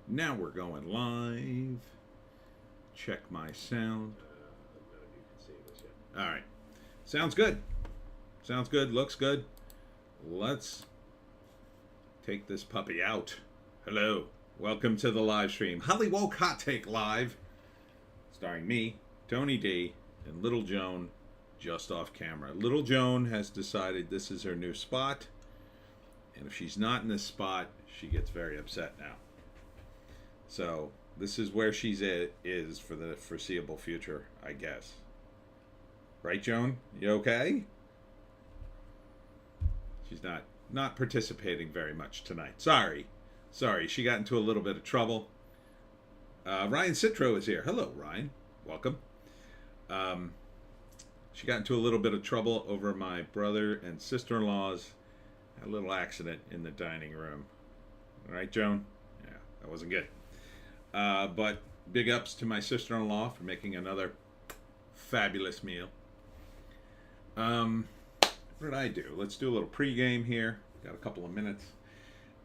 Now we're going live. Check my sound. All right. Sounds good. Sounds good. Looks good. Let's take this puppy out. Hello. Welcome to the live stream. Hollywoke Hot Take Live. Starring me, Tony D, and Little Joan just off camera. Little Joan has decided this is her new spot. And if she's not in this spot, she gets very upset now. So this is where she's is for the foreseeable future, I guess. Right, Joan? You okay? She's not participating very much tonight. Sorry. She got into a little bit of trouble. Ryan Citro is here. Hello, Ryan. Welcome. She got into a little bit of trouble over my brother and sister-in-law's a little accident in the dining room. All right, Joan? Yeah, that wasn't good. But big ups to my sister-in-law for making another fabulous meal. What did I do? Let's do a little pregame here. Got a couple of minutes.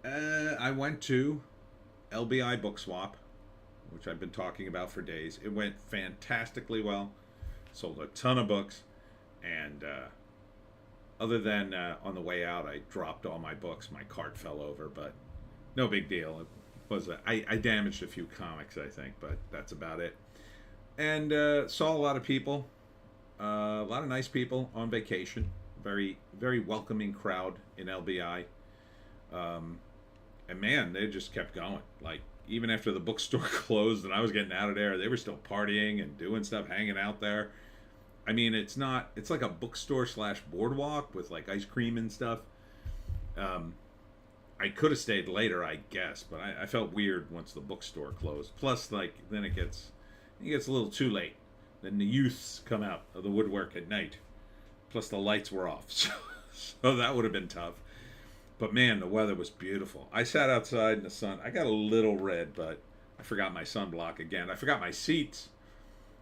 I went to LBI Book Swap, which I've been talking about for days. It went fantastically well. Sold a ton of books. And other than on the way out, I dropped all my books. My cart fell over, but no big deal. I damaged a few comics, I think, but that's about it. And saw a lot of people, a lot of nice people on vacation. Very, very welcoming crowd in LBI. And man, they just kept going. Like, even after the bookstore closed and I was getting out of there, they were still partying and doing stuff, hanging out there. I mean, it's like a bookstore / boardwalk with like ice cream and stuff. I could have stayed later, I guess, but I felt weird once the bookstore closed. Plus, like, then it gets a little too late. Then the youths come out of the woodwork at night. Plus, the lights were off, so that would have been tough. But man, the weather was beautiful. I sat outside in the sun. I got a little red, but I forgot my sunblock again. I forgot my seats.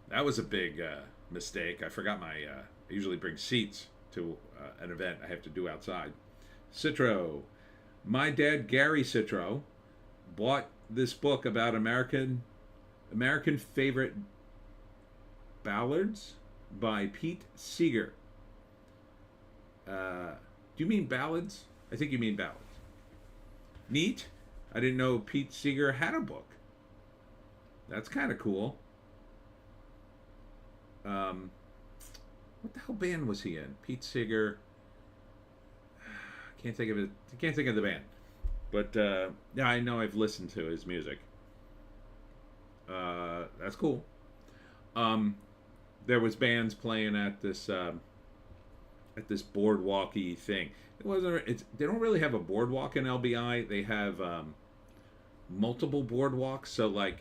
That was a big mistake. I forgot my. I usually bring seats to an event I have to do outside. Citro. My dad, Gary Citro, bought this book about American favorite ballads by Pete Seeger. Do you mean ballads? I think you mean ballads. Neat. I didn't know Pete Seeger had a book. That's kind of cool. What the hell band was he in? Pete Seeger. Can't think of it. Can't think of the band, but yeah, I know I've listened to his music. That's cool. There was bands playing at this boardwalky thing. It wasn't. They don't really have a boardwalk in LBI. They have multiple boardwalks. So like,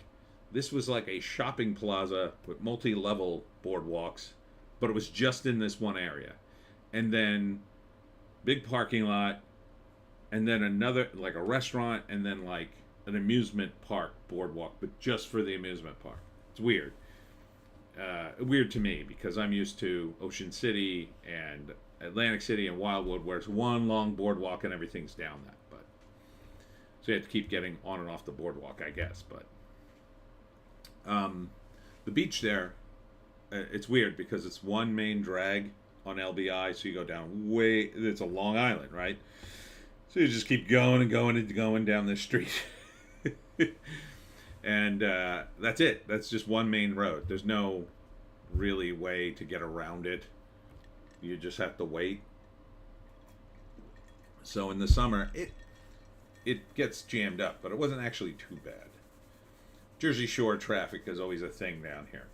this was like a shopping plaza with multi-level boardwalks, but it was just in this one area, and then big parking lot, and then another, like a restaurant, and then like an amusement park boardwalk, but just for the amusement park. It's weird. Weird to me because I'm used to Ocean City and Atlantic City and Wildwood, where it's one long boardwalk and everything's down that. But so you have to keep getting on and off the boardwalk, I guess. But the beach there, it's weird because it's one main drag on LBI, so you go down way. It's a Long Island, right? So you just keep going and going and going down this street, and that's it. That's just one main road. There's no really way to get around it. You just have to wait. So in the summer, it gets jammed up, but it wasn't actually too bad. Jersey Shore traffic is always a thing down here.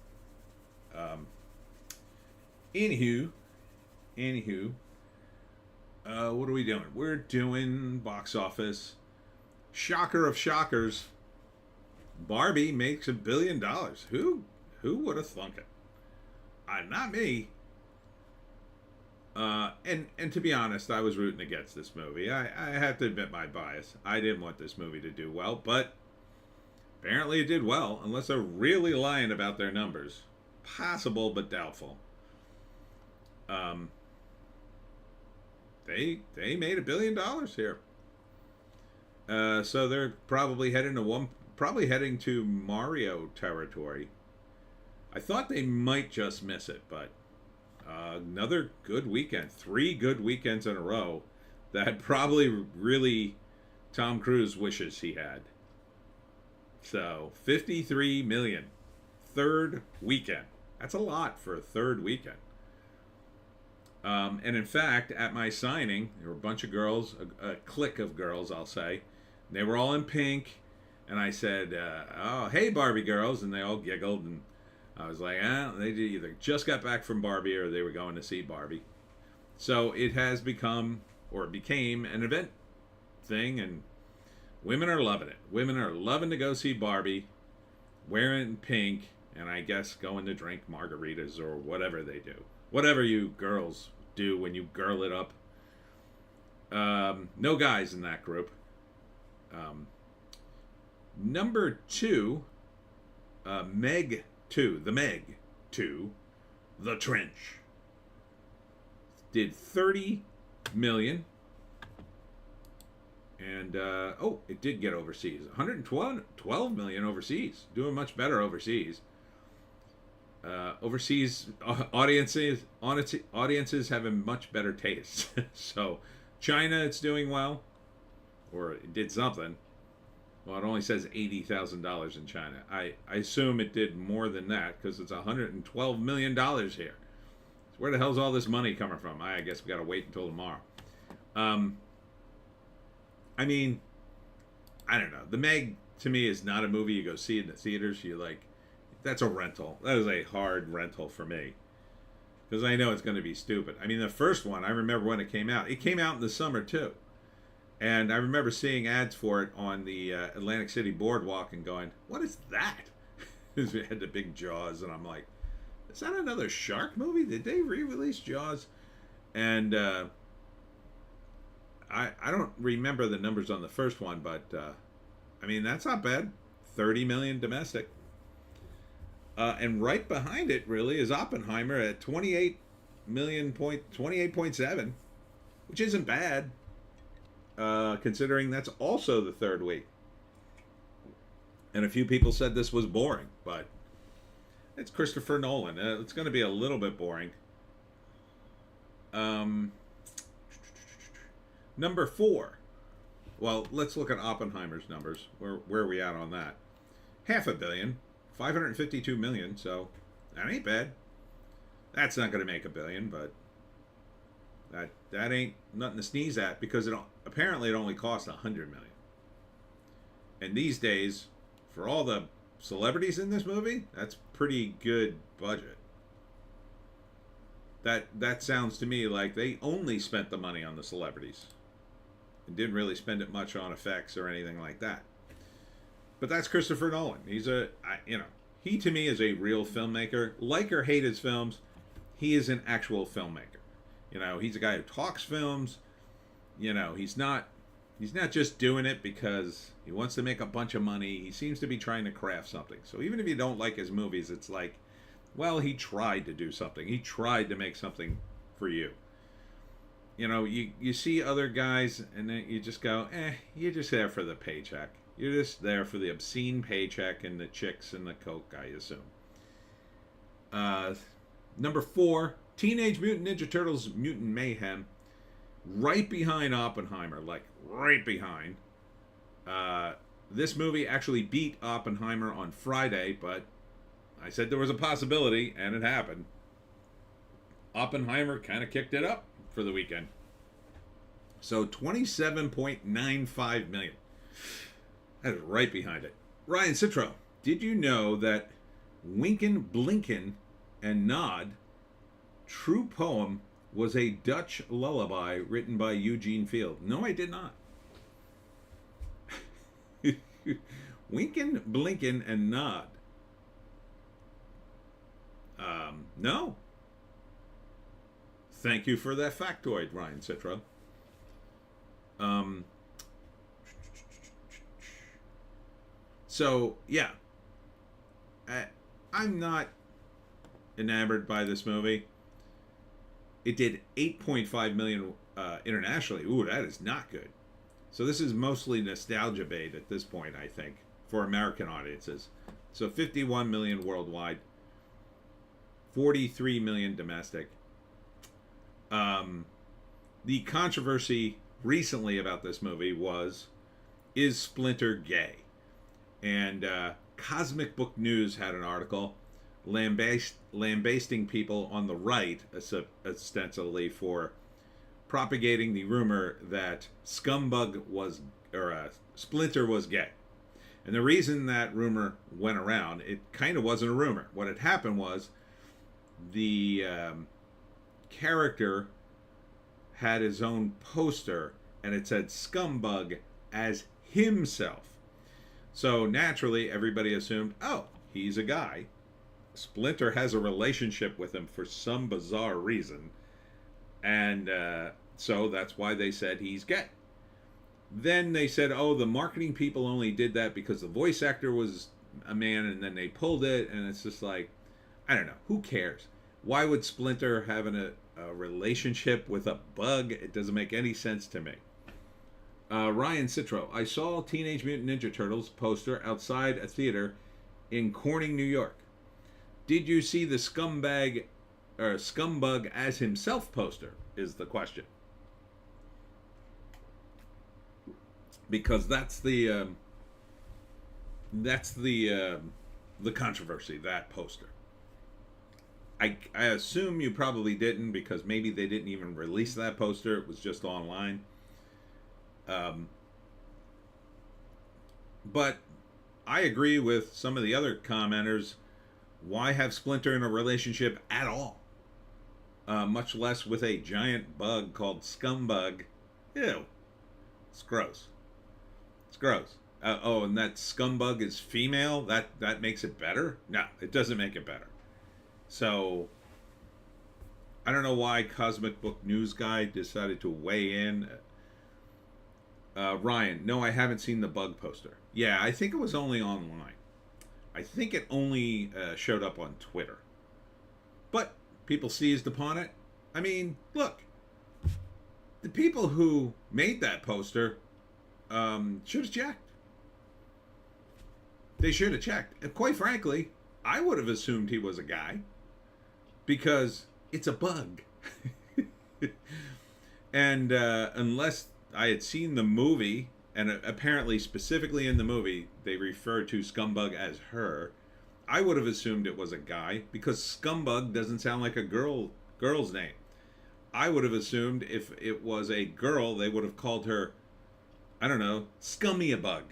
Anywho, what are we doing? We're doing box office. Shocker of shockers. Barbie makes $1 billion. Who would have thunk it? Not me. And to be honest, I was rooting against this movie. I have to admit my bias. I didn't want this movie to do well, but apparently it did well, unless they're really lying about their numbers. Possible, but doubtful. They made $1 billion here. So they're probably heading to probably heading to Mario territory. I thought they might just miss it, but another good weekend. 3 good weekends in a row that probably really Tom Cruise wishes he had. So, 53 million. Third weekend. That's a lot for a third weekend. And in fact, at my signing, there were a bunch of girls, a clique of girls, I'll say. They were all in pink. And I said, oh, hey, Barbie girls. And they all giggled. And I was like, they either just got back from Barbie or they were going to see Barbie. So it has become, or it became, an event thing. And women are loving it. Women are loving to go see Barbie, wearing pink, and I guess going to drink margaritas or whatever they do. Whatever you girls do when you girl it up. No guys in that group. Number 2, Meg 2, The Meg 2, The Trench. Did 30 million. And, it did get overseas. 112 million overseas. Doing much better overseas. Overseas audiences have a much better taste. So, China, it's doing well. Or it did something. Well, it only says $80,000 in China. I assume it did more than that because it's $112 million here. So where the hell's all this money coming from? I guess we got to wait until tomorrow. I mean, I don't know. The Meg, to me, is not a movie you go see in the theaters. You like, that's a rental. That is a hard rental for me. Because I know it's going to be stupid. I mean, the first one, I remember when it came out. It came out in the summer, too. And I remember seeing ads for it on the Atlantic City Boardwalk and going, what is that? It had the big Jaws, and I'm like, is that another shark movie? Did they re-release Jaws? And I don't remember the numbers on the first one, but I mean, that's not bad. 30 million domestic. And right behind it, really, is Oppenheimer at 28.7, which isn't bad. Considering that's also the third week. And a few people said this was boring, but it's Christopher Nolan. It's going to be a little bit boring. Number 4. Well, let's look at Oppenheimer's numbers. Where are we at on that? $500 million. 552 million, so that ain't bad. That's not going to make $1 billion, but that ain't nothing to sneeze at because apparently it only cost $100 million. And these days, for all the celebrities in this movie, that's pretty good budget. That sounds to me like they only spent the money on the celebrities and didn't really spend it much on effects or anything like that. But that's Christopher Nolan. He to me is a real filmmaker. Like or hate his films, he is an actual filmmaker. He's a guy who talks films. He's not just doing it because he wants to make a bunch of money. He seems to be trying to craft something. So even if you don't like his movies, it's like, well, he tried to do something. He tried to make something for you. You see other guys and then you just go, you're just there for the paycheck. You're just there for the obscene paycheck and the chicks and the coke, I assume. Number 4, Teenage Mutant Ninja Turtles Mutant Mayhem. Right behind Oppenheimer, like right behind. This movie actually beat Oppenheimer on Friday, but I said there was a possibility, and it happened. Oppenheimer kind of kicked it up for the weekend. So 27.95 million. That is right behind it. Ryan Citro, did you know that Winkin', Blinkin', and Nod, True Poem, was a Dutch lullaby written by Eugene Field? No, I did not. Winkin', Blinkin', and Nod. No. Thank you for that factoid, Ryan Citro. So, yeah. I'm not enamored by this movie. It did 8.5 million internationally. Ooh, that is not good. So this is mostly nostalgia bait at this point, I think. for American audiences. So 51 million worldwide, 43 million domestic. The controversy recently about this movie was, is Splinter gay? And Cosmic Book News had an article lambasting people on the right, ostensibly, for propagating the rumor that Splinter was gay. And the reason that rumor went around, it kind of wasn't a rumor. What had happened was the character had his own poster, and it said Scumbug as himself. So naturally, everybody assumed, oh, he's a guy. Splinter has a relationship with him for some bizarre reason. And so that's why they said he's gay. Then they said, oh, the marketing people only did that because the voice actor was a man, and then they pulled it. And it's just like, I don't know. Who cares? Why would Splinter have a relationship with a bug? It doesn't make any sense to me. Ryan Citro, I saw Teenage Mutant Ninja Turtles poster outside a theater in Corning, New York. Did you see the Scumbug as himself poster? Is the question. Because that's the controversy, that poster. I assume you probably didn't, because maybe they didn't even release that poster. It was just online. But I agree with some of the other commenters. Why have Splinter in a relationship at all? Much less with a giant bug called Scumbug. Ew. It's gross. It's gross. Oh, and that Scumbug is female? That makes it better? No, it doesn't make it better. So, I don't know why Cosmic Book News Guy decided to weigh in. Ryan, no, I haven't seen the bug poster. Yeah, I think it was only online. I think it only showed up on Twitter. But people seized upon it. I mean, look. The people who made that poster should have checked. They should have checked. And quite frankly, I would have assumed he was a guy. Because it's a bug. And unless I had seen the movie, and apparently specifically in the movie, they refer to Scumbug as her, I would have assumed it was a guy, because Scumbug doesn't sound like a girl's name. I would have assumed if it was a girl, they would have called her, I don't know, Scummyabug,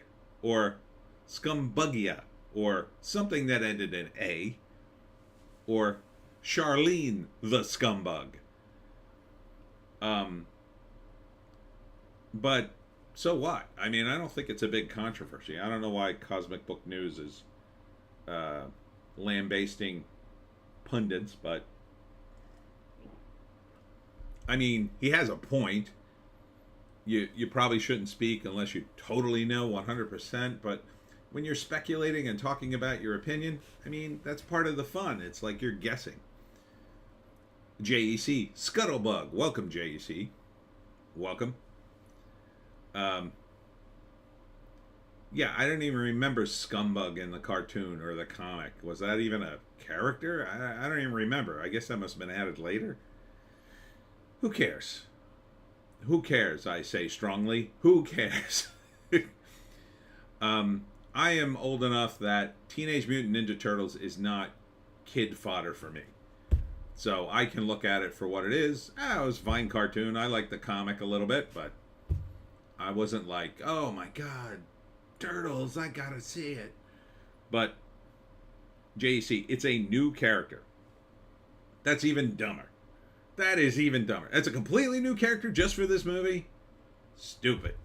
or Scumbugia, or something that ended in A, or Charlene the Scumbug. But so what? I mean, I don't think it's a big controversy. I don't know why Cosmic Book News is lambasting pundits, but I mean, he has a point. You probably shouldn't speak unless you totally know 100%, but when you're speculating and talking about your opinion, I mean, that's part of the fun. It's like you're guessing. JEC, Scuttlebug. Welcome, JEC. Welcome. Yeah, I don't even remember Scumbug in the cartoon or the comic. Was that even a character? I don't even remember. I guess that must have been added later. Who cares? Who cares, I say strongly. Who cares? I am old enough that Teenage Mutant Ninja Turtles is not kid fodder for me. So I can look at it for what it is. It was a fine cartoon. I like the comic a little bit, but I wasn't like, oh my god, Turtles, I gotta see it. But JC, it's a new character. That's even dumber. That is even dumber. That's a completely new character just for this movie? Stupid.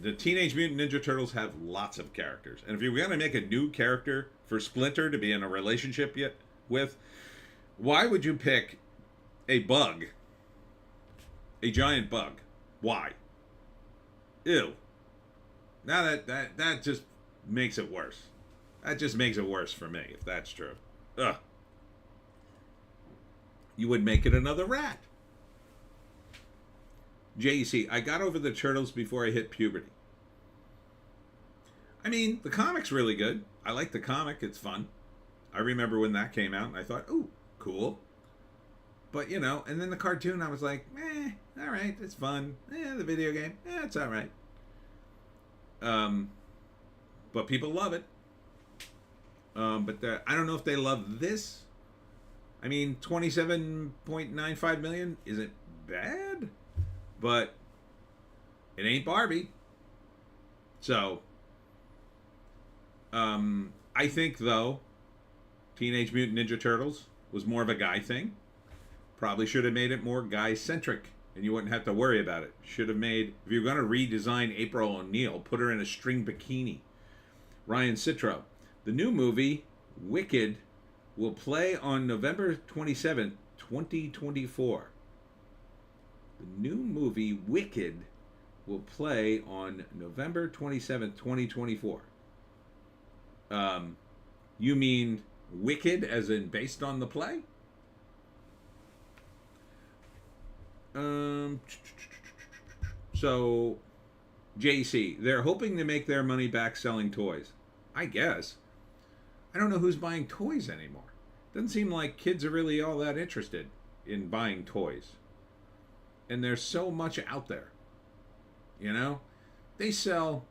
The Teenage Mutant Ninja Turtles have lots of characters. And if you're going to make a new character for Splinter to be in a relationship with, why would you pick a bug? A giant bug. Why? Ew. Now that just makes it worse. That just makes it worse for me, if that's true. Ugh. You would make it another rat. JEC, I got over the Turtles before I hit puberty. I mean, the comic's really good. I like the comic. It's fun. I remember when that came out, and I thought, ooh, cool. But, you know, and then the cartoon, I was like, all right, it's fun. The video game, it's all right. But people love it. But I don't know if they love this. I mean, 27.95 million isn't bad, but it ain't Barbie. So, I think, though, Teenage Mutant Ninja Turtles was more of a guy thing. Probably should have made it more guy-centric, and you wouldn't have to worry about it. Should have made, if you're going to redesign April O'Neil, put her in a string bikini. Ryan Citro. The new movie, Wicked, will play on November 27th, 2024. The new movie, Wicked, will play on November 27th, 2024. You mean Wicked as in based on the play? So, JC, they're hoping to make their money back selling toys. I guess. I don't know who's buying toys anymore. Doesn't seem like kids are really all that interested in buying toys. And there's so much out there. You know? They sell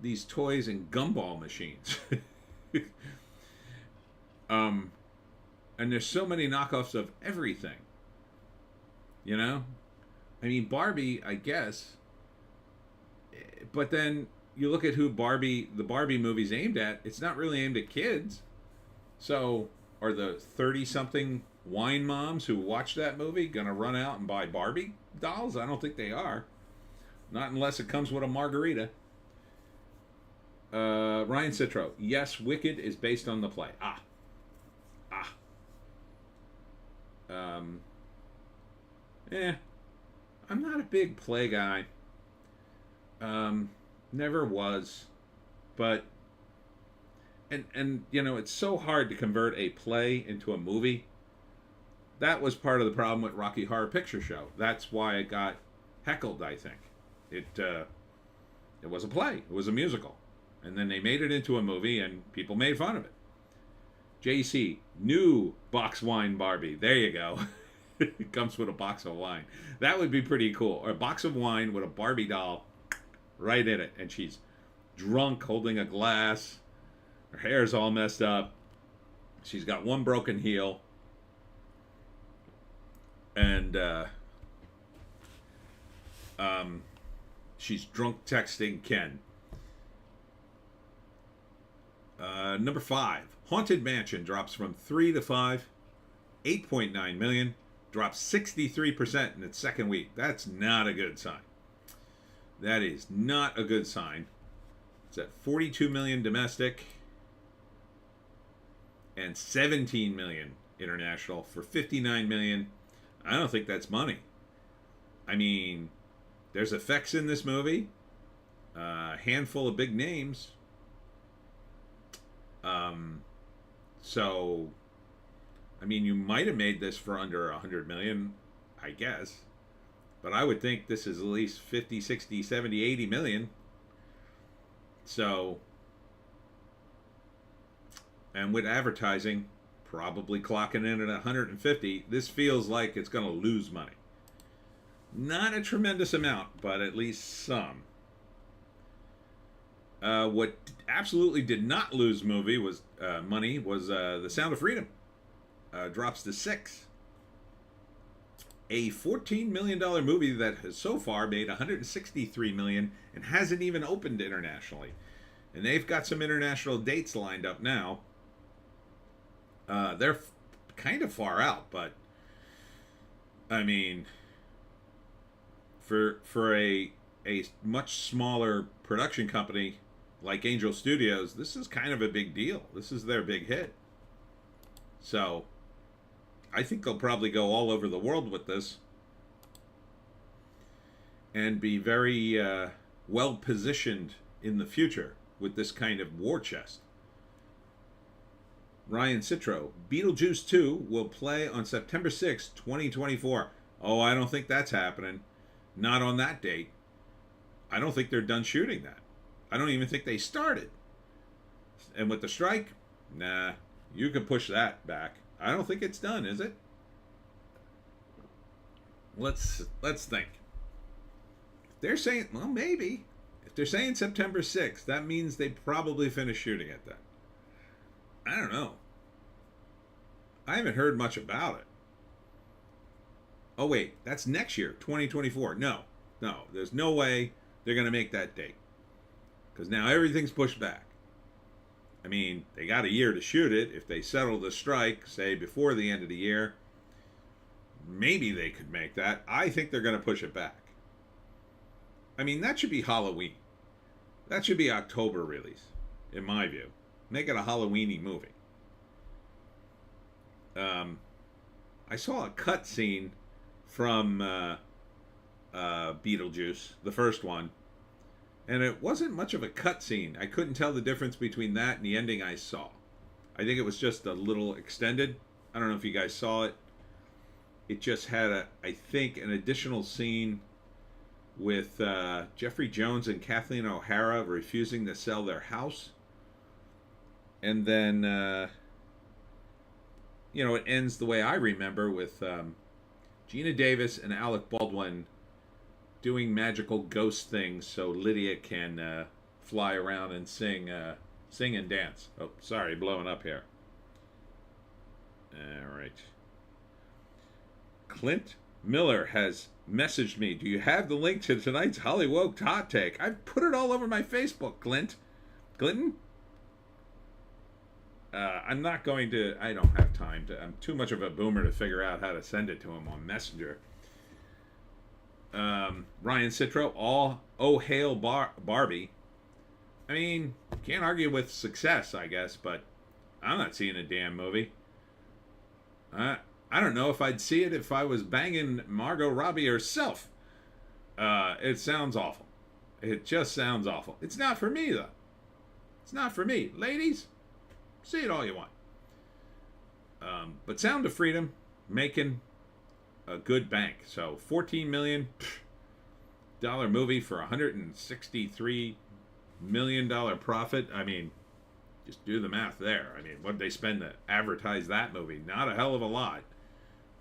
these toys in gumball machines. And there's so many knockoffs of everything. You know? I mean, Barbie, I guess. But then you look at who the Barbie movie's aimed at, it's not really aimed at kids. So, are the 30-something wine moms who watch that movie going to run out and buy Barbie dolls? I don't think they are. Not unless it comes with a margarita. Ryan Citro. Yes, Wicked is based on the play. I'm not a big play guy. Never was. But, and you know, it's so hard to convert a play into a movie. That was part of the problem with Rocky Horror Picture Show. That's why it got heckled, I think. It was a play. It was a musical. And then they made it into a movie, and people made fun of it. JC, new box wine Barbie. There you go. It comes with a box of wine. That would be pretty cool. Or a box of wine with a Barbie doll right in it. And she's drunk, holding a glass. Her hair's all messed up. She's got one broken heel. And she's drunk texting Ken. Number 5. Haunted Mansion drops from 3 to 5. 8.9 million. Drops 63% in its second week. That's not a good sign. That is not a good sign. It's at 42 million domestic and 17 million international for 59 million. I don't think that's money. I mean, there's effects in this movie. A handful of big names. So, I mean, you might have made this for under 100 million, I guess. But I would think this is at least 50, 60, 70, 80 million. So, and with advertising probably clocking in at 150, this feels like it's going to lose money. Not a tremendous amount, but at least some. What absolutely did not lose money was The Sound of Freedom. Drops to 6. A $14 million movie that has so far made $163 million and hasn't even opened internationally. And they've got some international dates lined up now. They're kind of far out, but I mean, for a much smaller production company like Angel Studios, this is kind of a big deal. This is their big hit. So, I think they'll probably go all over the world with this and be very well positioned in the future with this kind of war chest. Ryan Citro, Beetlejuice 2 will play on September 6, 2024. Oh, I don't think that's happening. Not on that date. I don't think they're done shooting that. I don't even think they started. And with the strike, nah, you can push that back. I don't think it's done, is it? Let's think. They're saying, well, maybe. If they're saying September 6th, that means they probably finished shooting it then. I don't know. I haven't heard much about it. Oh, wait, that's next year, 2024. No, there's no way they're going to make that date. Because now everything's pushed back. I mean, they got a year to shoot it. If they settle the strike, say, before the end of the year, maybe they could make that. I think they're going to push it back. I mean, that should be Halloween. That should be October release, in my view. Make it a Halloweeny movie. I saw a cut scene from Beetlejuice, the first one, and it wasn't much of a cut scene. I couldn't tell the difference between that and the ending I saw. I think it was just a little extended. I don't know if you guys saw it. It just had, I think, an additional scene with Jeffrey Jones and Kathleen O'Hara refusing to sell their house. And then, it ends the way I remember with Gina Davis and Alec Baldwin doing magical ghost things so Lydia can fly around and sing and dance. Oh, sorry, blowing up here. All right. Clint Miller has messaged me. Do you have the link to tonight's Hollywoke Hot Take? I've put it all over my Facebook, Clint. Clinton? I'm not going to... I don't have time to... I'm too much of a boomer to figure out how to send it to him on Messenger. Ryan Citro, oh hail Barbie. I mean, can't argue with success, I guess, but I'm not seeing a damn movie. I don't know if I'd see it if I was banging Margot Robbie herself. It sounds awful. It just sounds awful. It's not for me, though. It's not for me. Ladies, see it all you want. But Sound of Freedom, making a good bank. So $14 million movie for $163 million profit. I mean, just do the math there. I mean, what did they spend to advertise that movie? Not a hell of a lot.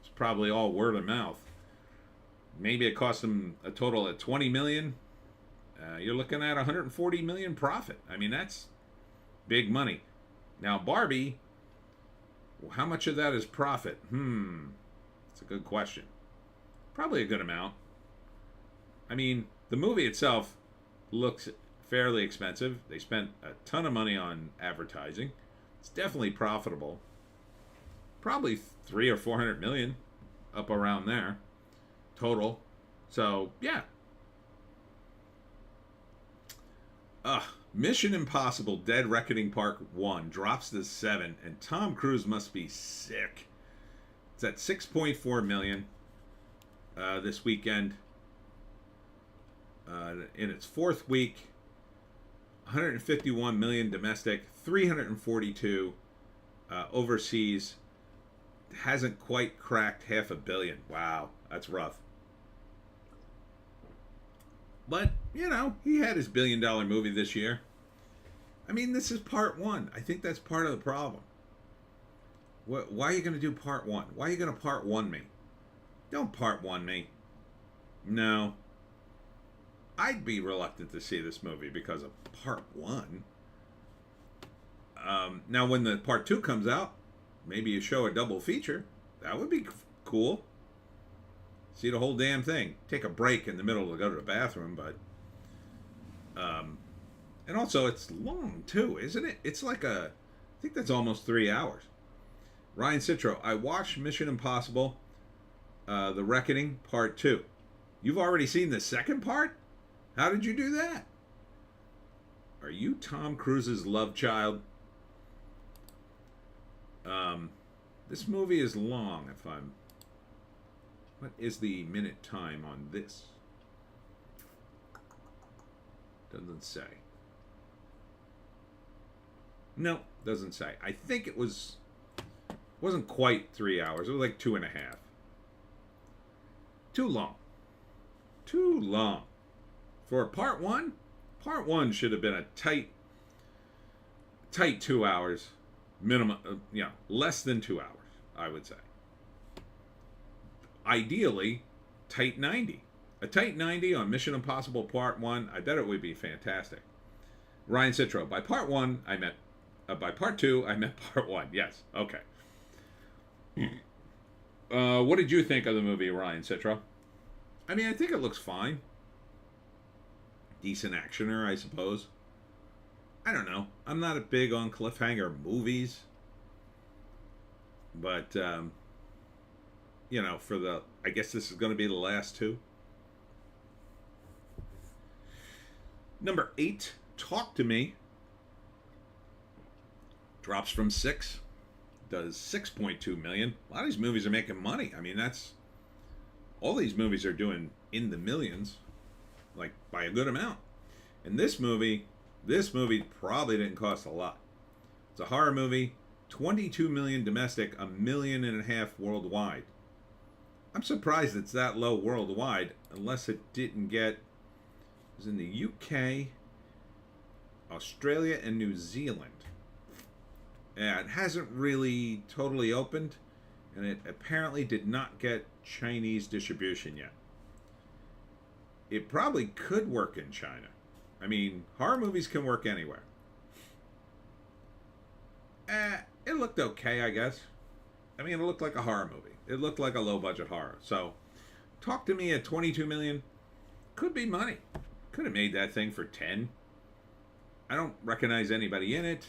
It's probably all word of mouth. Maybe it cost them a total of $20 million. You're looking at $140 million profit. I mean, that's big money. Now, Barbie, how much of that is profit? That's a good question. Probably a good amount. I mean, the movie itself looks fairly expensive. They spent a ton of money on advertising. It's definitely profitable. Probably 300 or 400 million, up around there, total. So yeah. Mission Impossible: Dead Reckoning Part 1 drops to 7, and Tom Cruise must be sick. It's at 6.4 million this weekend. In its fourth week, 151 million domestic, 342 overseas. Hasn't quite cracked $500 million. Wow, that's rough. But, he had his $1 billion movie this year. I mean, this is part 1. I think that's part of the problem. Why are you going to do part 1? Why are you going to part 1 me? Don't part 1 me. No. I'd be reluctant to see this movie because of part 1. Now, when the part 2 comes out, maybe you show a double feature. That would be cool. See the whole damn thing. Take a break in the middle to go to the bathroom, but... and also, it's long, too, isn't it? It's like I think that's almost 3 hours. Ryan Citro, I watched Mission Impossible, The Reckoning, Part 2. You've already seen the second part? How did you do that? Are you Tom Cruise's love child? This movie is long, what is the minute time on this? Doesn't say. No, doesn't say. I think it wasn't quite 3 hours. It was like 2.5. Too long. Too long. For part 1? Part 1 should have been a tight 2 hours, minimum, less than 2 hours, I would say. Ideally, tight 90. A tight 90 on Mission Impossible Part 1, I bet it would be fantastic. Ryan Citro, by Part 1, I meant, by Part 2, I meant Part 1. Yes, okay. What did you think of the movie, Ryan Citro? I mean, I think it looks fine. Decent actioner, I suppose. I don't know. I'm not a big on cliffhanger movies. But, I guess this is going to be the last two. Number 8, Talk to Me. Drops from 6. Does 6.2 million. A lot of these movies are making money. I mean, all these movies are doing in the millions, like by a good amount. And this movie probably didn't cost a lot. It's a horror movie, 22 million domestic, 1.5 million worldwide. I'm surprised it's that low worldwide, unless it didn't get. It was in the UK, Australia, and New Zealand. And it hasn't really totally opened, and it apparently did not get Chinese distribution yet. It probably could work in China. I mean, horror movies can work anywhere. It looked okay, I guess. I mean, it looked like a horror movie. It looked like a low-budget horror. So, Talk to Me at 22 million could be money. Could have made that thing for 10. I don't recognize anybody in it.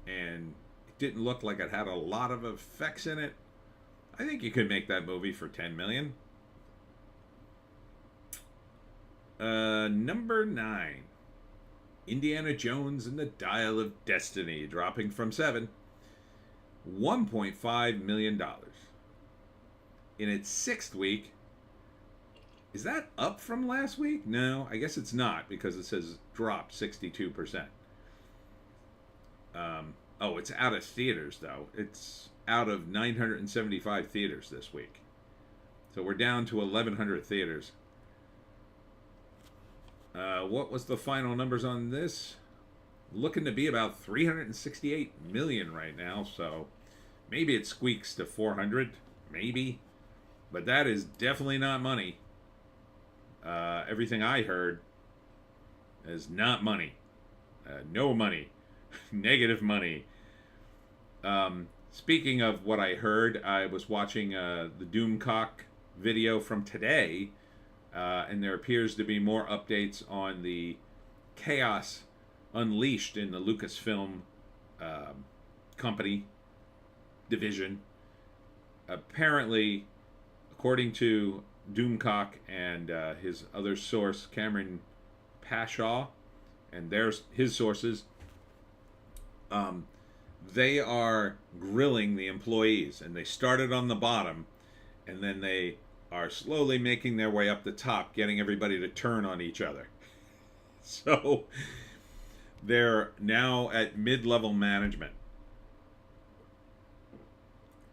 And it didn't look like it had a lot of effects in it. I think you could make that movie for 10 million. Number 9. Indiana Jones and the Dial of Destiny, dropping from 7. $1.5 million. In its 6th week. Is that up from last week? No, I guess it's not, because it says dropped 62%. It's out of theaters, though. It's out of 975 theaters this week. So we're down to 1,100 theaters. What was the final numbers on this? Looking to be about 368 million right now, so maybe it squeaks to 400, maybe. But that is definitely not money. Everything I heard is not money. No money. Negative money. Speaking of what I heard, I was watching the Doomcock video from today, and there appears to be more updates on the chaos unleashed in the Lucasfilm company division. Apparently, according to Doomcock and his other source, Cameron Pashaw, and his sources, they are grilling the employees, and they started on the bottom, and then they are slowly making their way up the top, getting everybody to turn on each other. So they're now at mid-level management,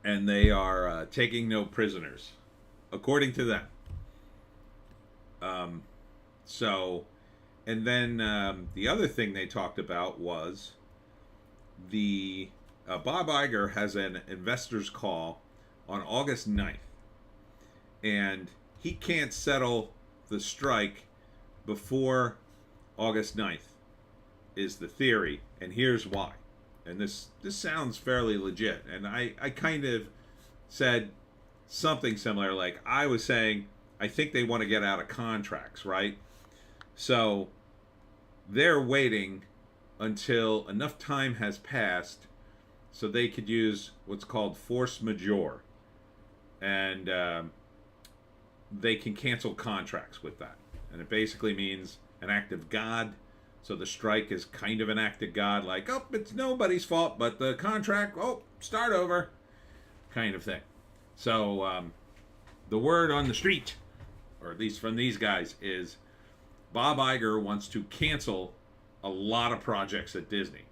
and they are taking no prisoners, according to them. And then the other thing they talked about was the Bob Iger has an investor's call on August 9th, and he can't settle the strike before August 9th is the theory, and here's why. And this sounds fairly legit, and I kind of said something similar. Like, I was saying, I think they want to get out of contracts, right? So they're waiting until enough time has passed so they could use what's called force majeure, and they can cancel contracts with that. And it basically means an act of God. So the strike is kind of an act of God, like, oh, it's nobody's fault, but the contract, start over, kind of thing. So the word on the street, or at least from these guys, is Bob Iger wants to cancel a lot of projects at Disney,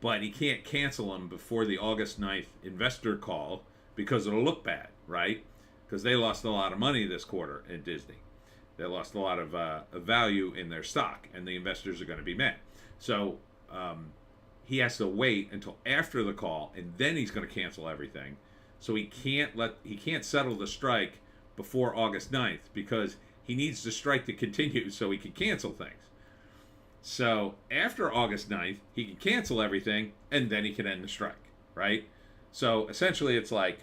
but he can't cancel them before the August 9th investor call because it'll look bad, right? Because they lost a lot of money this quarter at Disney. They lost a lot of value in their stock, and the investors are going to be mad. So he has to wait until after the call, and then he's going to cancel everything. So he can't settle the strike before August 9th because he needs the strike to continue so he can cancel things. So after August 9th, he can cancel everything, and then he can end the strike, right? So essentially it's like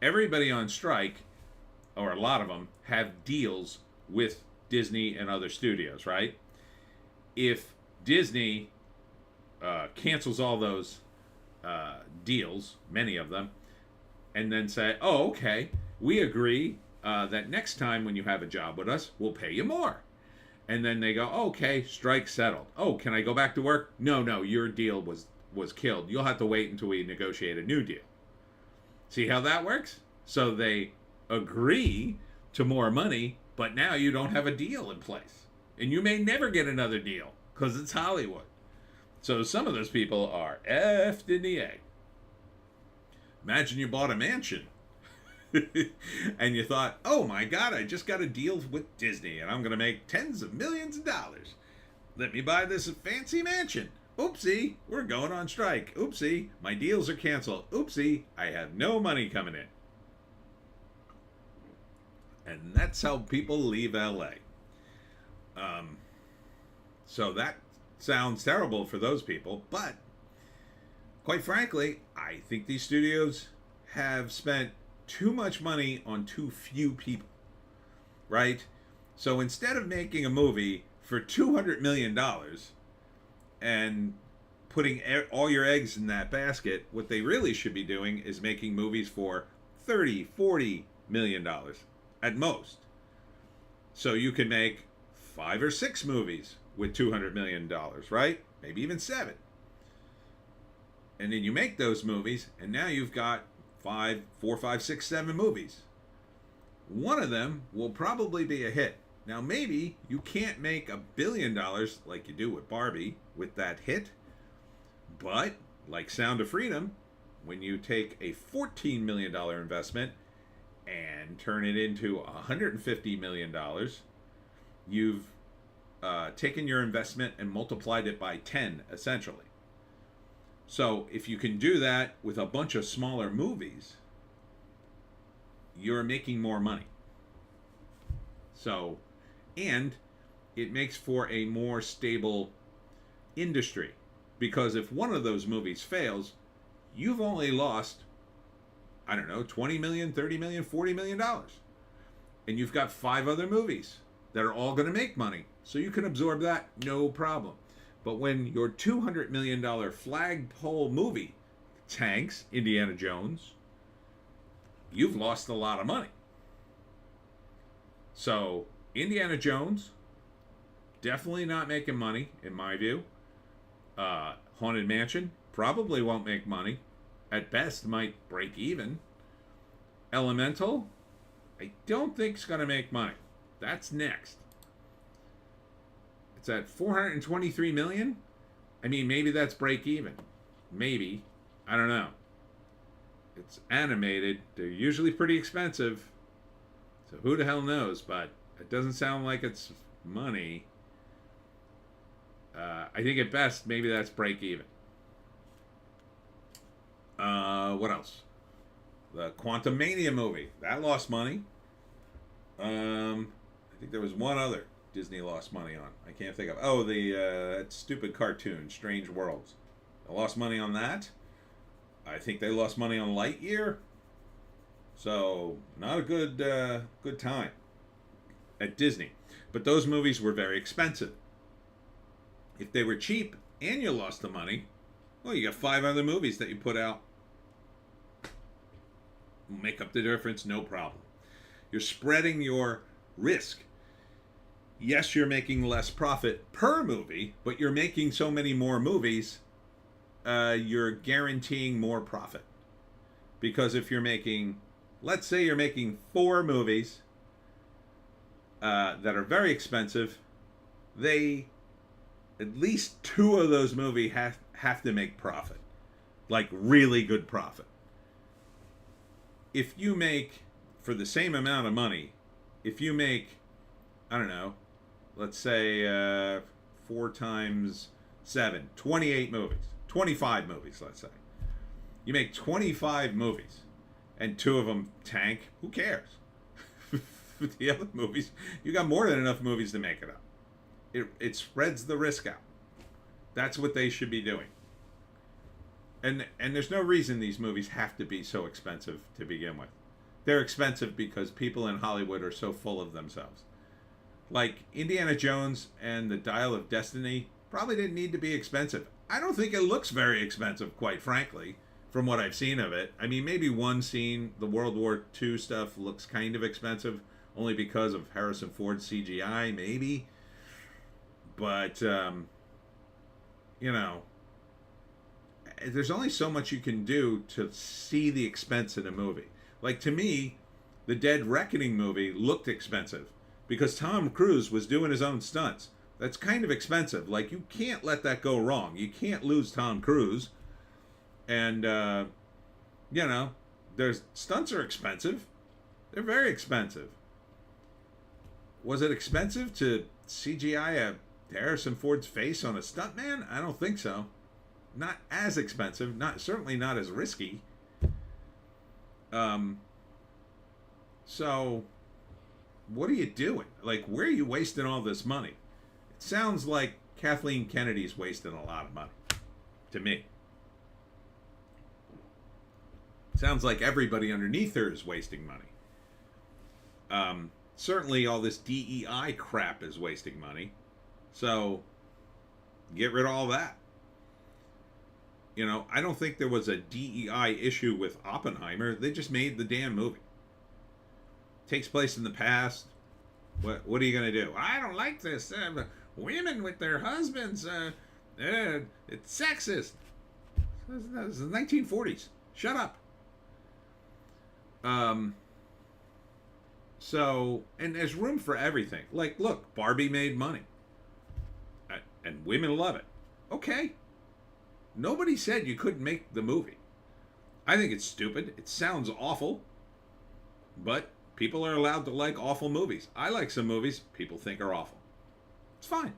everybody on strike, or a lot of them, have deals with Disney and other studios, right? If Disney cancels all those deals, many of them, and then say, oh, okay, we agree that next time when you have a job with us, we'll pay you more. And then they go, okay, strike settled. Oh, can I go back to work? No, your deal was killed. You'll have to wait until we negotiate a new deal. See how that works? So they agree to more money, but now you don't have a deal in place. And you may never get another deal because it's Hollywood. So some of those people are effed in the egg. Imagine you bought a mansion and you thought, oh my God, I just got a deal with Disney and I'm going to make tens of millions of dollars. Let me buy this fancy mansion. Oopsie, we're going on strike. Oopsie, my deals are canceled. Oopsie, I have no money coming in. And that's how people leave LA. So that sounds terrible for those people, but quite frankly, I think these studios have spent too much money on too few people, right? So instead of making a movie for $200 million and putting all your eggs in that basket, what they really should be doing is making movies for $30, $40 million at most. So you can make 5 or 6 movies with $200 million, right? Maybe even 7. And then you make those movies, and now you've got 4, 5, 6, 7 movies. One of them will probably be a hit. Now, maybe you can't make $1 billion like you do with Barbie with that hit, but like Sound of Freedom, when you take a $14 million investment and turn it into $150 million, you've taken your investment and multiplied it by 10, essentially. So if you can do that with a bunch of smaller movies, you're making more money. So, and it makes for a more stable industry. Because if one of those movies fails, you've only lost, I don't know, 20 million, 30 million, 40 million dollars. And you've got 5 other movies that are all going to make money. So you can absorb that, no problem. But when your $200 million flagpole movie tanks Indiana Jones, you've lost a lot of money. So Indiana Jones, definitely not making money, in my view. Haunted Mansion, probably won't make money. At best, might break even. Elemental, I don't think it's going to make money. That's next. It's at 423 million. I mean, maybe that's break even. Maybe. I don't know. It's animated. They're usually pretty expensive. So who the hell knows? But it doesn't sound like it's money. I think at best, maybe that's break even. What else? The Quantum Mania movie. That lost money. I think there was one other Disney lost money on. I can't think of. Oh, that stupid cartoon, Strange Worlds. They lost money on that. I think they lost money on Lightyear. So not a good time at Disney. But those movies were very expensive. If they were cheap and you lost the money, well, you got 5 other movies that you put out. Make up the difference, no problem. You're spreading your risk. Yes, you're making less profit per movie, but you're making so many more movies, you're guaranteeing more profit. Because if you're making, let's say you're making 4 movies that are very expensive, at least 2 of those movies have to make profit. Like really good profit. If you make, for the same amount of money, if you make I don't know, let's say 4 times 7, 28 movies, 25 movies, let's say. You make 25 movies, and 2 of them tank. Who cares? The other movies, you got more than enough movies to make it up. It spreads the risk out. That's what they should be doing. And there's no reason these movies have to be so expensive to begin with. They're expensive because people in Hollywood are so full of themselves. Like Indiana Jones and the Dial of Destiny probably didn't need to be expensive. I don't think it looks very expensive, quite frankly, from what I've seen of it. I mean, maybe one scene, the World War II stuff, looks kind of expensive, only because of Harrison Ford's CGI, maybe. But, you know, there's only so much you can do to see the expense in a movie. Like, to me, the Dead Reckoning movie looked expensive because Tom Cruise was doing his own stunts. That's kind of expensive. Like, you can't let that go wrong. You can't lose Tom Cruise. And, you know, there's stunts are expensive. They're very expensive. Was it expensive to CGI Harrison Ford's face on a stuntman? I don't think so. Not as expensive. Certainly not as risky. So, what are you doing? Like, where are you wasting all this money? It sounds like Kathleen Kennedy's wasting a lot of money. To me. Sounds like everybody underneath her is wasting money. Certainly all this DEI crap is wasting money. So, get rid of all that. You know, I don't think there was a DEI issue with Oppenheimer. They just made the damn movie. Takes place in the past. What are you going to do? I don't like this. Women with their husbands. It's sexist. This is the 1940s. Shut up. So, and there's room for everything. Like, look, Barbie made money. And women love it. Okay. Nobody said you couldn't make the movie. I think it's stupid. It sounds awful. But people are allowed to like awful movies. I like some movies people think are awful. It's fine.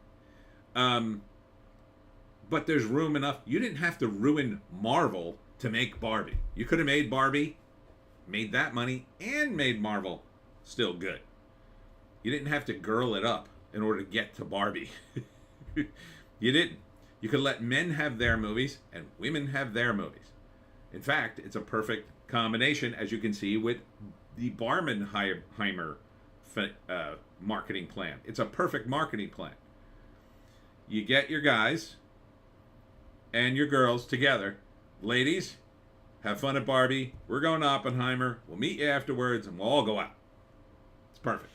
But there's room enough. You didn't have to ruin Marvel to make Barbie. You could have made Barbie, made that money, and made Marvel still good. You didn't have to girl it up in order to get to Barbie. You didn't. You could let men have their movies and women have their movies. In fact, it's a perfect combination, as you can see, with the Barbenheimer marketing plan. It's a perfect marketing plan. You get your guys and your girls together. Ladies, have fun at Barbie. We're going to Oppenheimer. We'll meet you afterwards, and we'll all go out. It's perfect.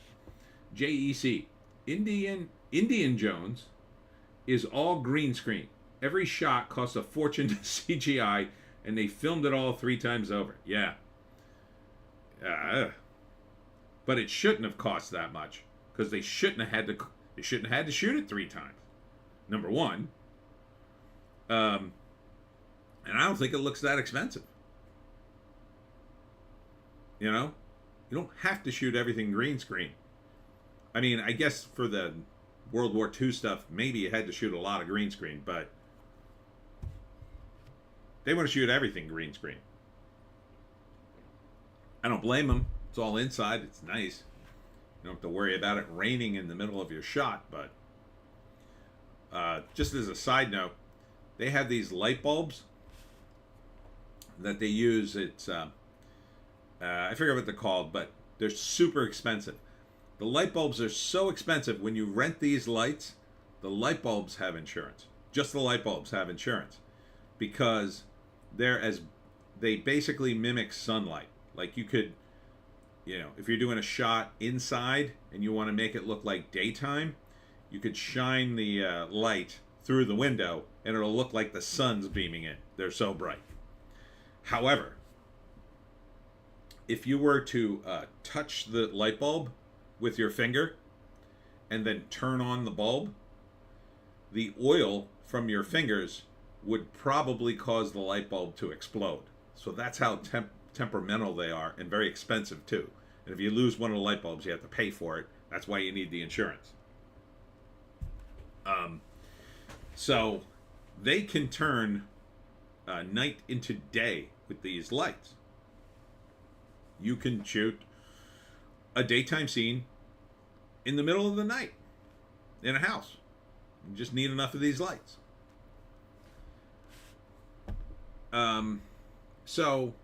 JEC. Indian Jones is all green screen. Every shot costs a fortune to CGI, and they filmed it all 3 times over. Yeah. But it shouldn't have cost that much, because they shouldn't have had to shoot it 3 times. Number one. And I don't think it looks that expensive. You know? You don't have to shoot everything green screen. I mean, I guess for the World War II stuff, maybe you had to shoot a lot of green screen, but they want to shoot everything green screen. I don't blame them. It's all inside. It's nice. You don't have to worry about it raining in the middle of your shot, but just as a side note, they have these light bulbs that they use. It's I forget what they're called, but they're super expensive. The light bulbs are so expensive. When you rent these lights, the light bulbs have insurance. Just the light bulbs have insurance, because they basically mimic sunlight. Like, you could, you know, if you're doing a shot inside and you want to make it look like daytime, you could shine the light through the window and it'll look like the sun's beaming in. They're so bright. However, if you were to touch the light bulb with your finger and then turn on the bulb, the oil from your fingers would probably cause the light bulb to explode. So that's how temperamental they are, and very expensive too. And if you lose one of the light bulbs, you have to pay for it. That's why you need the insurance. So they can turn night into day with these lights. You can shoot a daytime scene in the middle of the night in a house. You just need enough of these lights. So,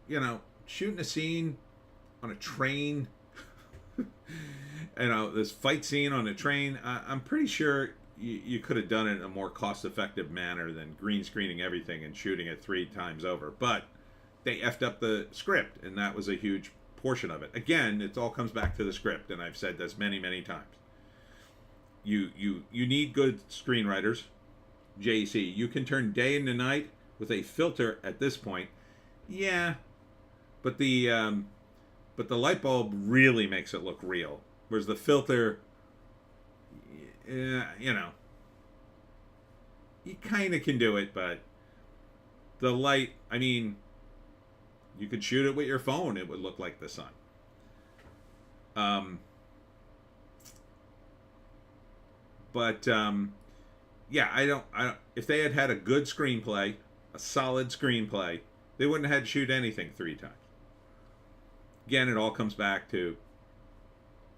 you know, shooting a scene on a train, you know, this fight scene on a train, I'm pretty sure you could have done it in a more cost-effective manner than green screening everything and shooting it 3 times over. But they effed up the script, and that was a huge portion of it. Again, it all comes back to the script, and I've said this many, many times. You need good screenwriters. JC, you can turn day into night with a filter at this point. Yeah, but the light bulb really makes it look real, whereas the filter, you know, you kind of can do it, but the light, I mean, you could shoot it with your phone, it would look like the sun. Yeah, I don't, if they had a good screenplay, a solid screenplay, they wouldn't have had to shoot anything 3 times. Again, it all comes back to,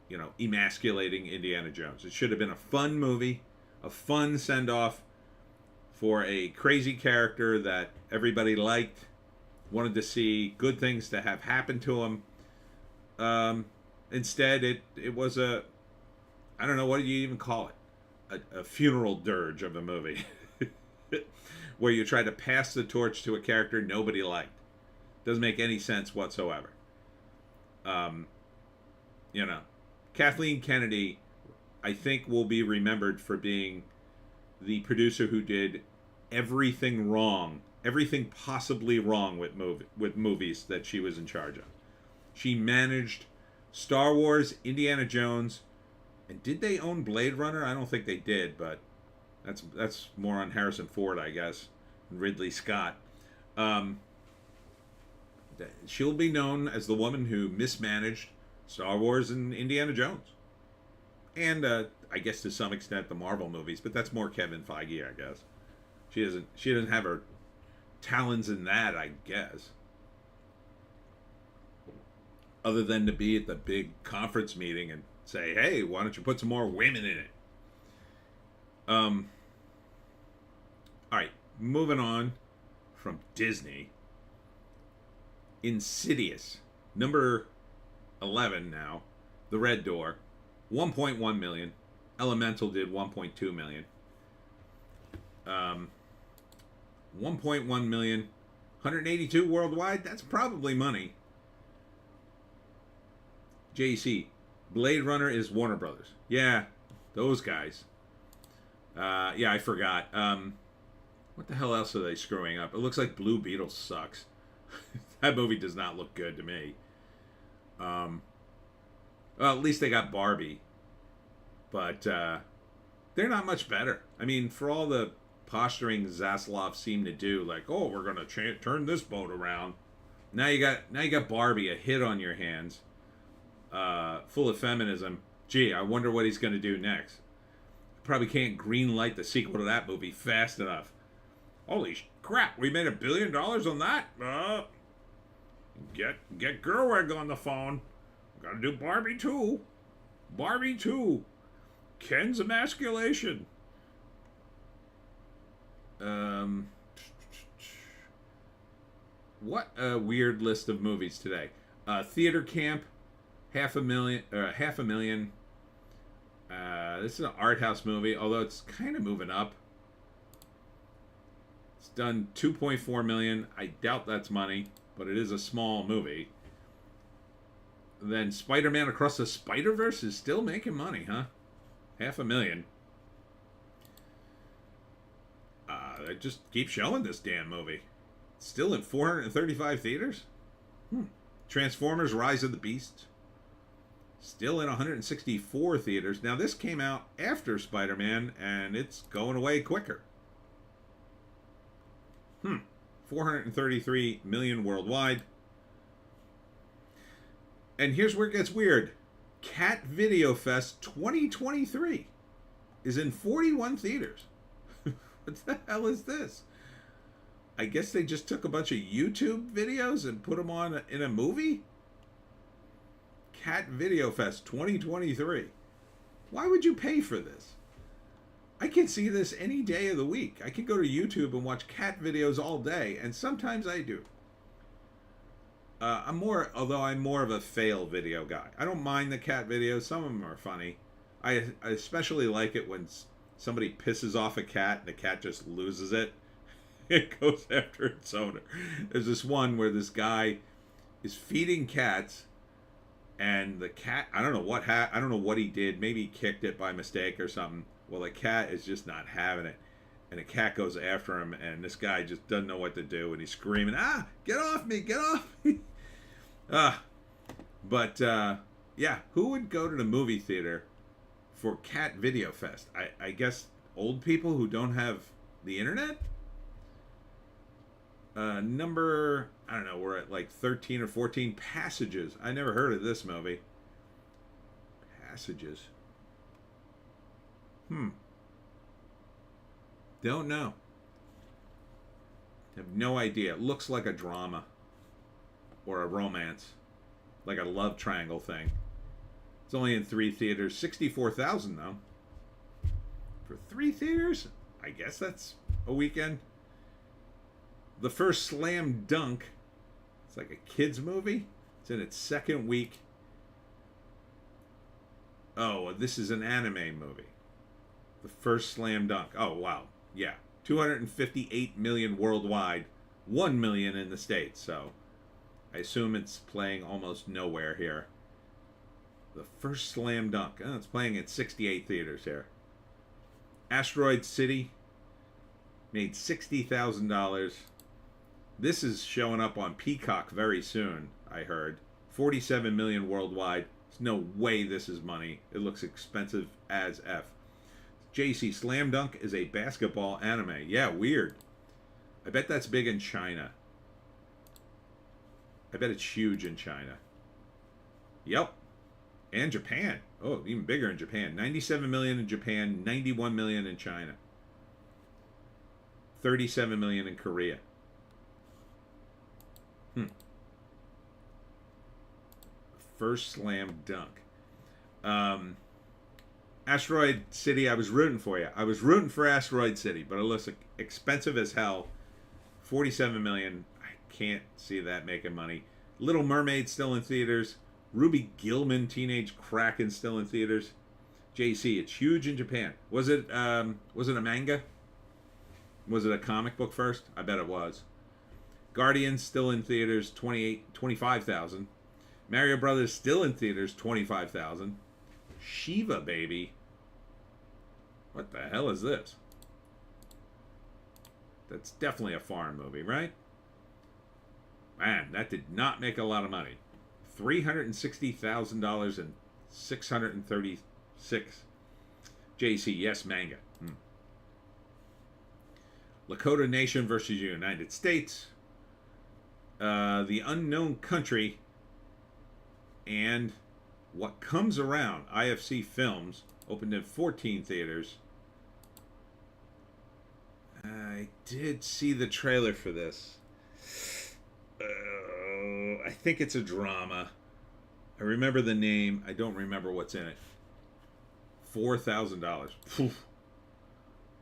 you know, emasculating Indiana Jones. It should have been a fun movie, a fun send-off for a crazy character that everybody liked, wanted to see good things to have happen to him. Instead, it was a, I don't know, what do you even call it? A funeral dirge of a movie. Where you try to pass the torch to a character nobody liked. Doesn't make any sense whatsoever. You know, Kathleen Kennedy, I think, will be remembered for being the producer who did everything wrong, everything possibly wrong with movies that she was in charge of. She managed Star Wars, Indiana Jones, and did they own Blade Runner? I don't think they did, but that's more on Harrison Ford, I guess, and Ridley Scott. She'll be known as the woman who mismanaged Star Wars and Indiana Jones, and I guess to some extent the Marvel movies, but that's more Kevin Feige, I guess. She doesn't have her talons in that, I guess, other than to be at the big conference meeting and say, hey, why don't you put some more women in it? All right, moving on from Disney. Insidious, number 11 now, The Red Door, 1.1 million. Elemental did 1.2 million. 1.1 million, 182 worldwide. That's probably money. JC, Blade Runner is Warner Brothers. Yeah, those guys. Yeah, I forgot. What the hell else are they screwing up? It looks like Blue Beetle sucks. That movie does not look good to me. Well, at least they got Barbie. But they're not much better. I mean, for all the posturing Zaslav seemed to do, like, oh, we're going to turn this boat around. Now you got Barbie, a hit on your hands, full of feminism. Gee, I wonder what he's going to do next. Probably can't green light the sequel to that movie fast enough. Holy crap, we made $1 billion on that? Get Gerwig on the phone. Gotta do Barbie 2. Barbie 2. Ken's emasculation. What a weird list of movies today. Theater Camp, $500,000. This is an art house movie, although it's kind of moving up. It's done 2.4 million. I doubt that's money, but it is a small movie. Then Spider-Man Across the Spider-Verse is still making money, huh? $500,000. They just keep showing this damn movie. It's still in 435 theaters. Transformers: Rise of the Beasts, still in 164 theaters. Now, this came out after Spider-Man, and it's going away quicker. 433 million worldwide. And here's where it gets weird. Cat Video Fest 2023 is in 41 theaters. What the hell is this? I guess they just took a bunch of YouTube videos and put them on in a movie? Cat Video Fest 2023. Why would you pay for this? I can see this any day of the week. I can go to YouTube and watch cat videos all day, and sometimes I do. Although I'm more of a fail video guy. I don't mind the cat videos. Some of them are funny. I especially like it when somebody pisses off a cat and the cat just loses it. It goes after its owner. There's this one where this guy is feeding cats, and the cat, I don't know what he did. Maybe he kicked it by mistake or something. Well, the cat is just not having it. And the cat goes after him, and this guy just doesn't know what to do, and he's screaming, "Ah, get off me, get off me." Yeah, who would go to the movie theater for Cat Video Fest? I guess old people who don't have the internet? I don't know, we're at like 13 or 14. Passages. I never heard of this movie. Passages. Don't know. Have no idea. It looks like a drama. Or a romance. Like a love triangle thing. It's only in 3 theaters. 64,000 though. For 3 theaters? I guess that's a weekend. The First Slam Dunk. It's like a kids movie. It's in its 2nd week. Oh, this is an anime movie. The First Slam Dunk. Oh, wow. Yeah. 258 million worldwide. 1 million in the States. So I assume it's playing almost nowhere here. The First Slam Dunk. Oh, it's playing at 68 theaters here. Asteroid City. Made $60,000. This is showing up on Peacock very soon, I heard. 47 million worldwide. There's no way this is money. It looks expensive as F. JC, Slam Dunk is a basketball anime. Yeah, weird. I bet that's big in China. I bet it's huge in China. Yep. And Japan. Oh, even bigger in Japan. 97 million in Japan, 91 million in China. 37 million in Korea. First Slam Dunk. Asteroid City, I was rooting for you. I was rooting for Asteroid City, but it looks expensive as hell. 47 million. I can't see that making money. Little Mermaid still in theaters. Ruby Gillman, Teenage Kraken still in theaters. JC, it's huge in Japan. Was it a manga? Was it a comic book first? I bet it was. Guardians still in theaters, 25,000. Mario Brothers still in theaters, 25,000. Shiva Baby. What the hell is this? That's definitely a foreign movie, right? Man, that did not make a lot of money. $360,000 and 636. JC, yes, manga. Lakota Nation versus United States. The Unknown Country. And What Comes Around. IFC Films. Opened in 14 theaters. I did see the trailer for this. I think it's a drama. I remember the name. I don't remember what's in it. $4,000.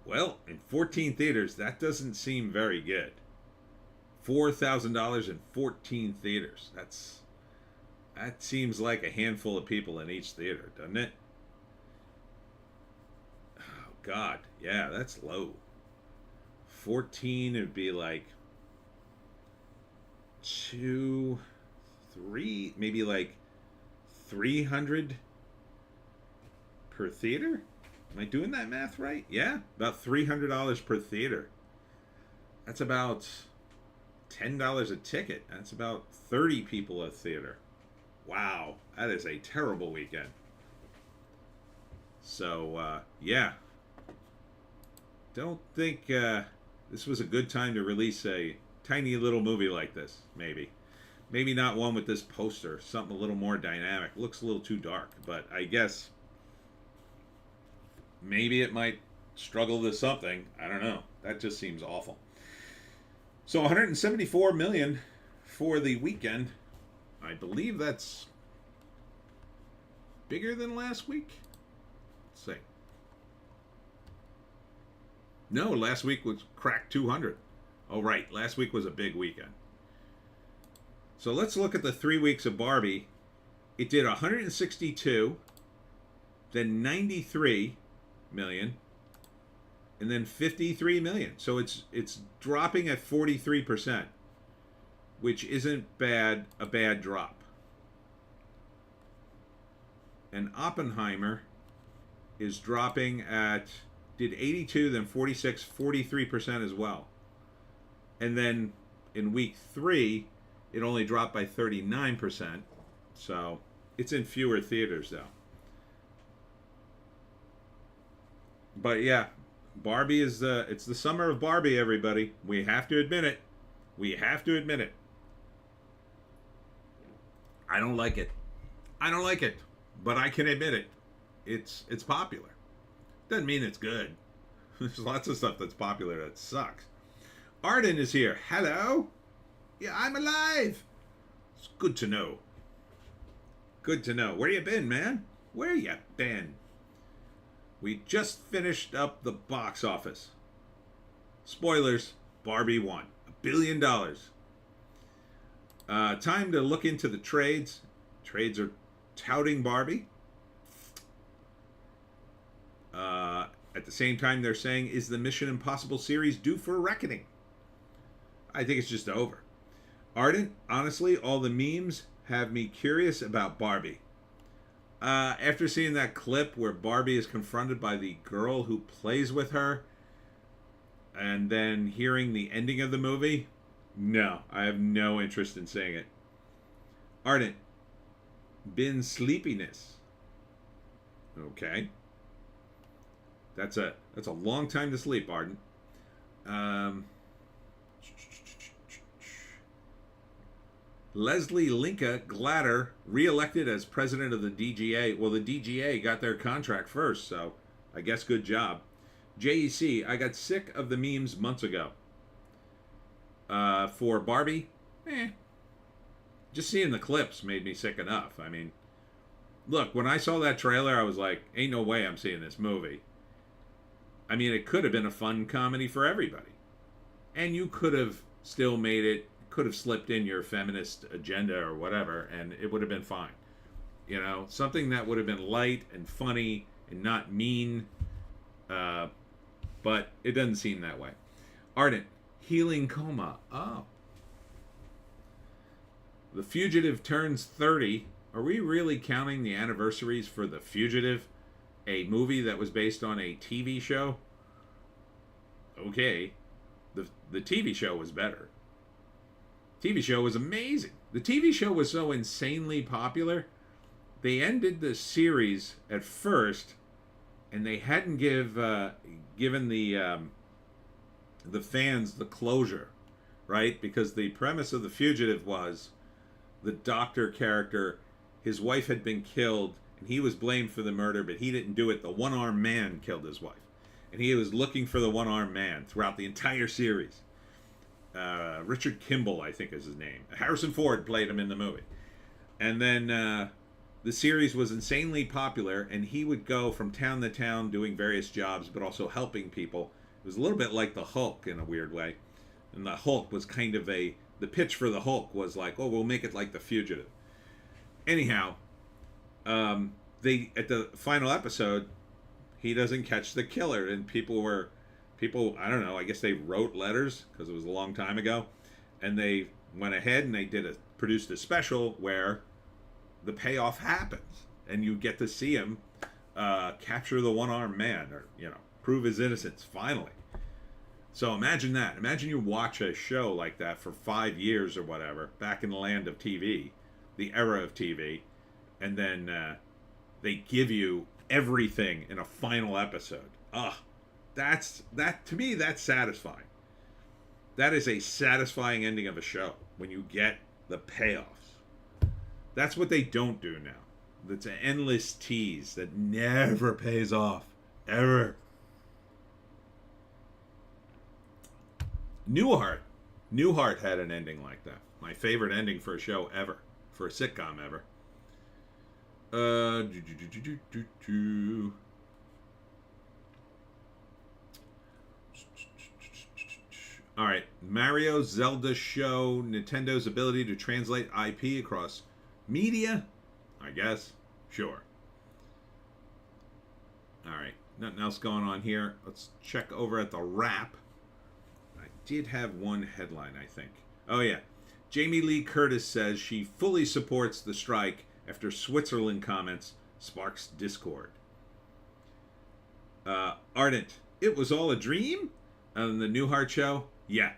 Well, in 14 theaters, that doesn't seem very good. $4,000 in 14 theaters. That seems like a handful of people in each theater, doesn't it? Oh, God. Yeah, that's low. 14 would be like 2, 3, maybe like 300 per theater? Am I doing that math right? Yeah, about $300 per theater. That's about $10 a ticket. That's about 30 people a theater. Wow, that is a terrible weekend. So, yeah. Don't think this was a good time to release a tiny little movie like this, maybe. Maybe not one with this poster. Something a little more dynamic. Looks a little too dark, but I guess maybe it might struggle to something. I don't know. That just seems awful. So 174 million for the weekend. I believe that's bigger than last week. Let's see. No, last week was cracked 200. Oh, right. Last week was a big weekend. So let's look at the 3 weeks of Barbie. It did 162, then 93 million, and then 53 million. So it's dropping at 43%, which isn't a bad drop. And Oppenheimer is dropping at, did 82, then 46, 43% as well. And then in week 3, it only dropped by 39%. So it's in fewer theaters though. But yeah, Barbie is it's the summer of Barbie, everybody. We have to admit it. We have to admit it. I don't like it. I don't like it. But I can admit it. It's popular. Doesn't mean it's good. There's lots of stuff that's popular that sucks. Arden is here. Hello. Yeah, I'm alive. It's good to know. Good to know. Where you been, man? Where you been? We just finished up the box office. Spoilers, Barbie won. $1 billion. Time to look into the trades. Trades are touting Barbie. At the same time, they're saying, is the Mission Impossible series due for a reckoning? I think it's just over. Ardent, honestly, all the memes have me curious about Barbie. After seeing that clip where Barbie is confronted by the girl who plays with her, and then hearing the ending of the movie, no, I have no interest in seeing it. Ardent, been sleepiness. Okay. That's a long time to sleep, Ardent. Leslie Linka Glatter reelected as president of the DGA. Well, the DGA got their contract first, so I guess good job. JEC, I got sick of the memes months ago. For Barbie, just seeing the clips made me sick enough. I mean, look, when I saw that trailer, I was like, ain't no way I'm seeing this movie. I mean, it could have been a fun comedy for everybody. And you could have still made it, could have slipped in your feminist agenda or whatever, and it would have been fine. You know, something that would have been light and funny and not mean. But it doesn't seem that way. Ardent, healing coma. Oh. The Fugitive turns 30. Are we really counting the anniversaries for The Fugitive? A movie that was based on a TV show? Okay. The TV show was better. TV show was amazing. The TV show was so insanely popular. They ended the series at first, and they hadn't given the fans the closure, right? Because the premise of The Fugitive was the doctor character, his wife had been killed, and he was blamed for the murder, but he didn't do it. The one-armed man killed his wife. And he was looking for the one-armed man throughout the entire series. Richard Kimball, I think is his name. Harrison Ford played him in the movie. And then the series was insanely popular, and he would go from town to town doing various jobs, but also helping people. It was a little bit like the Hulk in a weird way. And the Hulk was kind of the pitch for the Hulk was like, oh, we'll make it like The Fugitive. Anyhow, they at the final episode, he doesn't catch the killer, and people, I don't know, I guess they wrote letters because it was a long time ago, and they went ahead and they produced a special where the payoff happens, and you get to see him capture the one-armed man, or prove his innocence finally. So imagine that. Imagine you watch a show like that for 5 years or whatever, back in the land of TV, the era of TV, and then they give you everything in a final episode. To me, that's satisfying. That is a satisfying ending of a show, when you get The payoffs. That's what they don't do now. That's an endless tease that never pays off. Ever. Newhart. Newhart had an ending like that. My favorite ending for a show ever. For a sitcom ever. All right. Mario Zelda show Nintendo's ability to translate IP across media? I guess. Sure. All right. Nothing else going on here. Let's check over at the wrap. I did have one headline, I think. Oh, yeah. Jamie Lee Curtis says she fully supports the strike after Switzerland comments sparks discord. Ardent. It was all a dream? On the Newhart show? Yeah.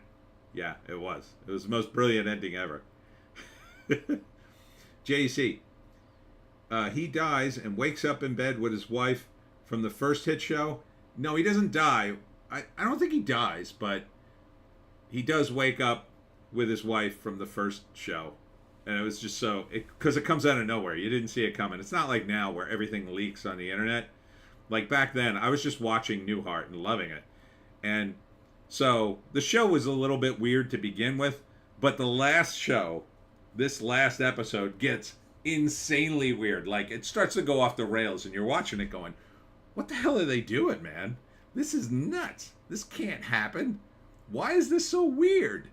Yeah, it was. It was the most brilliant ending ever. JC. He dies and wakes up in bed with his wife from the first hit show. No, he doesn't die. I don't think he dies, but he does wake up with his wife from the first show. And it was just so... Because it comes out of nowhere. You didn't see it coming. It's not like now where everything leaks on the internet. Like back then, I was just watching Newhart and loving it. And so the show was a little bit weird to begin with. But the last show, this last episode, gets insanely weird. Like, it starts to go off the rails, and you're watching it going, what the hell are they doing, man? This is nuts. This can't happen. Why is this so weird?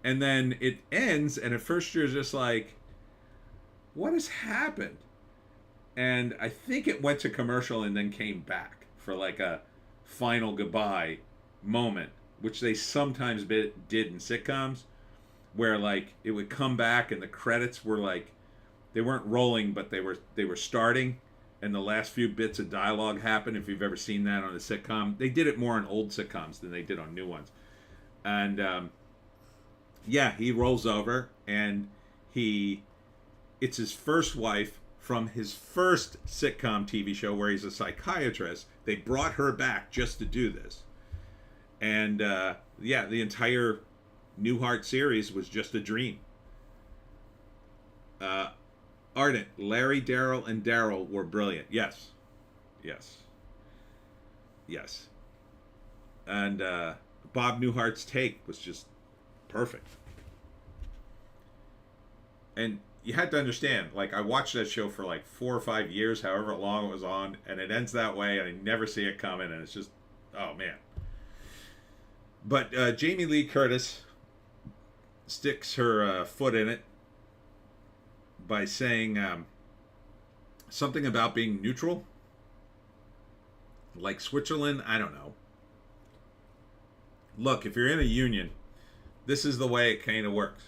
And then it ends, and at first you're just like, what has happened? And I think it went to commercial and then came back for like a final goodbye moment, which they sometimes did in sitcoms, where like it would come back and the credits were like, they weren't rolling, but they were starting, and the last few bits of dialogue happened. If you've ever seen that on a sitcom, they did it more on old sitcoms than they did on new ones. And yeah, he rolls over, and it's his first wife from his first sitcom TV show where he's a psychiatrist. They brought her back just to do this. And yeah, the entire Newhart series was just a dream. Ardent, Larry, Daryl, and Daryl were brilliant. Yes. Yes. Yes. And Bob Newhart's take was just perfect. And you had to understand, like, I watched that show for like 4 or 5 years, however long it was on, and it ends that way, and I never see it coming, and it's just, oh man. But Jamie Lee Curtis sticks her foot in it by saying something about being neutral. Like Switzerland, I don't know. Look, if you're in a union, this is the way it kind of works.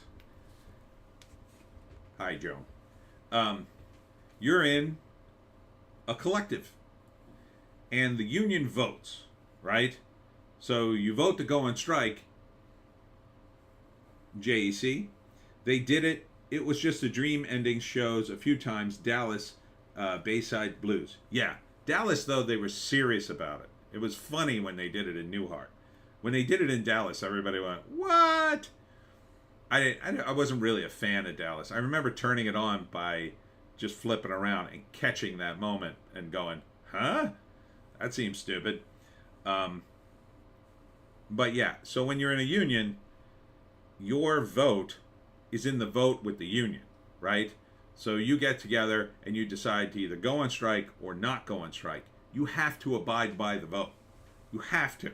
Hi, Joan. You're in a collective, and the union votes, right? So you vote to go on strike. JEC. They did it. It was just a dream ending shows a few times. Dallas, Bayside Blues. Yeah. Dallas, though, they were serious about it. It was funny when they did it in Newhart. When they did it in Dallas, everybody went, what? I wasn't really a fan of Dallas. I remember turning it on by just flipping around and catching that moment and going, huh? That seems stupid. But yeah, so when you're in a union, your vote is in the vote with the union, right? So you get together and you decide to either go on strike or not go on strike. You have to abide by the vote. You have to.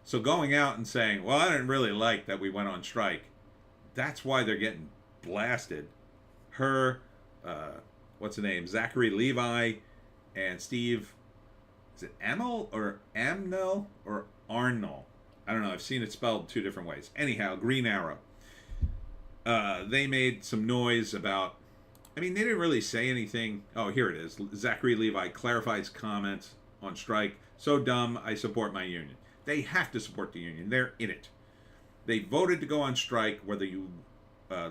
So going out and saying, well, I didn't really like that we went on strike, that's why they're getting blasted. Her, what's the name? Zachary Levi and Steve, is it Amel or Amnel or Arnell? I don't know. I've seen it spelled 2 different ways. Anyhow, Green Arrow. They made some noise about, I mean, they didn't really say anything. Oh, here it is. Zachary Levi clarifies comments on strike. So dumb, I support my union. They have to support the union. They're in it. They voted to go on strike, whether you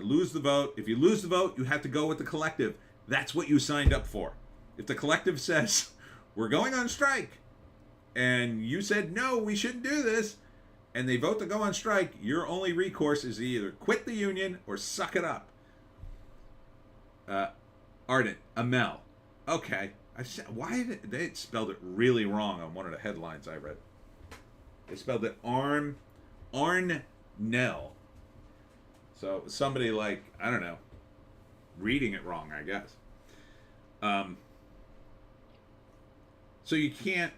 lose the vote. If you lose the vote, you have to go with the collective. That's what you signed up for. If the collective says, we're going on strike, and you said, no, we shouldn't do this, and they vote to go on strike, your only recourse is to either quit the union or suck it up. Uh, Ardent, Amel. Okay. I said, why did they spelled it really wrong on one of the headlines I read? They spelled it Arnell. So somebody like, I don't know, reading it wrong, I guess. So you can't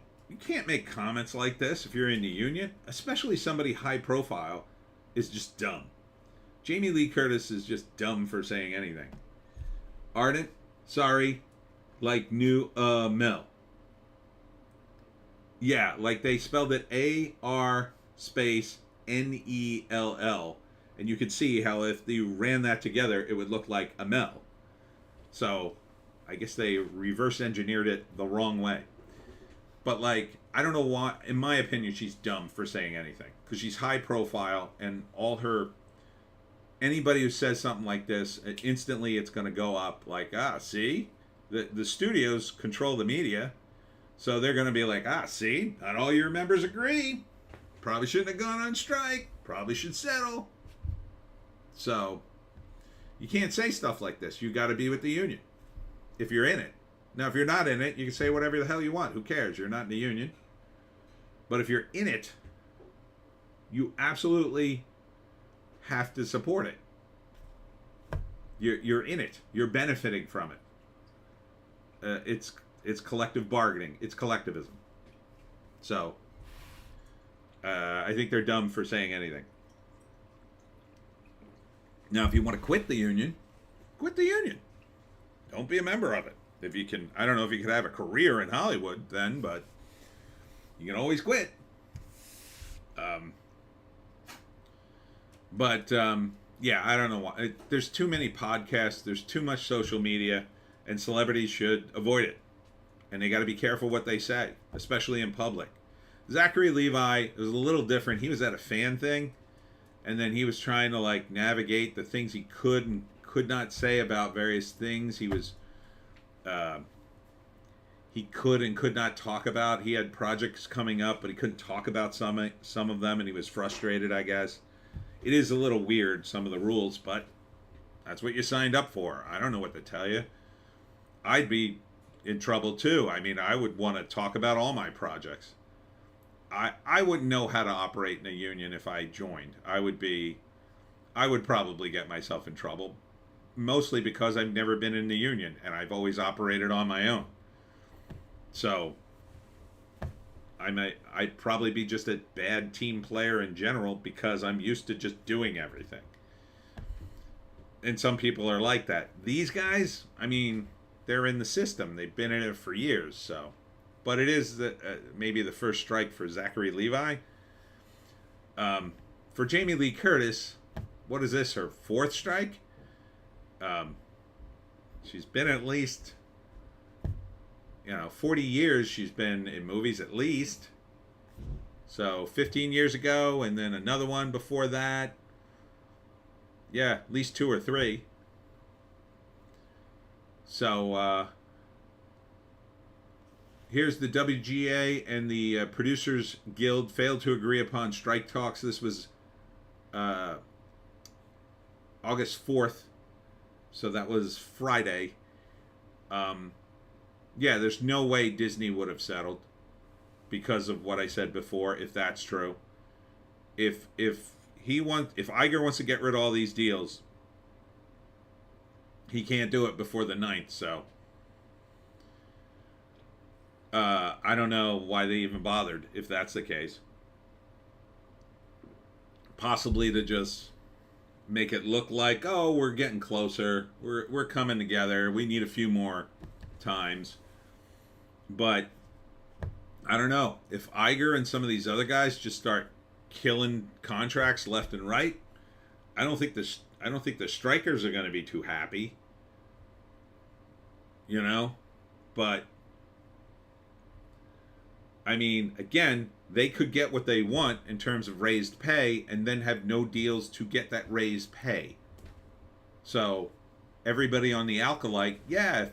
make comments like this if you're in the union, especially somebody high profile is just dumb. Jamie Lee Curtis is just dumb for saying anything. Ardent, sorry, like new Mel. Yeah, like they spelled it AR space NELL, and you could see how if you ran that together, it would look like Amel. So, I guess they reverse engineered it the wrong way. But like, I don't know why. In my opinion, she's dumb for saying anything because she's high profile, and all her anybody who says something like this, instantly it's going to go up. Like, see, the studios control the media, so they're going to be like, see, not all your members agree. Probably shouldn't have gone on strike. Probably should settle. So, you can't say stuff like this. You got to be with the union if you're in it. Now, if you're not in it, you can say whatever the hell you want. Who cares? You're not in the union. But if you're in it, you absolutely have to support it. You're in it. You're benefiting from it. It's collective bargaining. It's collectivism. So, I think they're dumb for saying anything. Now, if you want to quit the union, quit the union. Don't be a member of it. If you can, I don't know if you could have a career in Hollywood then, but you can always quit. Yeah, I don't know why. There's too many podcasts. There's too much social media, and celebrities should avoid it. And they got to be careful what they say, especially in public. Zachary Levi was a little different. He was at a fan thing, and then he was trying to like navigate the things he could and could not say about various things. He was, he could and could not talk about. He had projects coming up, but he couldn't talk about some of them, and he was frustrated, I guess. It is a little weird, some of the rules, but that's what you signed up for. I don't know what to tell you. I'd be in trouble too. I mean, I would want to talk about all my projects. I wouldn't know how to operate in a union if I joined. I would probably get myself in trouble, mostly because I've never been in the union and I've always operated on my own. So I'd probably be just a bad team player in general because I'm used to just doing everything. And some people are like that. These guys, I mean, they're in the system. They've been in it for years, so. But it is maybe the first strike for Zachary Levi. For Jamie Lee Curtis, what is this, her fourth strike? She's been at least, 40 years she's been in movies at least. So 15 years ago, and then another one before that. Yeah, at least 2 or 3. So, here's the WGA and the Producers Guild failed to agree upon strike talks. This was August 4th, so that was Friday. Yeah, there's no way Disney would have settled because of what I said before, if that's true. If Iger wants to get rid of all these deals, he can't do it before the 9th, so I don't know why they even bothered, if that's the case. Possibly to just make it look like, oh, we're getting closer. We're coming together. We need a few more times. But I don't know. If Iger and some of these other guys just start killing contracts left and right, I don't think the strikers are going to be too happy. But I mean, again, they could get what they want in terms of raised pay and then have no deals to get that raised pay. So everybody on the Alkalite, yeah,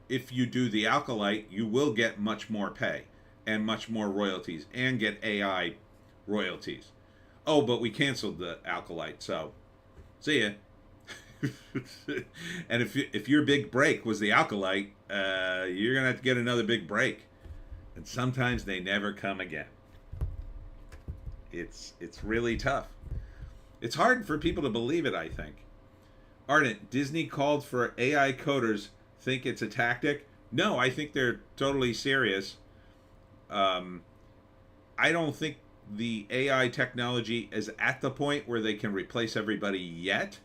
if you do the Alkalite, you will get much more pay and much more royalties and get AI royalties. Oh, but we canceled the Alkalite, so see ya. And if your big break was the Alkalite, you're gonna have to get another big break. And sometimes they never come again. It's really tough. It's hard for people to believe it, I think. Ardent, Disney called for AI coders. Think it's a tactic? No, I think they're totally serious. I don't think the AI technology is at the point where they can replace everybody yet,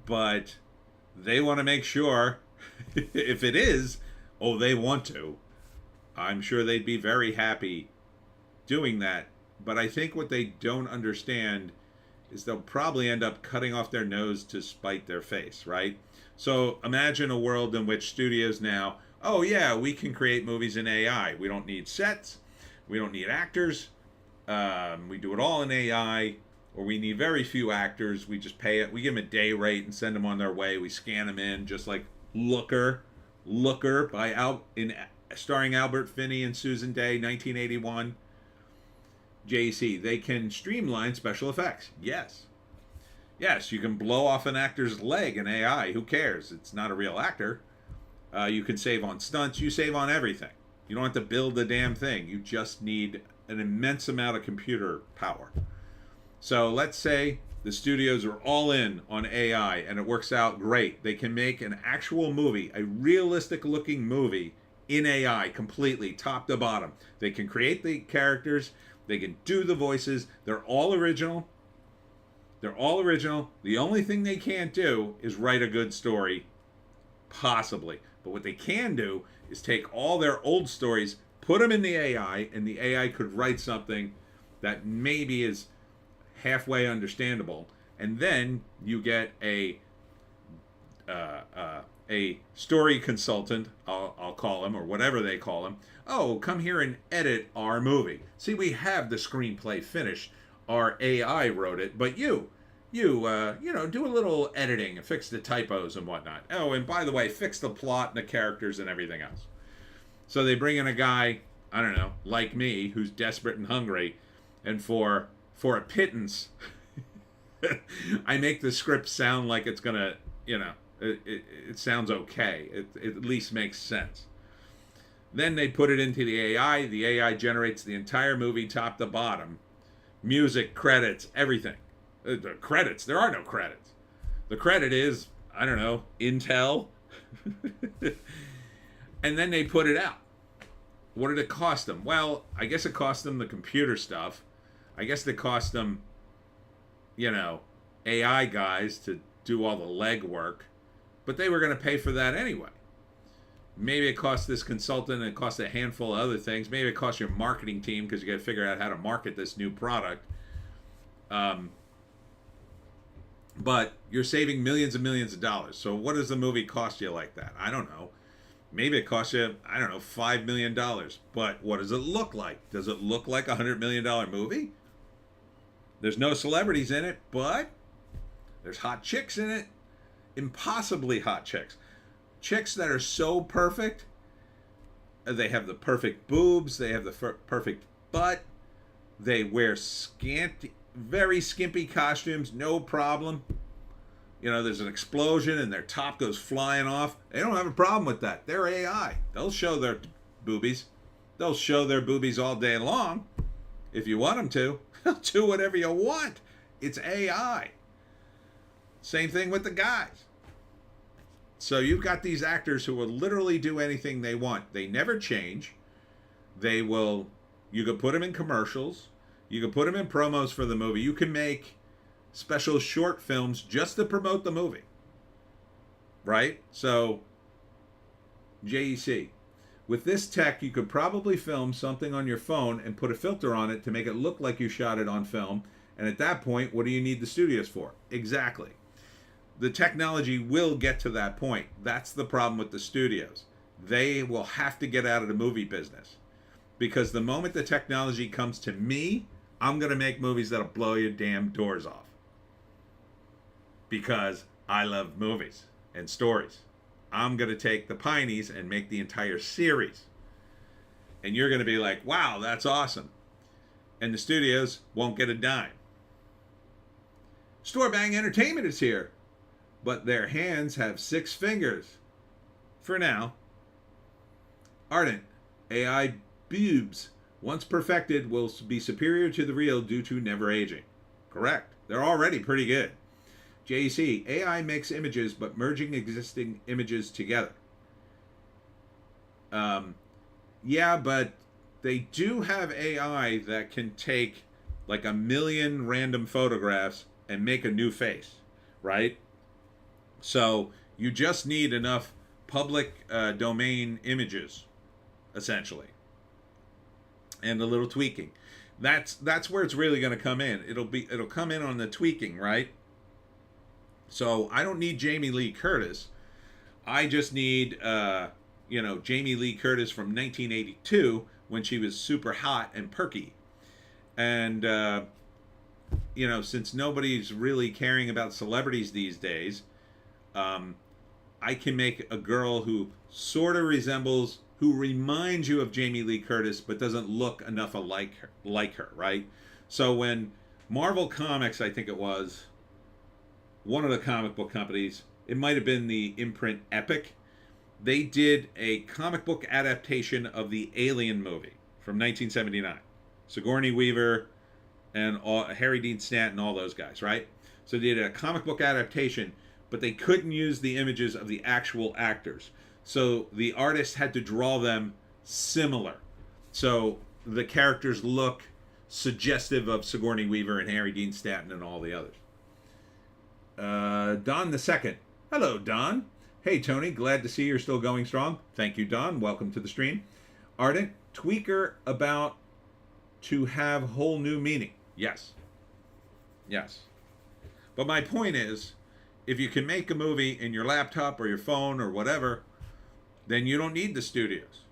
but they want to make sure. If it is, oh, they want to. I'm sure they'd be very happy doing that. But I think what they don't understand is they'll probably end up cutting off their nose to spite their face, right? So imagine a world in which studios now, oh yeah, we can create movies in AI. We don't need sets. We don't need actors. We do it all in AI, or we need very few actors. We just pay it. We give them a day rate and send them on their way. We scan them in, just like Looker starring Albert Finney and Susan Day, 1981. JC, they can streamline special effects. Yes. Yes, you can blow off an actor's leg in AI. Who cares? It's not a real actor. You can save on stunts. You save on everything. You don't have to build the damn thing. You just need an immense amount of computer power. So let's say the studios are all in on AI and it works out great. They can make an actual movie, a realistic looking movie in AI completely, top to bottom. They can create the characters. They can do the voices. They're all original. They're all original. The only thing they can't do is write a good story, possibly. But what they can do is take all their old stories, put them in the AI, and the AI could write something that maybe is halfway understandable. And then you get a story consultant, I'll call him, or whatever they call him. Oh, come here and edit our movie. See, we have the screenplay finished. Our AI wrote it, but you do a little editing and fix the typos and whatnot. Oh, and by the way, fix the plot and the characters and everything else. So they bring in a guy, I don't know, like me, who's desperate and hungry, and for a pittance, I make the script sound like it's gonna, it sounds okay. It at least makes sense. Then they put it into the AI. The AI generates the entire movie top to bottom. Music, credits, everything. The credits, there are no credits. The credit is, I don't know, Intel. And then they put it out. What did it cost them? Well, I guess it cost them the computer stuff. I guess it cost them, AI guys to do all the legwork. But they were going to pay for that anyway. Maybe it cost this consultant and it cost a handful of other things. Maybe it cost your marketing team because you got to figure out how to market this new product. But you're saving millions and millions of dollars. So what does the movie cost you like that? I don't know. Maybe it costs you, I don't know, $5 million. But what does it look like? Does it look like a $100 million movie? There's no celebrities in it, but there's hot chicks in it. Impossibly hot chicks. Chicks that are so perfect. They have the perfect boobs. They have the perfect butt. They wear very skimpy costumes, no problem. There's an explosion and their top goes flying off. They don't have a problem with that. They're AI. They'll show their boobies. They'll show their boobies all day long. If you want them to, they'll do whatever you want. It's AI. Same thing with the guys. So you've got these actors who will literally do anything they want. They never change. You could put them in commercials. You could put them in promos for the movie. You can make special short films just to promote the movie. Right? So, JEC. With this tech, you could probably film something on your phone and put a filter on it to make it look like you shot it on film. And at that point, what do you need the studios for? Exactly. The technology will get to that point. That's the problem with the studios. They will have to get out of the movie business. Because the moment the technology comes to me, I'm going to make movies that'll blow your damn doors off. Because I love movies and stories. I'm going to take the Pineys and make the entire series. And you're going to be like, wow, that's awesome. And the studios won't get a dime. Store Bang Entertainment is here. but their hands have 6 fingers. For now. Ardent, AI boobs, once perfected, will be superior to the real due to never aging. Correct. They're already pretty good. JC, AI makes images, but merging existing images together. Yeah, but they do have AI that can take like 1 million random photographs and make a new face, right? So you just need enough public domain images, essentially, and a little tweaking. That's where it's really going to come in. It'll come in on the tweaking, right? So I don't need Jamie Lee Curtis. I just need Jamie Lee Curtis from 1982 when she was super hot and perky. And since nobody's really caring about celebrities these days, I can make a girl who sort of resembles, who reminds you of Jamie Lee Curtis, but doesn't look enough like her, right? So when Marvel Comics, I think it was, one of the comic book companies, it might have been the imprint Epic, they did a comic book adaptation of the Alien movie from 1979. Sigourney Weaver and Harry Dean Stanton, all those guys, right? So they did a comic book adaptation, but they couldn't use the images of the actual actors. So the artist had to draw them similar. So the characters look suggestive of Sigourney Weaver and Harry Dean Stanton and all the others. Don the Second. Hello, Don. Hey, Tony. Glad to see you're still going strong. Thank you, Don. Welcome to the stream. Ardent. Tweaker about to have whole new meaning. Yes. Yes. But my point is, if you can make a movie in your laptop or your phone or whatever, then you don't need the studios.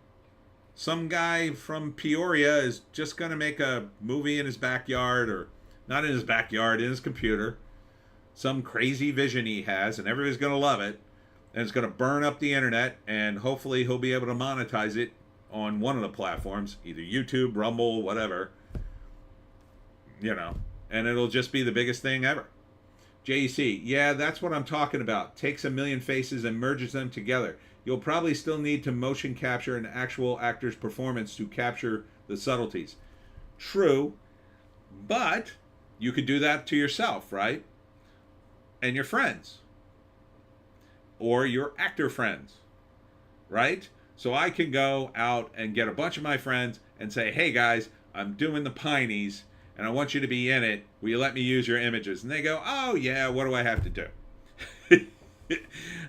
Some guy from Peoria is just going to make a movie in his backyard, or not in his backyard, in his computer. Some crazy vision he has, and everybody's going to love it. And it's going to burn up the internet, and hopefully he'll be able to monetize it on one of the platforms, either YouTube, Rumble, whatever. And it'll just be the biggest thing ever. JC, yeah, that's what I'm talking about. Takes 1 million faces and merges them together. You'll probably still need to motion capture an actual actor's performance to capture the subtleties. True, but you could do that to yourself, right? And your friends. Or your actor friends, right? So I can go out and get a bunch of my friends and say, hey guys, I'm doing the Pineys, and I want you to be in it. Will you let me use your images? And they go, oh yeah, what do I have to do?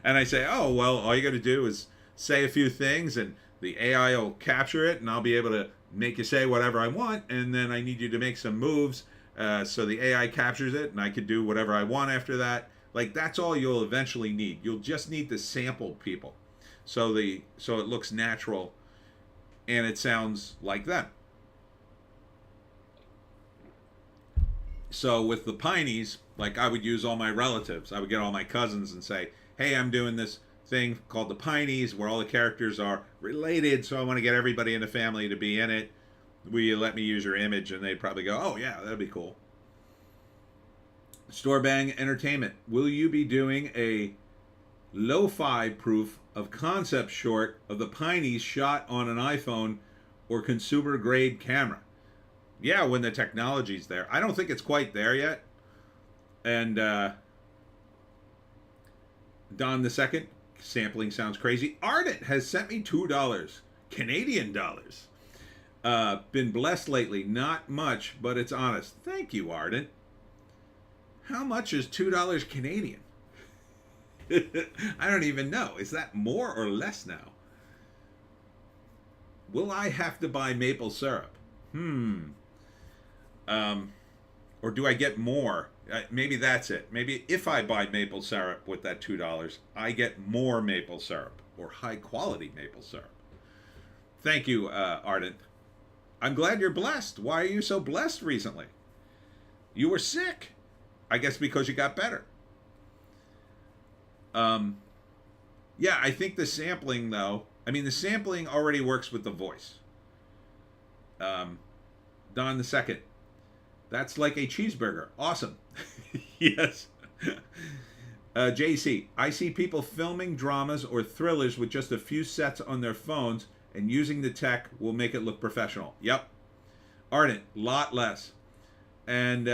And I say, oh, well, all you got to do is say a few things, and the AI will capture it, and I'll be able to make you say whatever I want, and then I need you to make some moves so the AI captures it, and I can do whatever I want after that. Like, that's all you'll eventually need. You'll just need to sample people so it looks natural and it sounds like them. So with the Pineys, like, I would use all my relatives. I would get all my cousins and say, hey, I'm doing this thing called the Pineys where all the characters are related, so I want to get everybody in the family to be in it. Will you let me use your image? And they'd probably go, oh yeah, that'd be cool. Storebang Entertainment, will you be doing a lo-fi proof of concept short of the Pineys shot on an iPhone or consumer grade camera? Yeah, when the technology's there. I don't think it's quite there yet. And Don the Second, sampling sounds crazy. Ardent has sent me $2, Canadian dollars. Been blessed lately, not much, but it's honest. Thank you, Ardent. How much is $2 Canadian? I don't even know. Is that more or less now? Will I have to buy maple syrup? Or do I get more? Maybe that's it. Maybe if I buy maple syrup with that $2, I get more maple syrup, or high quality maple syrup. Thank you, Ardent. I'm glad you're blessed. Why are you so blessed recently? You were sick. I guess because you got better. Yeah, I think the sampling, though, the sampling already works with the voice. Don the Second, that's like a cheeseburger. Awesome. Yes. JC, I see people filming dramas or thrillers with just a few sets on their phones, and using the tech will make it look professional. Yep. Ardent, lot less. And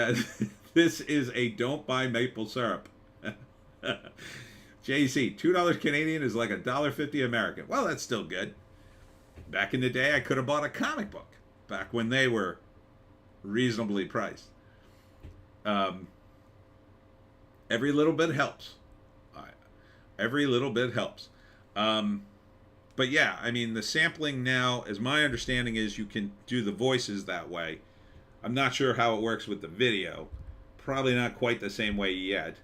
this is a don't buy maple syrup. JC, $2 Canadian is like $1.50 American. Well, that's still good. Back in the day, I could have bought a comic book. Back when they were reasonably priced. Every little bit helps. Every little bit helps. But yeah, I mean, the sampling now, as my understanding is, you can do the voices that way. I'm not sure how it works with the video. Probably not quite the same way yet.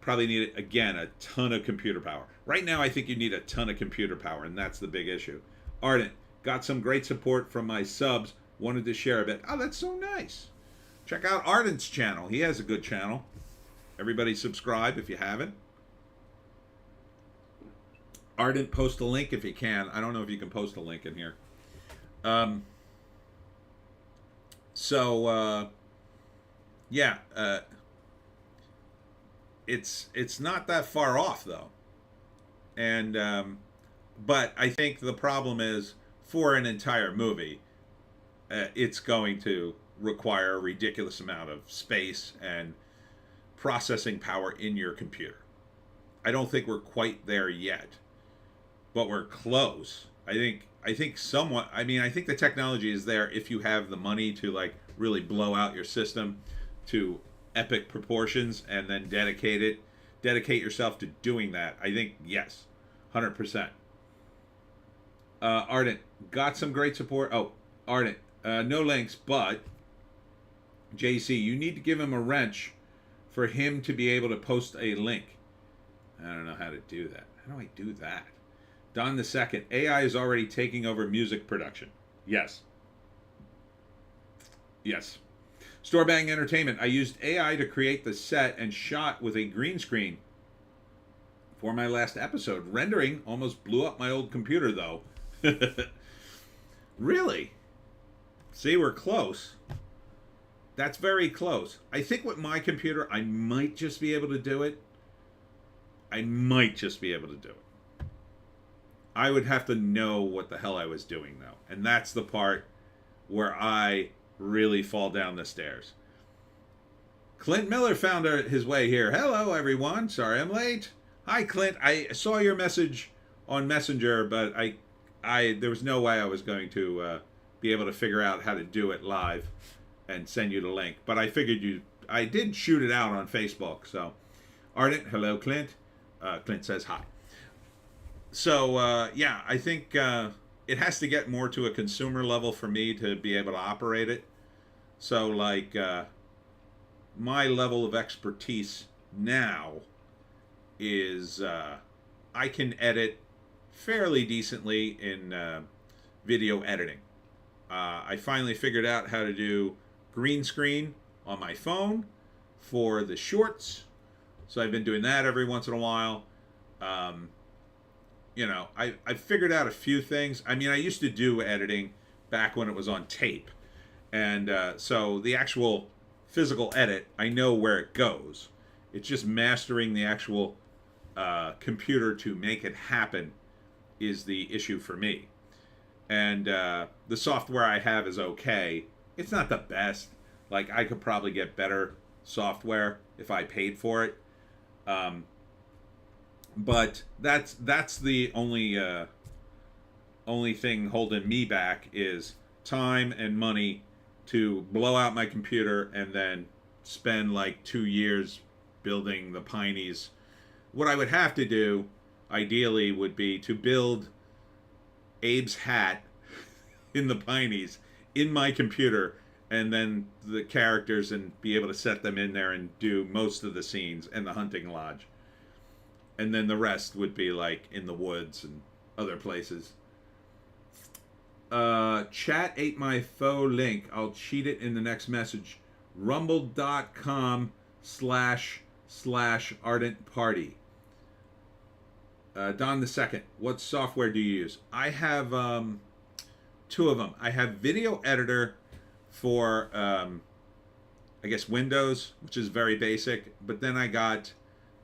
Probably need, again, a ton of computer power. Right now, I think you need a ton of computer power, and that's the big issue. Ardent, got some great support from my subs. Wanted to share a bit. Oh, that's so nice. Check out Ardent's channel. He has a good channel. Everybody subscribe if you haven't. Ardent, post a link if you can. I don't know if you can post a link in here. Yeah, it's not that far off though, and but I think the problem is for an entire movie, it's going to require a ridiculous amount of space and processing power in your computer. I don't think we're quite there yet, but we're close. I think somewhat. I mean, I think the technology is there if you have the money to like really blow out your system to epic proportions and then dedicate yourself to doing that. I think yes, 100%. Ardent, got some great support. Oh, Ardent, no links, but JC, you need to give him a wrench for him to be able to post a link. I don't know how to do that. How do I do that? Don the Second, AI is already taking over music production. Yes. Yes. Storebang Entertainment, I used AI to create the set and shot with a green screen for my last episode. Rendering almost blew up my old computer, though. Really? See, we're close. That's very close. I think with my computer, I might just be able to do it. I might just be able to do it. I would have to know what the hell I was doing, though. And that's the part where I really fall down the stairs. Clint Miller found his way here. Hello, everyone. Sorry I'm late. Hi, Clint. I saw your message on Messenger, but there was no way I was going to be able to figure out how to do it live and send you the link. But I figured I did shoot it out on Facebook. So, Ardent, hello, Clint. Clint says hi. So, yeah, I think it has to get more to a consumer level for me to be able to operate it. So, like, my level of expertise now is I can edit fairly decently in video editing. I finally figured out how to do green screen on my phone for the shorts. So I've been doing that every once in a while. You know, I figured out a few things. I mean, I used to do editing back when it was on tape. And so the actual physical edit, I know where it goes. It's just mastering the actual computer to make it happen is the issue for me. And the software I have is okay. It's not the best. Like, I could probably get better software if I paid for it. But that's the only thing holding me back is time and money to blow out my computer and then spend like 2 years building the Pineys. What I would have to do, ideally, would be to build Abe's hat in the Pineys in my computer, and then the characters, and be able to set them in there and do most of the scenes and the hunting lodge. And then the rest would be like in the woods and other places. Chat ate my faux link. I'll cheat it in the next message. Rumble.com//ardent party. Don the Second, what software do you use? I have two of them. I have Video Editor for I guess Windows, which is very basic. But then I got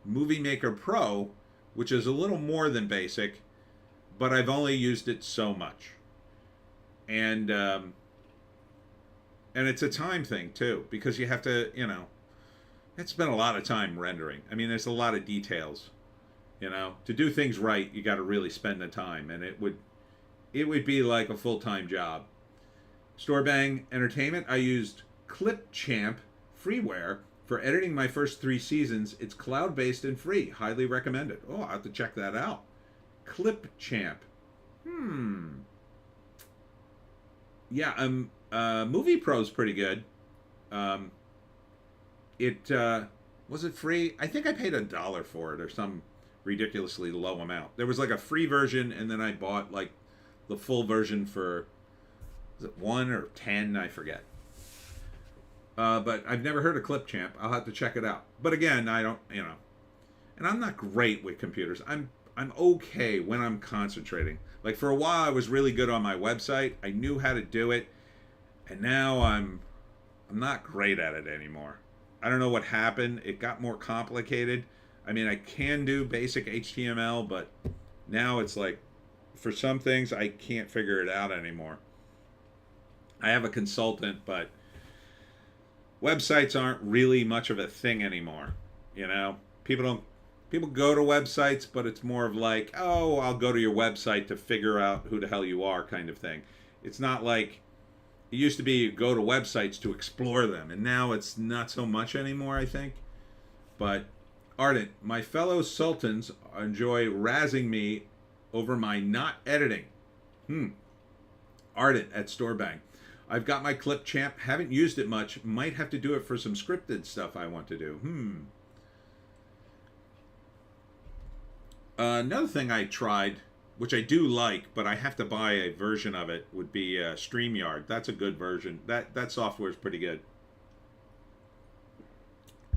Movie Maker Pro, which is a little more than basic, but I've only used it so much. And it's a time thing too, because you have to, it's been a lot of time rendering. I mean, there's a lot of details. To do things right, you got to really spend the time, and it would be like a full-time job. Storebang Entertainment, I used Clipchamp freeware for editing my first 3 seasons. It's cloud-based and free. Highly recommended. Oh, I'll have to check that out. Clipchamp. Yeah, Movie Pro's pretty good. Was it free? I think I paid $1 for it or some ridiculously low amount. There was like a free version, and then I bought like the full version for, was it 1 or 10? I forget. But I've never heard of Clipchamp. I'll have to check it out. But again, I don't, and I'm not great with computers. I'm okay when I'm concentrating. Like for a while, I was really good on my website. I knew how to do it, and now I'm not great at it anymore. I don't know what happened. It got more complicated. I mean, I can do basic HTML, but now it's like, for some things, I can't figure it out anymore. I have a consultant, but websites aren't really much of a thing anymore. People go to websites, but it's more of like, oh, I'll go to your website to figure out who the hell you are kind of thing. It's not like it used to be you go to websites to explore them, and now it's not so much anymore, I think. But Ardent, my fellow sultans enjoy razzing me over my not editing. Ardent at Storebang. I've got my Clipchamp, haven't used it much, might have to do it for some scripted stuff I want to do. Another thing I tried, which I do like, but I have to buy a version of it, would be StreamYard. That's a good version. That software is pretty good.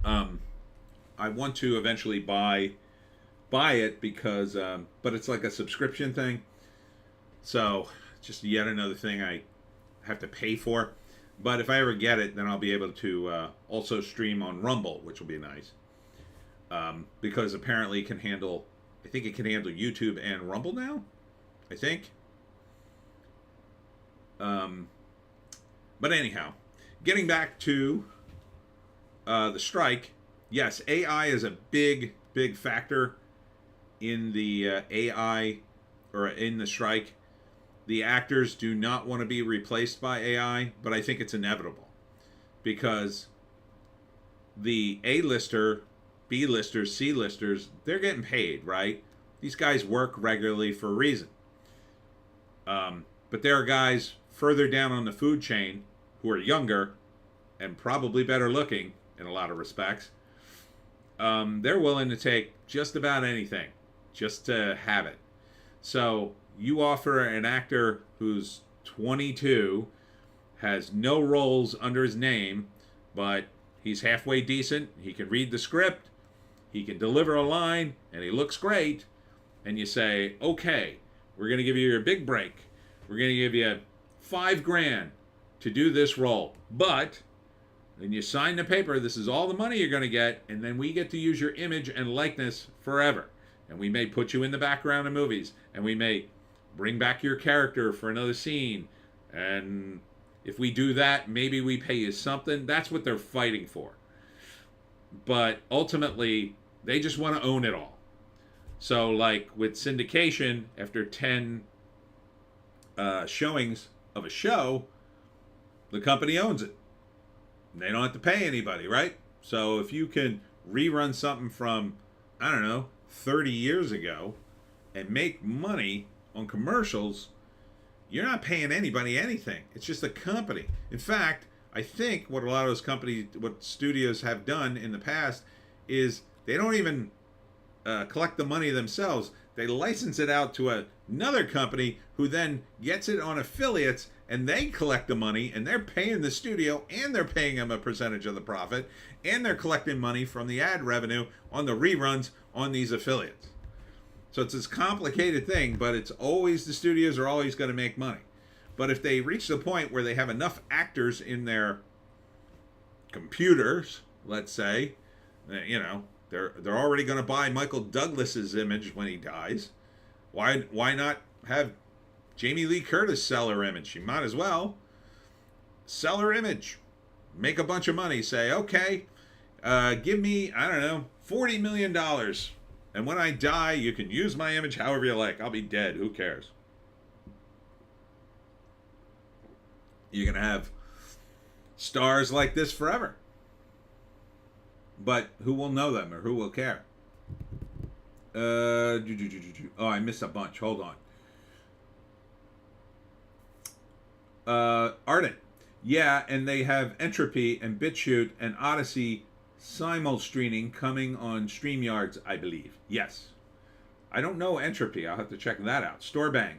I want to eventually buy it because, but it's like a subscription thing. So just yet another thing I have to pay for. But if I ever get it, then I'll be able to also stream on Rumble, which will be nice. Because apparently it can handle, I think it can handle YouTube and Rumble now, I think. But anyhow, getting back to the strike, yes, AI is a big factor in the AI, or in the strike. The actors do not want to be replaced by AI, but I think it's inevitable. Because the A-lister, B-listers, C-listers, they're getting paid, right? These guys work regularly for a reason. But there are guys further down on the food chain who are younger and probably better looking in a lot of respects. They're willing to take just about anything just to have it. So you offer an actor who's 22, has no roles under his name, but he's halfway decent, he can read the script, he can deliver a line, and he looks great, and you say, okay, we're going to give you your big break. We're going to give you $5,000 to do this role. But then you sign the paper, this is all the money you're going to get, and then we get to use your image and likeness forever. And we may put you in the background of movies, and we may bring back your character for another scene. And if we do that, maybe we pay you something. That's what they're fighting for. But ultimately, they just want to own it all. So like with syndication, after 10 showings of a show, the company owns it. They don't have to pay anybody, right? So if you can rerun something from, I don't know, 30 years ago and make money on commercials, you're not paying anybody anything. It's just a company. In fact, I think what a lot of those companies, what studios have done in the past is they don't even collect the money themselves. They license it out to another company who then gets it on affiliates, and they collect the money, and they're paying the studio, and they're paying them a percentage of the profit, and they're collecting money from the ad revenue on the reruns on these affiliates. So it's this complicated thing, but it's always, the studios are always going to make money. But if they reach the point where they have enough actors in their computers, let's say, They're already going to buy Michael Douglas's image when he dies. Why not have Jamie Lee Curtis sell her image? She might as well sell her image, make a bunch of money. Say, okay, give me, I don't know, $40 million, and when I die, you can use my image however you like. I'll be dead. Who cares? You're going to have stars like this forever. But who will know them or who will care? Oh, I missed a bunch. Hold on. Ardent. Yeah, and they have Entropy and Bitchute and Odysee simul-streaming coming on StreamYards, I believe. Yes. I don't know Entropy. I'll have to check that out. Storebang.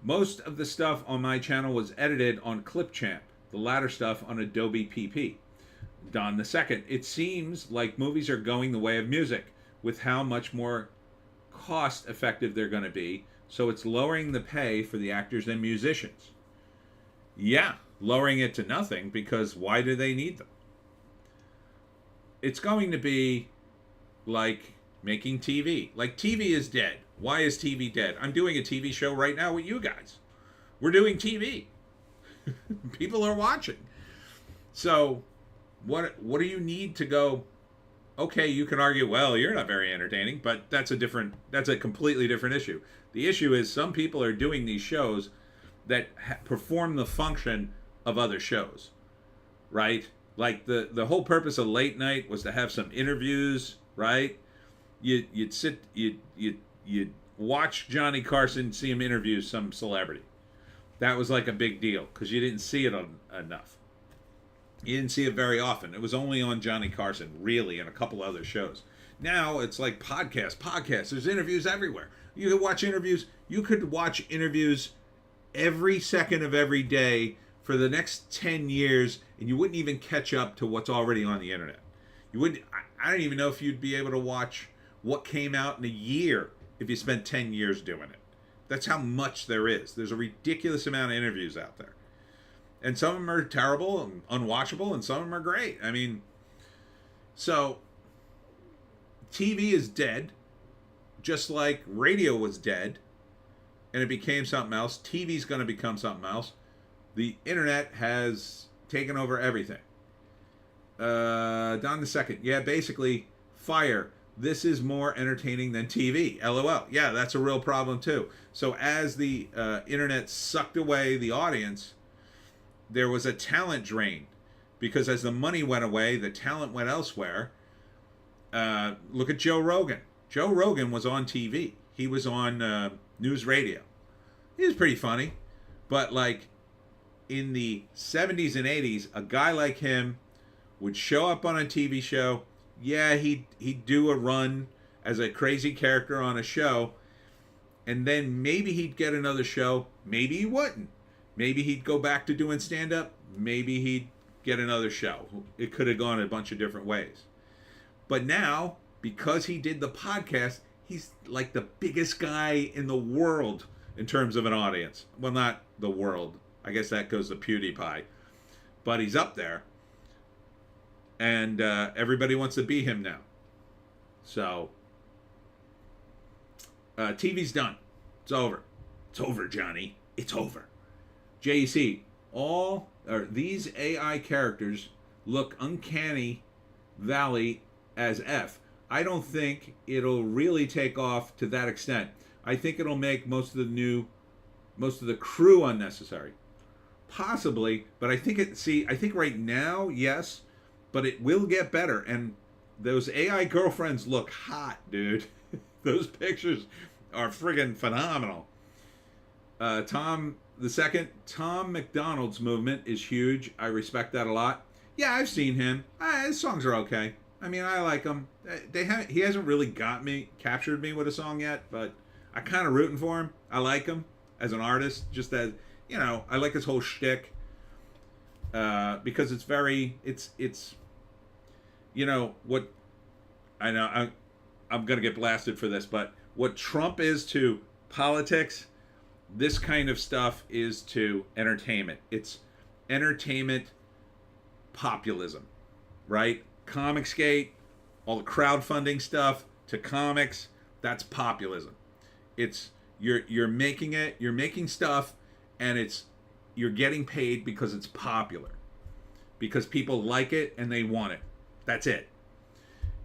Most of the stuff on my channel was edited on Clipchamp. The latter stuff on Adobe PP. Don the Second. It seems like movies are going the way of music with how much more cost effective they're going to be. So it's lowering the pay for the actors and musicians. Yeah, lowering it to nothing because why do they need them? It's going to be like making TV. Like TV is dead. Why is TV dead? I'm doing a TV show right now with you guys. We're doing TV. People are watching. So what do you need to go, okay, you can argue, well, you're not very entertaining, but that's a completely different issue. The issue is some people are doing these shows that perform the function of other shows, right? Like the whole purpose of late night was to have some interviews, right? You'd watch Johnny Carson, see him interview some celebrity. That was like a big deal because you didn't see it enough. You didn't see it very often. It was only on Johnny Carson, really, and a couple other shows. Now it's like podcasts. There's interviews everywhere. You could watch interviews. You could watch interviews every second of every day for the next 10 years, and you wouldn't even catch up to what's already on the internet. You wouldn't. I don't even know if you'd be able to watch what came out in a year if you spent 10 years doing it. That's how much there is. There's a ridiculous amount of interviews out there. And some of them are terrible and unwatchable, and some of them are great. I mean, so TV is dead, just like radio was dead, and it became something else. TV's going to become something else. The internet has taken over everything. Don the Second. Yeah, basically, fire. This is more entertaining than TV. LOL. Yeah, that's a real problem, too. So as the internet sucked away the audience, there was a talent drain because as the money went away, the talent went elsewhere. Look at Joe Rogan. Joe Rogan was on TV. He was on news radio. He was pretty funny. But like in the 70s and 80s, a guy like him would show up on a TV show. Yeah, he'd do a run as a crazy character on a show. And then maybe he'd get another show. Maybe he wouldn't. Maybe he'd go back to doing stand-up. Maybe he'd get another show. It could have gone a bunch of different ways. But now, because he did the podcast, he's like the biggest guy in the world in terms of an audience. Well, not the world. I guess that goes to PewDiePie. But he's up there. And everybody wants to be him now. So, TV's done. It's over. It's over, Johnny. It's over. JEC, these AI characters look uncanny valley as F. I don't think it'll really take off to that extent. I think it'll make most of the crew unnecessary. Possibly, but I think right now, yes, but it will get better. And those AI girlfriends look hot, dude. Those pictures are friggin' phenomenal. Tom McDonald's movement is huge. I respect that a lot. Yeah, I've seen him. His songs are okay. I mean, I like him. He hasn't really captured me with a song yet, but I kind of rooting for him. I like him as an artist, just as, I like his whole shtick. Because it's what, I know, I'm going to get blasted for this, but what Trump is to politics, this kind of stuff is to entertainment. It's entertainment populism, right? Comicsgate, all the crowdfunding stuff to comics. That's populism. It's you're making stuff, and you're getting paid because it's popular, because people like it and they want it. That's it.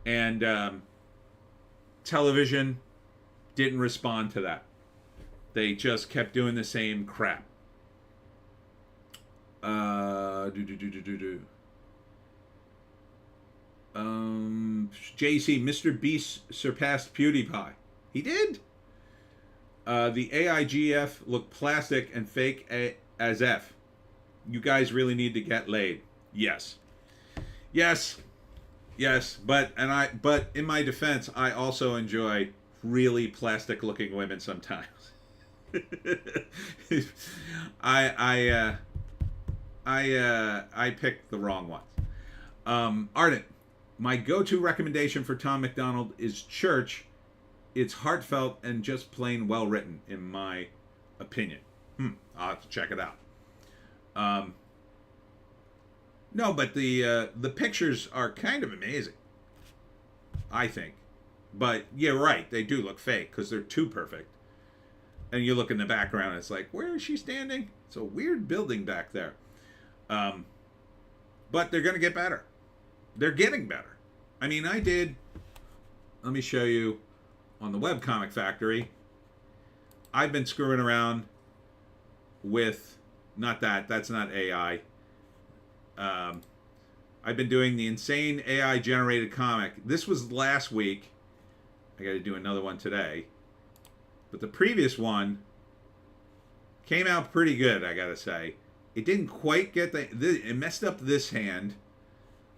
And television didn't respond to that. They just kept doing the same crap. JC, Mr. Beast surpassed PewDiePie. He did. The AIGF looked plastic and fake as F. You guys really need to get laid. Yes. But in my defense, I also enjoy really plastic looking women sometimes. I picked the wrong ones. Ardent, my go-to recommendation for Tom MacDonald is Church. It's heartfelt and just plain well written, in my opinion. I'll have to check it out. No, but the pictures are kind of amazing, I think. But you're right, they do look fake because they're too perfect. And you look in the background, it's like, where is she standing? It's a weird building back there. But they're going to get better. They're getting better. I mean, let me show you on the Webcomic Factory. I've been screwing around with, that's not AI. I've been doing the insane AI generated comic. This was last week. I got to do another one today. But the previous one came out pretty good, I got to say. It didn't quite get it messed up this hand.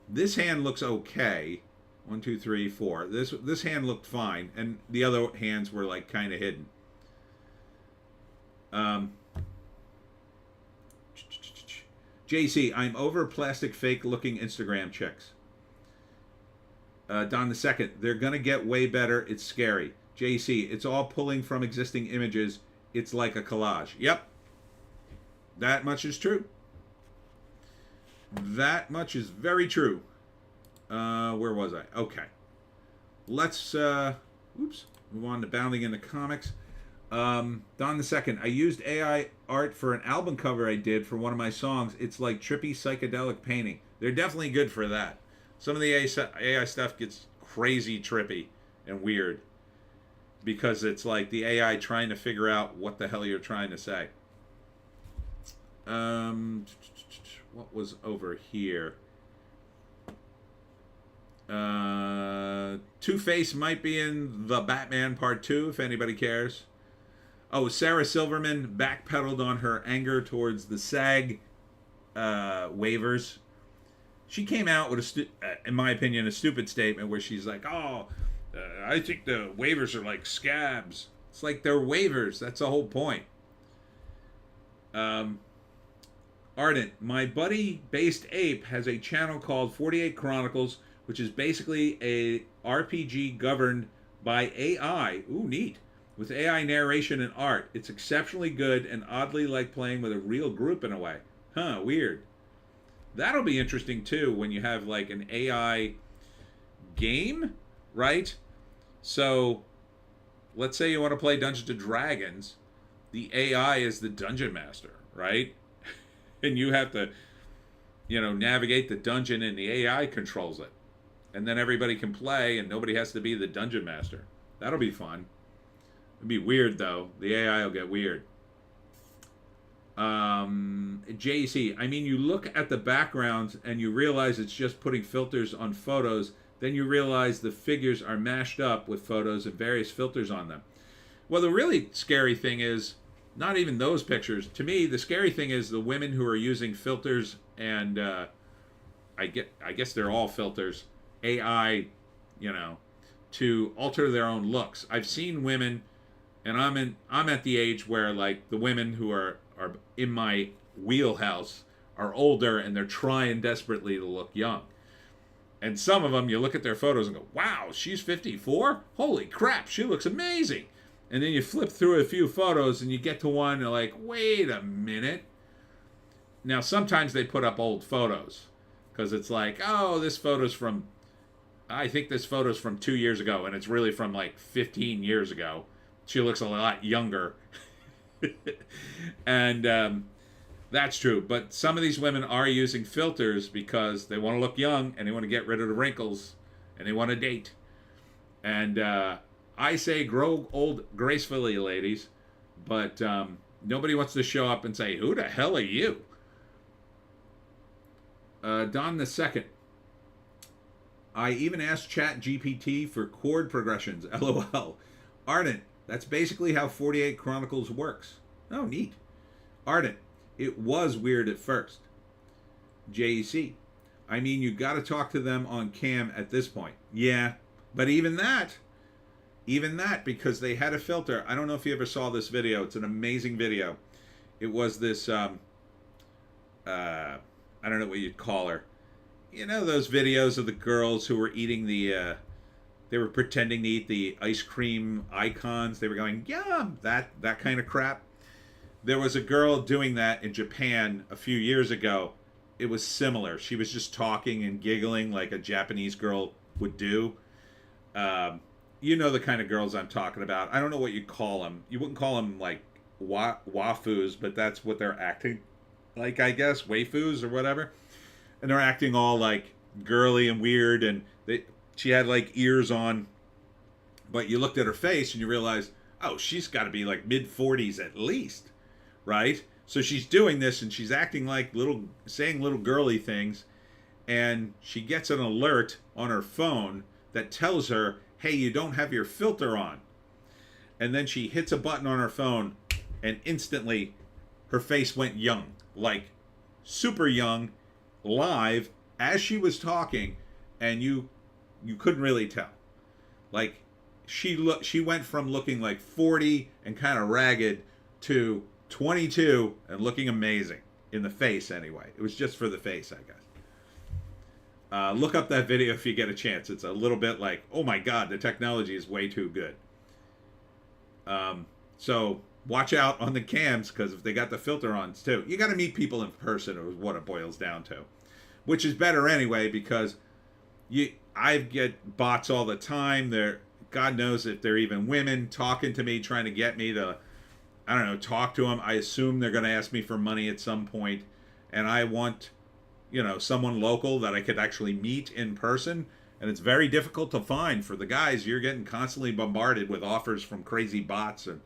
This hand looks okay. 1, 2, 3, 4. This hand looked fine, and the other hands were like kind of hidden. JC, I'm over plastic fake looking Instagram chicks. Don the Second, they're gonna get way better. It's scary. JC, it's all pulling from existing images. It's like a collage. Yep. That much is true. That much is very true. Where was I? Okay. Let's move on to bounding into comics. Don the Second, I used AI art for an album cover I did for one of my songs. It's like trippy psychedelic painting. They're definitely good for that. Some of the AI stuff gets crazy trippy and weird because it's like the AI trying to figure out what the hell you're trying to say. What was over here? Two-Face might be in The Batman Part 2, if anybody cares. Oh, Sarah Silverman backpedaled on her anger towards the SAG waivers. She came out with, in my opinion, a stupid statement where she's like, I think the waivers are like scabs. It's like they're waivers. That's the whole point. Ardent, my buddy Based Ape has a channel called 48 Chronicles, which is basically a RPG governed by AI. Ooh, neat. With AI narration and art. It's exceptionally good and oddly like playing with a real group in a way. Huh, weird. That'll be interesting too when you have like an AI game, right? So, let's say you want to play Dungeons and Dragons. The AI is the dungeon master, right? And you have to, navigate the dungeon and the AI controls it. And then everybody can play and nobody has to be the dungeon master. That'll be fun. It'd be weird though. The AI will get weird. JC, I mean, you look at the backgrounds and you realize it's just putting filters on photos. Then you realize the figures are mashed up with photos and various filters on them. Well, the really scary thing is not even those pictures. To me, the scary thing is the women who are using filters and I guess they're all filters, AI, to alter their own looks. I've seen women, and I'm at the age where like the women who are in my wheelhouse are older and they're trying desperately to look young. And some of them, you look at their photos and go, wow, she's 54? Holy crap, she looks amazing. And then you flip through a few photos and you get to one and you're like, wait a minute. Now, sometimes they put up old photos because it's like, oh, this photo's from I think this photo's from 2 years ago, and it's really from like 15 years ago. She looks a lot younger. And that's true. But some of these women are using filters because they want to look young and they want to get rid of the wrinkles and they want to date. And I say grow old gracefully, ladies. But nobody wants to show up and say, "Who the hell are you?" Don the Second. I even asked Chat GPT for chord progressions. LOL. Ardent. That's basically how 48 Chronicles works. Oh, neat. Ardent. It was weird at first. JEC. I mean, you got to talk to them on cam at this point. Yeah, but even that, because they had a filter. I don't know if you ever saw this video. It's an amazing video. It was this, I don't know what you'd call her. You know those videos of the girls who were eating the, they were pretending to eat the ice cream icons. They were going, yum, that kind of crap. There was a girl doing that in Japan a few years ago. It was similar. She was just talking and giggling like a Japanese girl would do. You know the kind of girls I'm talking about. I don't know what you call them. You wouldn't call them like waifus, but that's what they're acting like, I guess. Waifus or whatever. And they're acting all like girly and weird. And she had like ears on. But you looked at her face and you realized, oh, she's got to be like mid-40s at least. Right? So she's doing this and she's acting like saying little girly things. And she gets an alert on her phone that tells her, hey, you don't have your filter on. And then she hits a button on her phone and instantly her face went young. Like super young, live, as she was talking. And you couldn't really tell. Like she went from looking like 40 and kind of ragged to 22 and looking amazing in the face anyway. It was just for the face, I guess. Look up that video if you get a chance. It's a little bit like, oh my god, the technology is way too good. So watch out on the cams, because if they got the filter on too, you got to meet people in person is what it boils down to. Which is better anyway, because I get bots all the time. God knows if they're even women talking to me, trying to get me to, I don't know, talk to them. I assume they're going to ask me for money at some point, and I want, someone local that I could actually meet in person, and it's very difficult to find. For the guys, you're getting constantly bombarded with offers from crazy bots and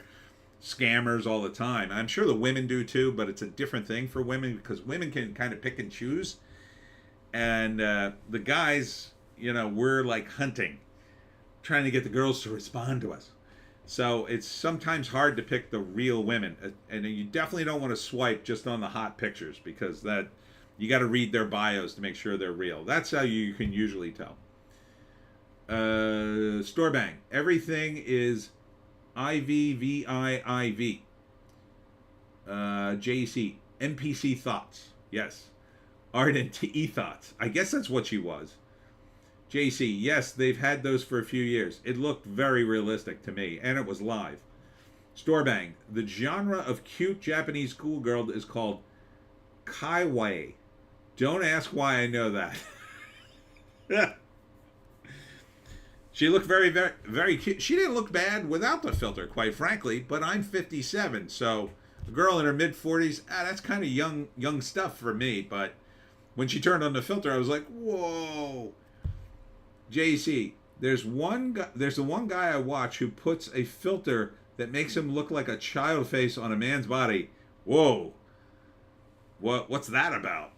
scammers all the time. I'm sure the women do too, but it's a different thing for women, because women can kind of pick and choose, and the guys, we're like hunting, trying to get the girls to respond to us. So it's sometimes hard to pick the real women. And you definitely don't want to swipe just on the hot pictures, because that you got to read their bios to make sure they're real. That's how you can usually tell. Storebang. Everything is IVVIIV. JC. NPC thoughts. Yes. Ardent E-thoughts. I guess that's what she was. JC, yes, they've had those for a few years. It looked very realistic to me, and it was live. Storebang, the genre of cute Japanese schoolgirl is called kawaii. Don't ask why I know that. She looked very, very, very cute. She didn't look bad without the filter, quite frankly, but I'm 57, so a girl in her mid-40s, that's kind of young stuff for me, but when she turned on the filter, I was like, whoa. JC, there's the one guy I watch who puts a filter that makes him look like a child face on a man's body. Whoa. What's that about?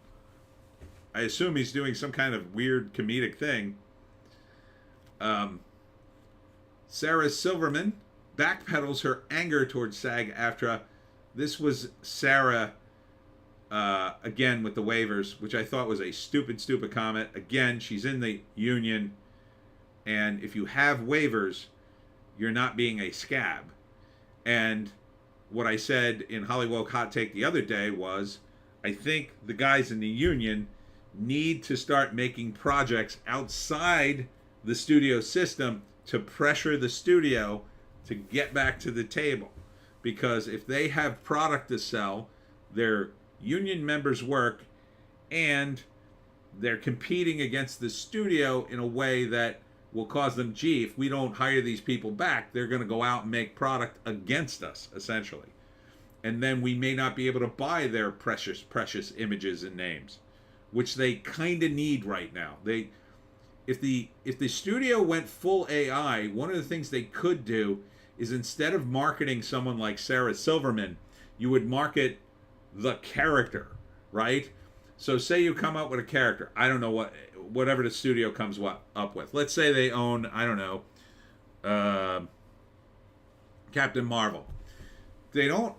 I assume he's doing some kind of weird comedic thing. Sarah Silverman backpedals her anger towards SAG-AFTRA. This was Sarah, again, with the waivers, which I thought was a stupid comment. Again, she's in the union. And if you have waivers, you're not being a scab. And what I said in Hollywoke Hot Take the other day was, I think the guys in the union need to start making projects outside the studio system to pressure the studio to get back to the table. Because if they have product to sell, their union members work, and they're competing against the studio in a way that will cause them, gee, if we don't hire these people back, they're going to go out and make product against us, essentially. And then we may not be able to buy their precious images and names, which they kind of need right now. If the studio went full AI, one of the things they could do is, instead of marketing someone like Sarah Silverman, you would market the character, right? So say you come up with a character. I don't know whatever the studio comes up with. Let's say they own, I don't know, Captain Marvel. They don't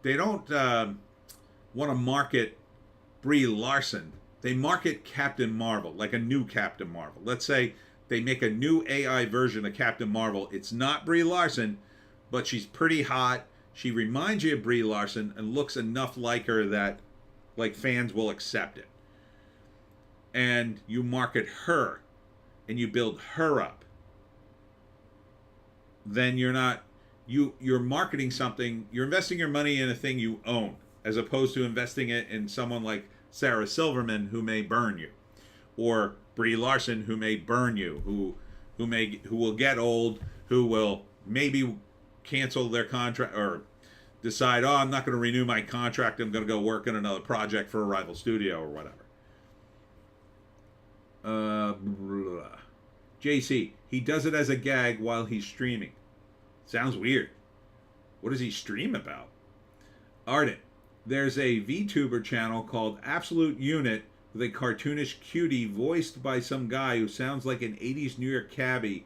want to market Brie Larson. They market Captain Marvel, like a new Captain Marvel. Let's say they make a new AI version of Captain Marvel. It's not Brie Larson, but she's pretty hot. She reminds you of Brie Larson and looks enough like her that, like, fans will accept it. And you market her and you build her up. Then you're marketing something, you're investing your money in a thing you own, as opposed to investing it in someone like Sarah Silverman, who may burn you, or Brie Larson, who may burn you, who will get old, who will maybe cancel their contract or decide, oh, I'm not going to renew my contract, I'm going to go work in another project for a rival studio or whatever. JC, he does it as a gag while he's streaming. Sounds weird. What does he stream about? Ardent, there's a VTuber channel called Absolute Unit with a cartoonish cutie voiced by some guy who sounds like an 80s New York cabbie.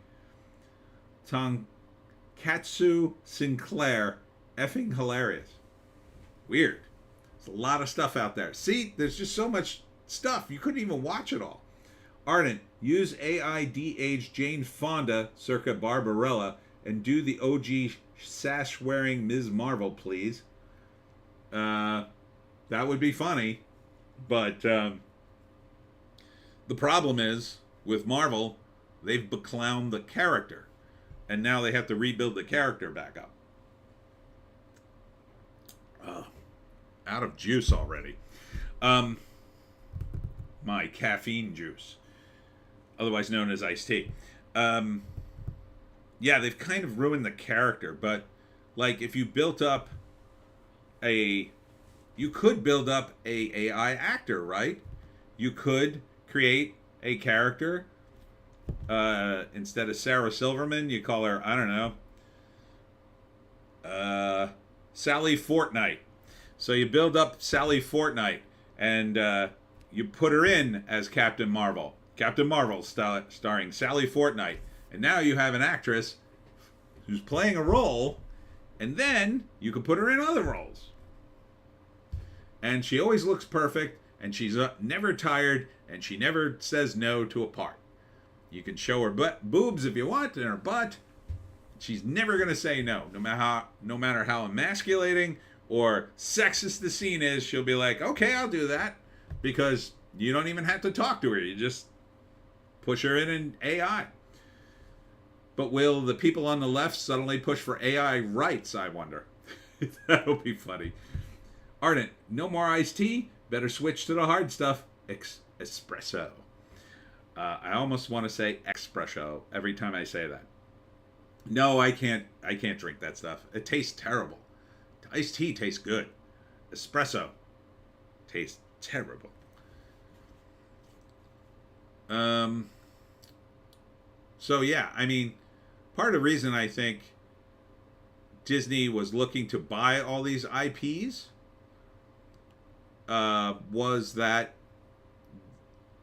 Tonkatsu Sinclair. Effing hilarious. Weird. There's a lot of stuff out there. See, there's just so much stuff. You couldn't even watch it all. Ardent, use AI de-age Jane Fonda circa Barbarella and do the OG sash-wearing Ms. Marvel, please. That would be funny. But the problem is, with Marvel, they've beclowned the character. And now they have to rebuild the character back up. Out of juice already. My caffeine juice, otherwise known as iced tea. Yeah, they've kind of ruined the character, but like, if you built up you could build up a AI actor, right? You could create a character, instead of Sarah Silverman, you call her, I don't know, Sally Fortnite. So you build up Sally Fortnite, and you put her in as Captain Marvel. Captain Marvel starring Sally Fortnite. And now you have an actress who's playing a role, and then you can put her in other roles. And she always looks perfect, and she's never tired, and she never says no to a part. You can show her boobs if you want, and her butt. She's never going to say no. No matter how emasculating or sexist the scene is, she'll be like, okay, I'll do that. Because you don't even have to talk to her. You just push her in an AI. But will the people on the left suddenly push for AI rights, I wonder? That'll be funny. Ardent, no more iced tea. Better switch to the hard stuff. Espresso. I almost want to say espresso every time I say that. No, I can't drink that stuff. It tastes terrible. Iced tea tastes good. Espresso tastes terrible. So yeah, I mean, part of the reason I think Disney was looking to buy all these IPs was that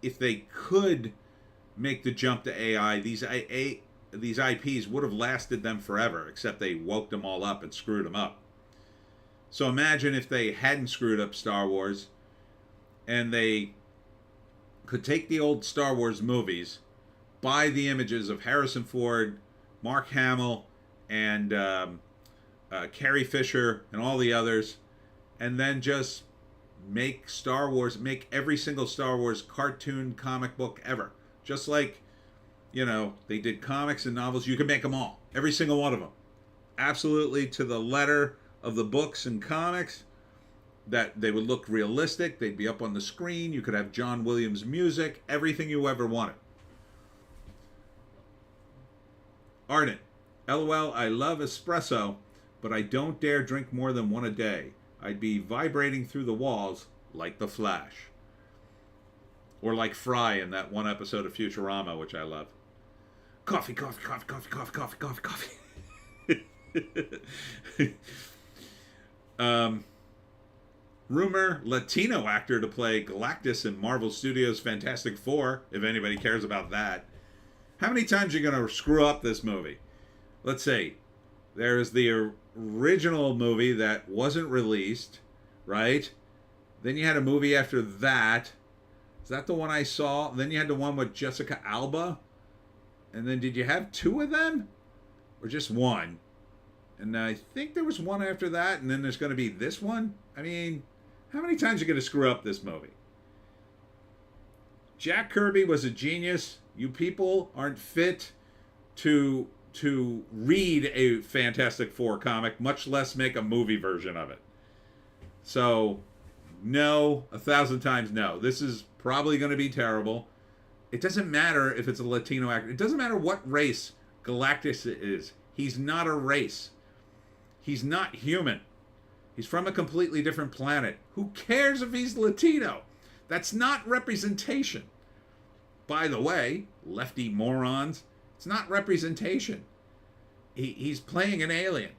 if they could make the jump to AI, these IPs would have lasted them forever, except they woke them all up and screwed them up. So imagine if they hadn't screwed up Star Wars, and they could take the old Star Wars movies, buy the images of Harrison Ford, Mark Hamill, and Carrie Fisher, and all the others, and then just make every single Star Wars cartoon comic book ever. Just like, they did comics and novels. You can make them all. Every single one of them. Absolutely to the letter of the books and comics. that they would look realistic. They'd be up on the screen. You could have John Williams music, everything you ever wanted. Ardent, LOL, I love espresso, but I don't dare drink more than one a day. I'd be vibrating through the walls like the Flash. Or like Fry in that one episode of Futurama, which I love. Coffee, coffee, coffee, coffee, coffee, coffee, coffee, coffee. Rumor, Latino actor to play Galactus in Marvel Studios' Fantastic Four, if anybody cares about that. How many times are you going to screw up this movie? Let's see. There's the original movie that wasn't released, right? Then you had a movie after that. Is that the one I saw? Then you had the one with Jessica Alba. And then did you have two of them? Or just one? And I think there was one after that, and then there's going to be this one. I mean, how many times are you going to screw up this movie? Jack Kirby was a genius. You people aren't fit to read a Fantastic Four comic, much less make a movie version of it. So, no, 1,000 times no. This is probably going to be terrible. It doesn't matter if it's a Latino actor. It doesn't matter what race Galactus is. He's not a race. He's not human. He's from a completely different planet. Who cares if he's Latino? That's not representation. By the way, lefty morons, it's not representation. He's playing an alien.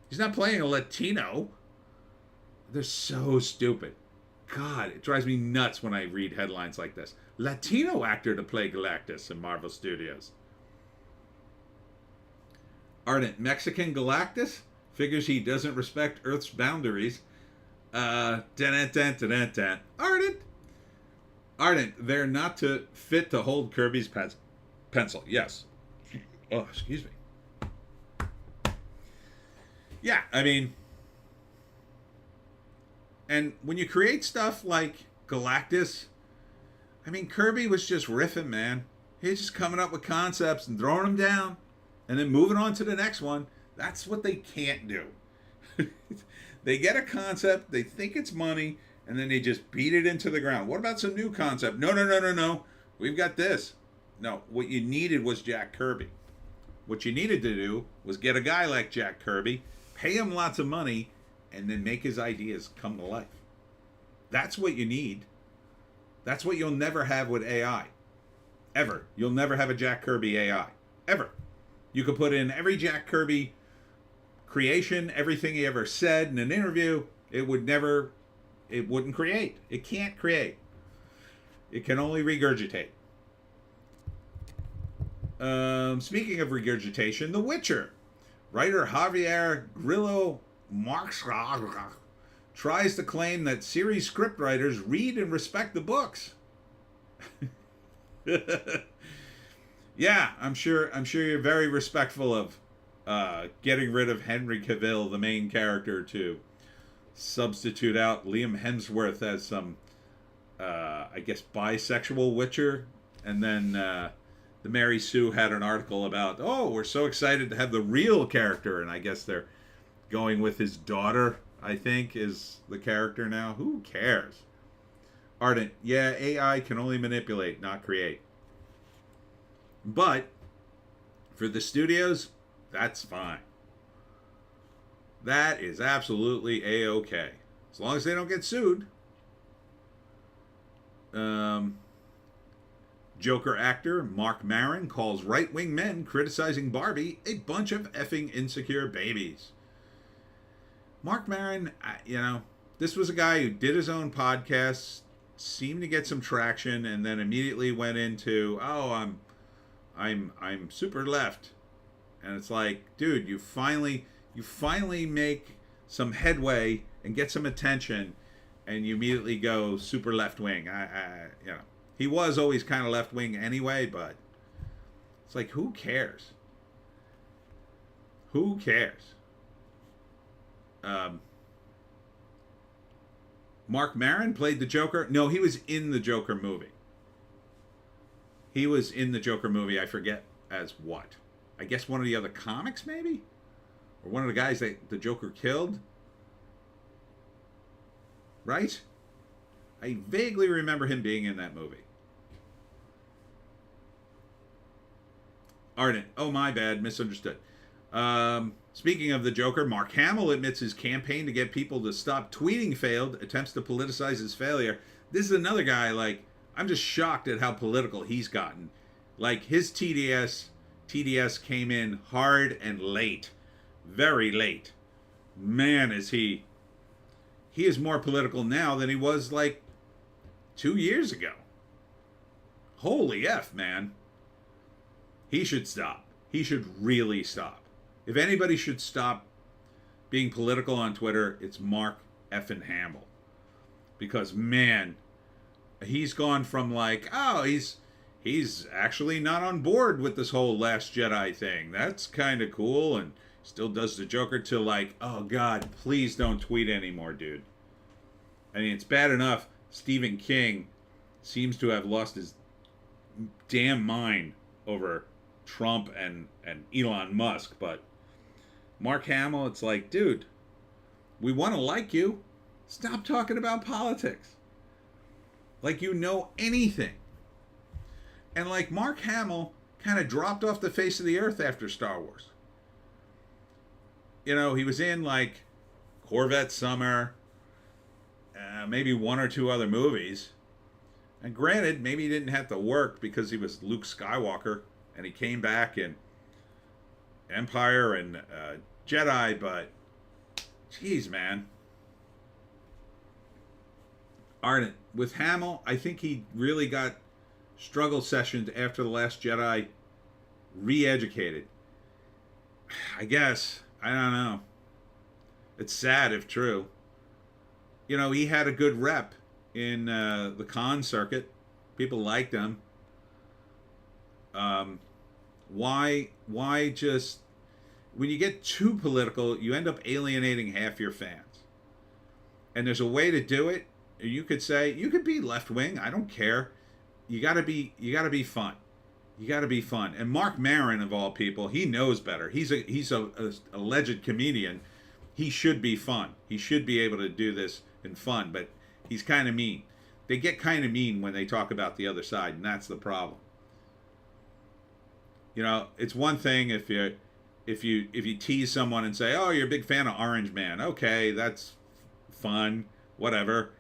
He's not playing a Latino. They're so stupid. God, it drives me nuts when I read headlines like this. Latino actor to play Galactus in Marvel Studios. Ardent, Mexican Galactus? Figures he doesn't respect Earth's boundaries. Ardent. Ardent, they're not fit to hold Kirby's pencil. Yes. Oh, excuse me. Yeah, I mean, and when you create stuff like Galactus, I mean, Kirby was just riffing, man. He's just coming up with concepts and throwing them down and then moving on to the next one. That's what they can't do. They get a concept, they think it's money, and then they just beat it into the ground. What about some new concept? No. We've got this. No, what you needed was Jack Kirby. What you needed to do was get a guy like Jack Kirby, pay him lots of money, and then make his ideas come to life. That's what you need. That's what you'll never have with AI. Ever. You'll never have a Jack Kirby AI. Ever. You could put in every Jack Kirby creation, everything he ever said in an interview, it wouldn't create. It can't create. It can only regurgitate. Speaking of regurgitation, The Witcher. Writer Javier Grillo Marx tries to claim that series scriptwriters read and respect the books. Yeah, I'm sure you're very respectful of getting rid of Henry Cavill, the main character, to substitute out Liam Hemsworth as some, I guess, bisexual Witcher. And then the Mary Sue had an article about, oh, we're so excited to have the real character. And I guess they're going with his daughter, I think, is the character now. Who cares? Ardent, yeah, AI can only manipulate, not create. But for the studios, that's fine. That is absolutely A-okay. As long as they don't get sued. Joker actor Mark Maron calls right-wing men criticizing Barbie a bunch of effing insecure babies. Mark Maron, this was a guy who did his own podcast, seemed to get some traction, and then immediately went into, oh, I'm super left. And it's like, dude, you finally make some headway and get some attention, and you immediately go super left wing. He was always kind of left wing anyway, but it's like, who cares? Who cares? Mark Maron played the Joker. No, he was in the Joker movie. He was in the Joker movie. I forget as what. I guess one of the other comics, maybe? Or one of the guys that the Joker killed? right? I vaguely remember him being in that movie. Ardent. Oh, my bad. Misunderstood. Speaking of the Joker, Mark Hamill admits his campaign to get people to stop tweeting failed, attempts to politicize his failure. This is another guy, like, I'm just shocked at how political he's gotten. Like, his TDS came in hard and late. Very late. Man, is he is more political now than he was, like, 2 years ago. Holy F, man. He should stop. He should really stop. If anybody should stop being political on Twitter, it's Mark effing Hamill. Because, man, he's gone from like, oh, he's actually not on board with this whole Last Jedi thing. That's kind of cool, and still does the Joker, to like, oh, God, please don't tweet anymore, dude. I mean, it's bad enough Stephen King seems to have lost his damn mind over Trump and Elon Musk, but Mark Hamill, it's like, dude, we want to like you. Stop talking about politics. Like you know anything. And like Mark Hamill kind of dropped off the face of the earth after Star Wars. You know, he was in like Corvette Summer, maybe one or two other movies. And granted, maybe he didn't have to work because he was Luke Skywalker and he came back in Empire and Jedi, but geez, man. Ardent. With Hamill, I think he really got struggle sessions after The Last Jedi re-educated. I guess. I don't know. It's sad if true. You know, he had a good rep in the con circuit. People liked him. Why just... When you get too political, you end up alienating half your fans. And there's a way to do it. You could say, you could be left-wing. I don't care. You gotta be fun. You gotta be fun. And Mark Maron, of all people, he knows better. He's a alleged comedian. He should be fun. He should be able to do this in fun, but he's kind of mean. They get kind of mean when they talk about the other side, and that's the problem. You know, it's one thing if you tease someone and say, "Oh, you're a big fan of Orange Man." Okay, that's fun, whatever.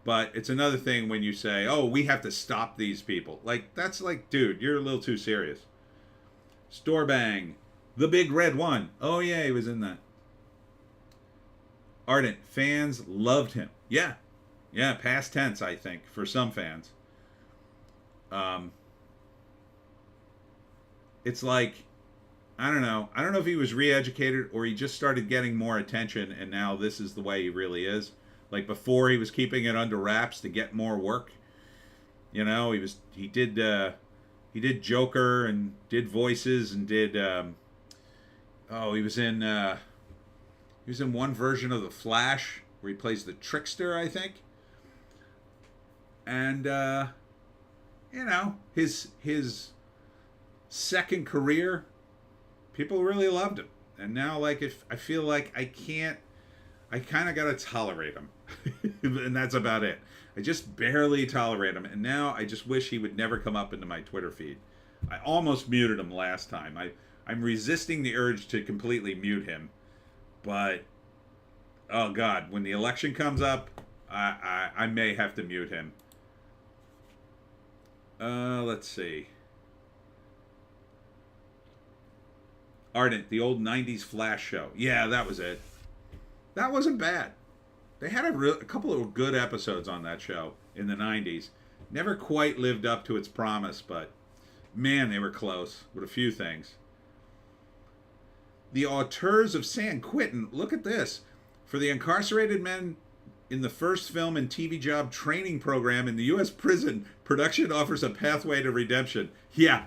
But it's another thing when you say, "Oh, we have to stop these people." Like that's like, dude, you're a little too serious. Storebang, the big red one. Oh yeah, he was in that. Ardent fans loved him. Yeah, past tense, I think, for some fans. It's like, I don't know if he was re-educated or he just started getting more attention and now this is the way he really is. Like before he was keeping it under wraps to get more work. You know, he did Joker and did voices and did he was in one version of The Flash where he plays the trickster, I think. And you know, his second career, people really loved him. And now, like, if I feel like I kind of got to tolerate him. And that's about it. I just barely tolerate him. And now I just wish he would never come up into my Twitter feed. I almost muted him last time. I'm resisting the urge to completely mute him. But, oh God, when the election comes up, I may have to mute him. Let's see. Ardent, the old 90s Flash show. Yeah, that was it. That wasn't bad. They had a couple of good episodes on that show in the 90s. Never quite lived up to its promise, but man, they were close with a few things. The auteurs of San Quentin, look at this. For the incarcerated men in the first film and TV job training program in the U.S. prison, production offers a pathway to redemption. Yeah,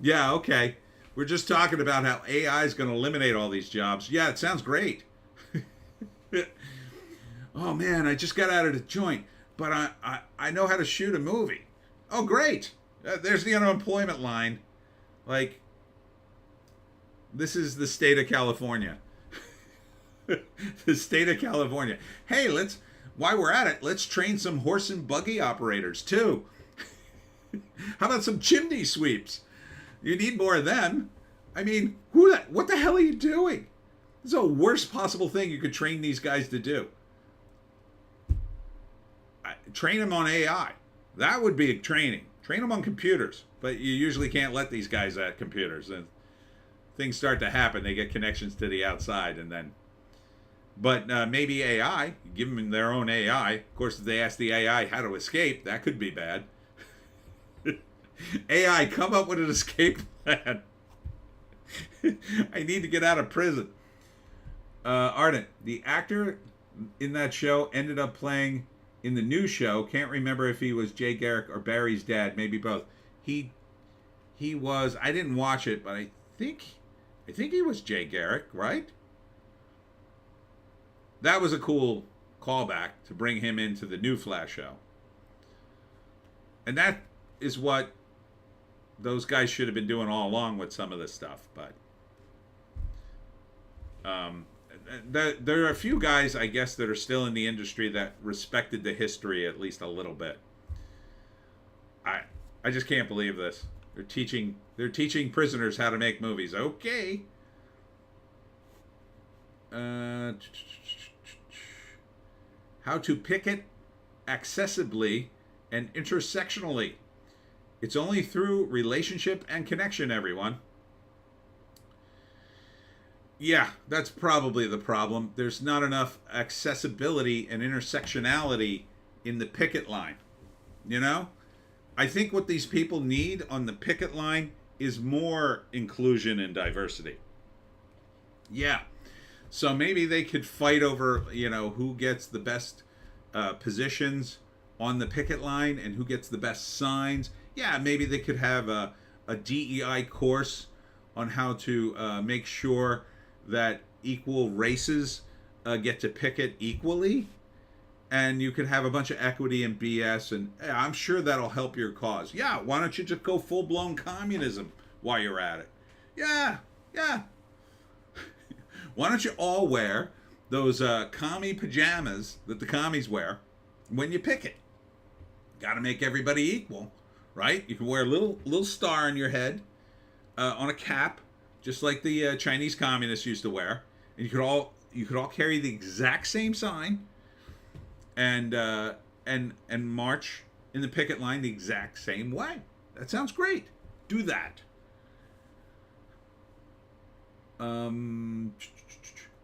okay. We're just talking about how AI is going to eliminate all these jobs. Yeah, it sounds great. Oh, man, I just got out of the joint, but I know how to shoot a movie. Oh, great. There's the unemployment line. Like, this is the state of California. The state of California. Hey, while we're at it, let's train some horse and buggy operators too. How about some chimney sweeps? You need more of them. I mean, what the hell are you doing? This is the worst possible thing you could train these guys to do. Train them on AI. That would be training. Train them on computers. But you usually can't let these guys at computers. And things start to happen. They get connections to the outside, and then. But maybe AI. Give them their own AI. Of course, if they ask the AI how to escape, that could be bad. AI, come up with an escape plan. I need to get out of prison. Ardent, the actor in that show ended up playing in the new show. Can't remember if he was Jay Garrick or Barry's dad. Maybe both. He was. I didn't watch it, but I think he was Jay Garrick, right? That was a cool callback to bring him into the new Flash show. And that is what those guys should have been doing all along with some of this stuff. But there are a few guys, I guess, that are still in the industry that respected the history at least a little bit. I just can't believe this. They're teaching prisoners how to make movies. Okay. How to picket accessibly and intersectionally. It's only through relationship and connection, everyone. Yeah, that's probably the problem. There's not enough accessibility and intersectionality in the picket line. You know? I think what these people need on the picket line is more inclusion and diversity. Yeah. So maybe they could fight over, who gets the best positions on the picket line and who gets the best signs. Yeah, maybe they could have a DEI course on how to make sure that equal races get to picket equally. And you could have a bunch of equity and BS, and I'm sure that'll help your cause. Yeah, why don't you just go full-blown communism while you're at it? Yeah. Why don't you all wear those commie pajamas that the commies wear when you picket? Got to make everybody equal, right? You can wear a little star on your head on a cap, just like the Chinese communists used to wear, and you could all carry the exact same sign, and march in the picket line the exact same way. That sounds great. Do that.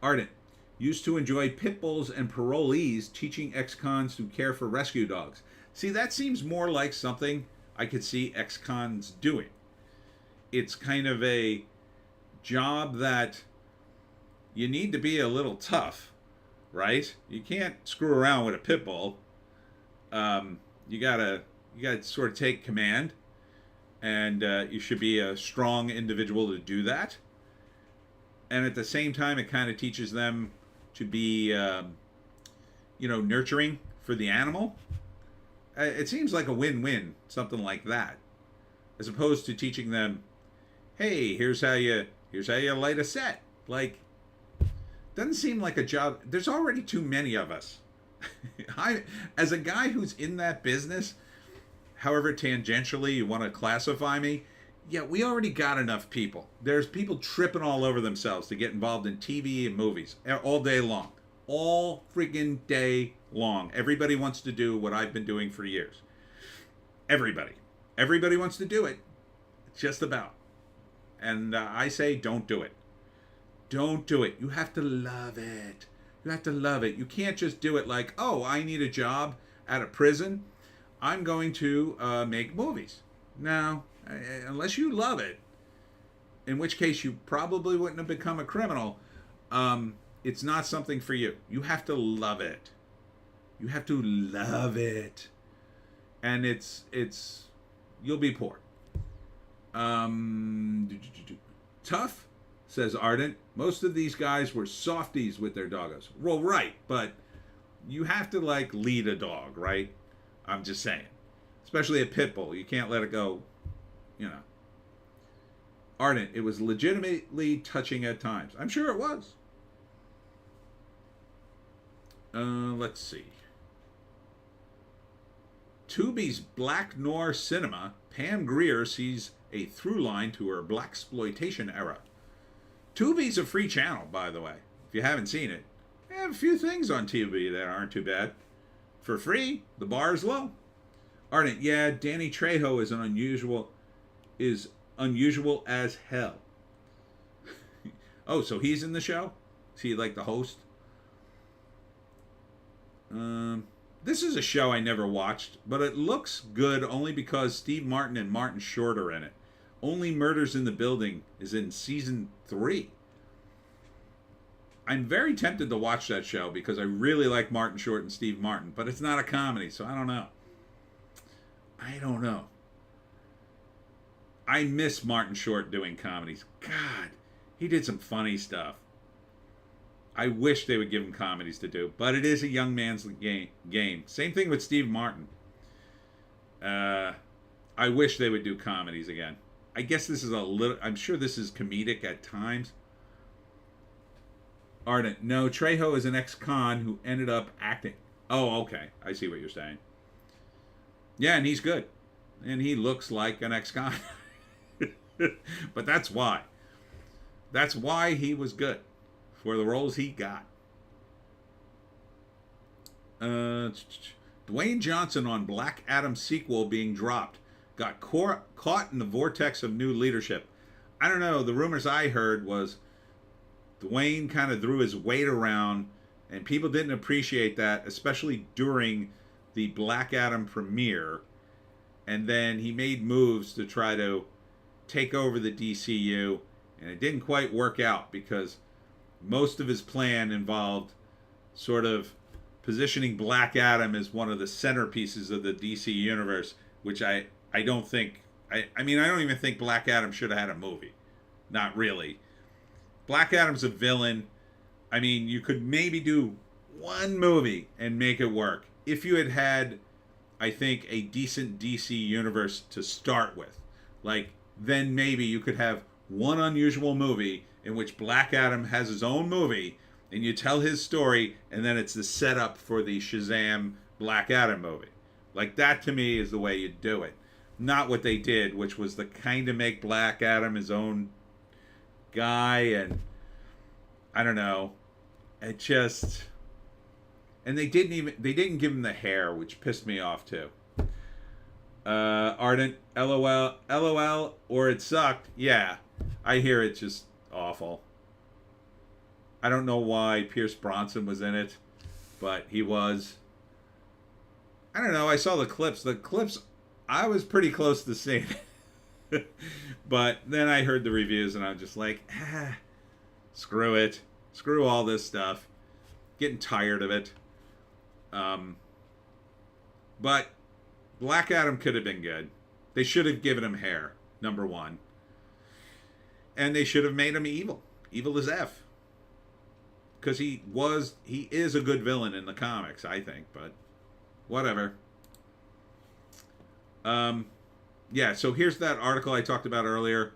Ardent used to enjoy pit bulls and parolees teaching ex-cons to care for rescue dogs. See, that seems more like something I could see ex-cons doing. It's kind of a job that you need to be a little tough, right? You can't screw around with a pit bull. You gotta sort of take command, and you should be a strong individual to do that. And at the same time, it kind of teaches them to be, nurturing for the animal. It seems like a win-win, something like that, as opposed to teaching them, hey, here's how you light a set. Like, doesn't seem like a job. There's already too many of us. As a guy who's in that business, however tangentially you want to classify me, yeah, we already got enough people. There's people tripping all over themselves to get involved in TV and movies all day long. All freaking day long. Everybody wants to do what I've been doing for years. Everybody wants to do it. Just about. And I say, don't do it. Don't do it. You have to love it. You have to love it. You can't just do it like, oh, I need a job at a prison. I'm going to make movies. No, unless you love it, in which case you probably wouldn't have become a criminal. It's not something for you. You have to love it. You have to love it. And it's you'll be poor. Tough, says Ardent. Most of these guys were softies with their doggos. Well, right, but you have to lead a dog, right? I'm just saying. Especially a pit bull. You can't let it go, Ardent, it was legitimately touching at times. I'm sure it was. Let's see. Tubi's Black Noir cinema, Pam Grier sees a through line to her blaxploitation era. Tubi's a free channel, by the way. If you haven't seen it, they have a few things on Tubi that aren't too bad. For free, the bar is low. Ardent, yeah, Danny Trejo is unusual as hell. Oh, so he's in the show? Is he like the host? This is a show I never watched, but it looks good only because Steve Martin and Martin Short are in it. Only Murders in the Building is in season 3. I'm very tempted to watch that show because I really like Martin Short and Steve Martin, but it's not a comedy, so I don't know. I miss Martin Short doing comedies. God, he did some funny stuff. I wish they would give him comedies to do, but it is a young man's game. Same thing with Steve Martin. I wish they would do comedies again. I guess this is I'm sure this is comedic at times. Ardent, no, Trejo is an ex-con who ended up acting. Oh, okay. I see what you're saying. Yeah, and he's good. And he looks like an ex-con. But that's why. That's why he was good. For the roles he got. Dwayne Johnson on Black Adam sequel being dropped. Got caught in the vortex of new leadership. I don't know. The rumors I heard was Dwayne kind of threw his weight around, and people didn't appreciate that, especially during the Black Adam premiere. And then he made moves to try to take over the DCU, and it didn't quite work out because most of his plan involved sort of positioning Black Adam as one of the centerpieces of the DC universe, which I don't think... I mean, I don't even think Black Adam should have had a movie. Not really. Black Adam's a villain. I mean, you could maybe do one movie and make it work. If you had, I think, a decent DC universe to start with. Like, then maybe you could have one unusual movie in which Black Adam has his own movie, and you tell his story, and then it's the setup for the Shazam Black Adam movie. Like, that to me is the way you do it. Not what they did, which was to kind of make Black Adam his own guy, and I don't know. It just... And they didn't give him the hair, which pissed me off too. Ardent, LOL, or it sucked. Yeah, I hear it's just awful. I don't know why Pierce Bronson was in it, but he was. I don't know. I saw the clips. I was pretty close to seeing it. But then I heard the reviews, and I was just like, screw it. Screw all this stuff. Getting tired of it. But Black Adam could have been good. They should have given him hair, number one. And they should have made him evil. Evil as F. Because he is a good villain in the comics, I think. But whatever. Yeah, so here's that article I talked about earlier.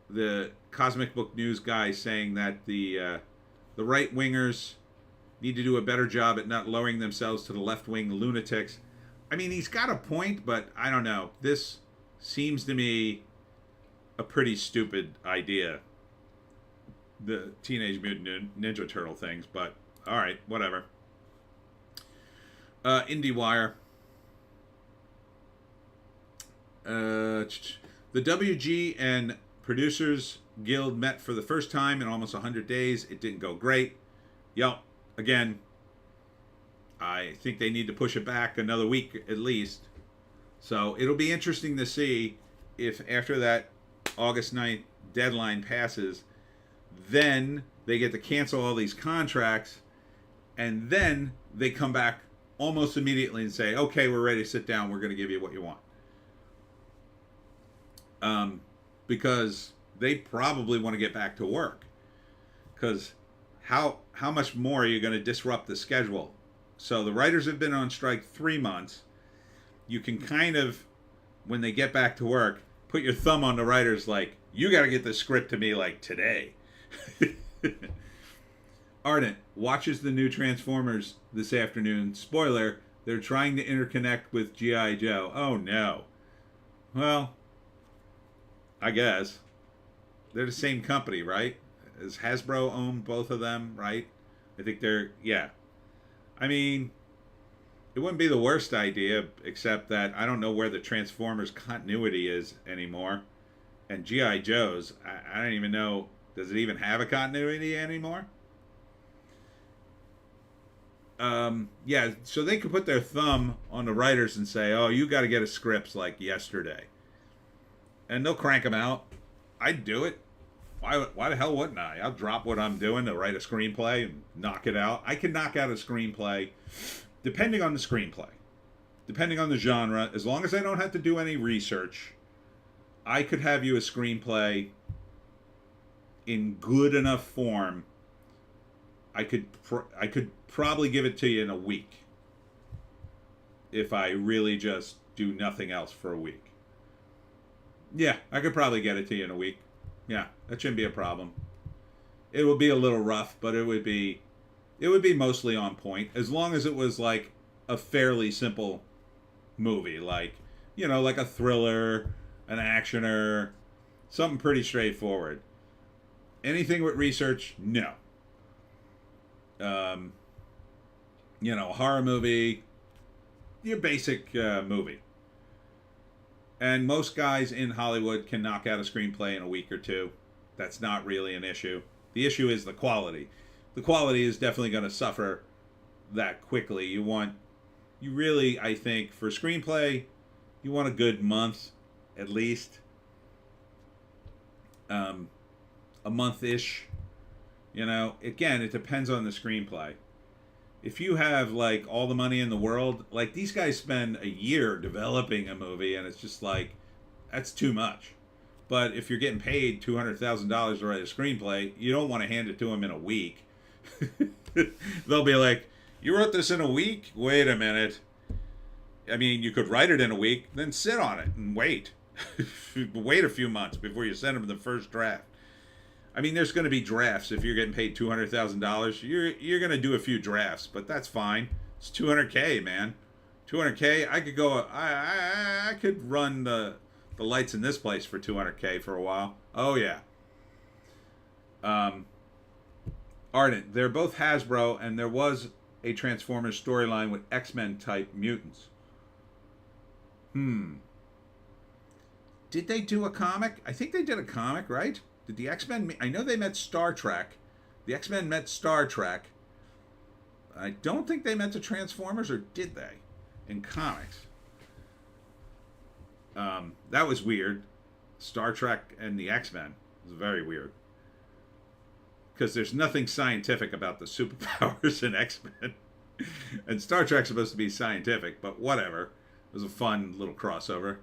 The Cosmic Book News guy saying that the right-wingers need to do a better job at not lowering themselves to the left-wing lunatics. I mean, he's got a point, but I don't know. This seems to me a pretty stupid idea. The Teenage Mutant Ninja Turtle things, but all right, whatever. IndieWire. The WG and Producers Guild met for the first time in almost 100 days. It didn't go great. Yep. Again, I think they need to push it back another week at least. So it'll be interesting to see if after that August 9th deadline passes, then they get to cancel all these contracts, and then they come back almost immediately and say, okay, we're ready to sit down. We're going to give you what you want. Because they probably want to get back to work. Because how much more are you going to disrupt the schedule? So the writers have been on strike 3 months. You can kind of, when they get back to work, put your thumb on the writers like, you got to get the script to me like today. Ardent watches the new Transformers this afternoon. Spoiler, They're trying to interconnect with G.I. Joe. Oh no. Well, I guess. They're the same company, right? Does Hasbro own both of them, right? I think they're, yeah. I mean, it wouldn't be the worst idea, except that I don't know where the Transformers continuity is anymore. And G.I. Joe's, I don't even know, does it even have a continuity anymore? Yeah, so they could put their thumb on the writers and say, oh, you got to get a scripts like yesterday. And they'll crank them out. I'd do it. Why the hell wouldn't I? I'll drop what I'm doing to write a screenplay and knock it out. I can knock out a screenplay depending on the screenplay, depending on the genre. As long as I don't have to do any research, I could have you a screenplay in good enough form. I could probably give it to you in a week if I really just do nothing else for a week. Yeah, I could probably get it to you in a week. Yeah, that shouldn't be a problem. It would be a little rough, but it would be mostly on point, as long as it was like a fairly simple movie, like, you know, like a thriller, an actioner, something pretty straightforward. Anything with research, no. You know, horror movie, your basic movie. And most guys in Hollywood can knock out a screenplay in a week or two. That's not really an issue. The issue is the quality. The quality is definitely going to suffer that quickly. You really, I think, for screenplay, you want a good month, at least. A month-ish. You know, again, it depends on the screenplay. If you have, like, all the money in the world, like, these guys spend a year developing a movie, and it's just like, that's too much. But if you're getting paid $200,000 to write a screenplay, you don't want to hand it to them in a week. They'll be like, you wrote this in a week? Wait a minute. I mean, you could write it in a week, then sit on it and wait. Wait a few months before you send them the first draft. I mean, there's going to be drafts. If you're getting paid $200,000, you're going to do a few drafts, but that's fine. It's $200K, man. $200K. I could go. I could run the lights in this place for $200K for a while. Oh yeah. Ardent. They're both Hasbro, and there was a Transformers storyline with X-Men type mutants. Did they do a comic? I think they did a comic, right? Did the X-Men... I know they met Star Trek. The X-Men met Star Trek. I don't think they met the Transformers, or did they? In comics. That was weird. Star Trek and the X-Men. It was very weird. Because there's nothing scientific about the superpowers in X-Men. And Star Trek's supposed to be scientific, but whatever. It was a fun little crossover.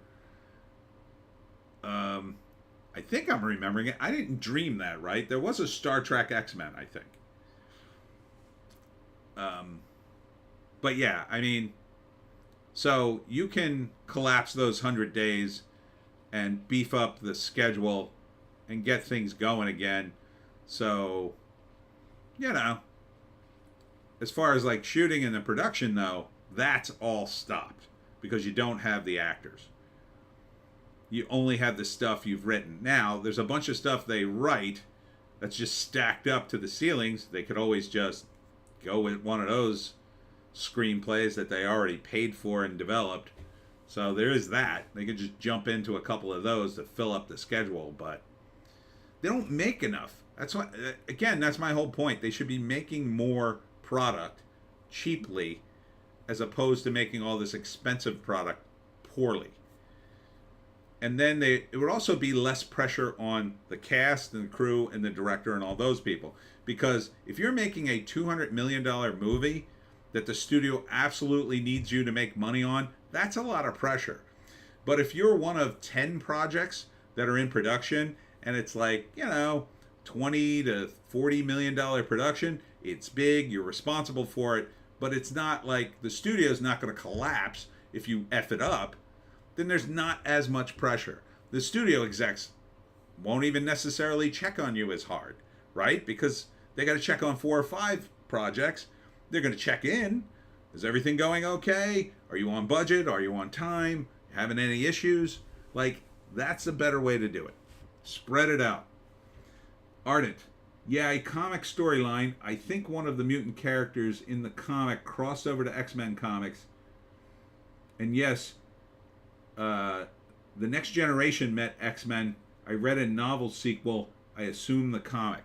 I think I'm remembering it. I didn't dream that, right? There was a Star Trek X-Men, I think. But yeah, I mean, so you can collapse those 100 days and beef up the schedule and get things going again. So, you know, as far as like shooting and the production, though, that's all stopped because you don't have the actors. You only have the stuff you've written. Now, there's a bunch of stuff they write that's just stacked up to the ceilings. They could always just go with one of those screenplays that they already paid for and developed. So there is that. They could just jump into a couple of those to fill up the schedule, but they don't make enough. That's what, again, that's my whole point. They should be making more product cheaply as opposed to making all this expensive product poorly. And then it would also be less pressure on the cast and the crew and the director and all those people. Because if you're making a $200 million movie that the studio absolutely needs you to make money on, that's a lot of pressure. But if you're one of 10 projects that are in production and it's like, you know, $20 to $40 million production, it's big, you're responsible for it, but it's not like the studio's not going to collapse if you F it up, then there's not as much pressure. The studio execs won't even necessarily check on you as hard, right? Because they got to check on 4 or 5 projects. They're going to check in, Is everything going okay? Are you on budget? Are you on time? Having any issues? Like, that's a better way to do it. Spread it out. Ardent. Yeah, a comic storyline. I think one of the mutant characters in the comic crossed over to X-Men comics. And yes, the Next Generation met X-Men. I read a novel sequel. I assume the comic.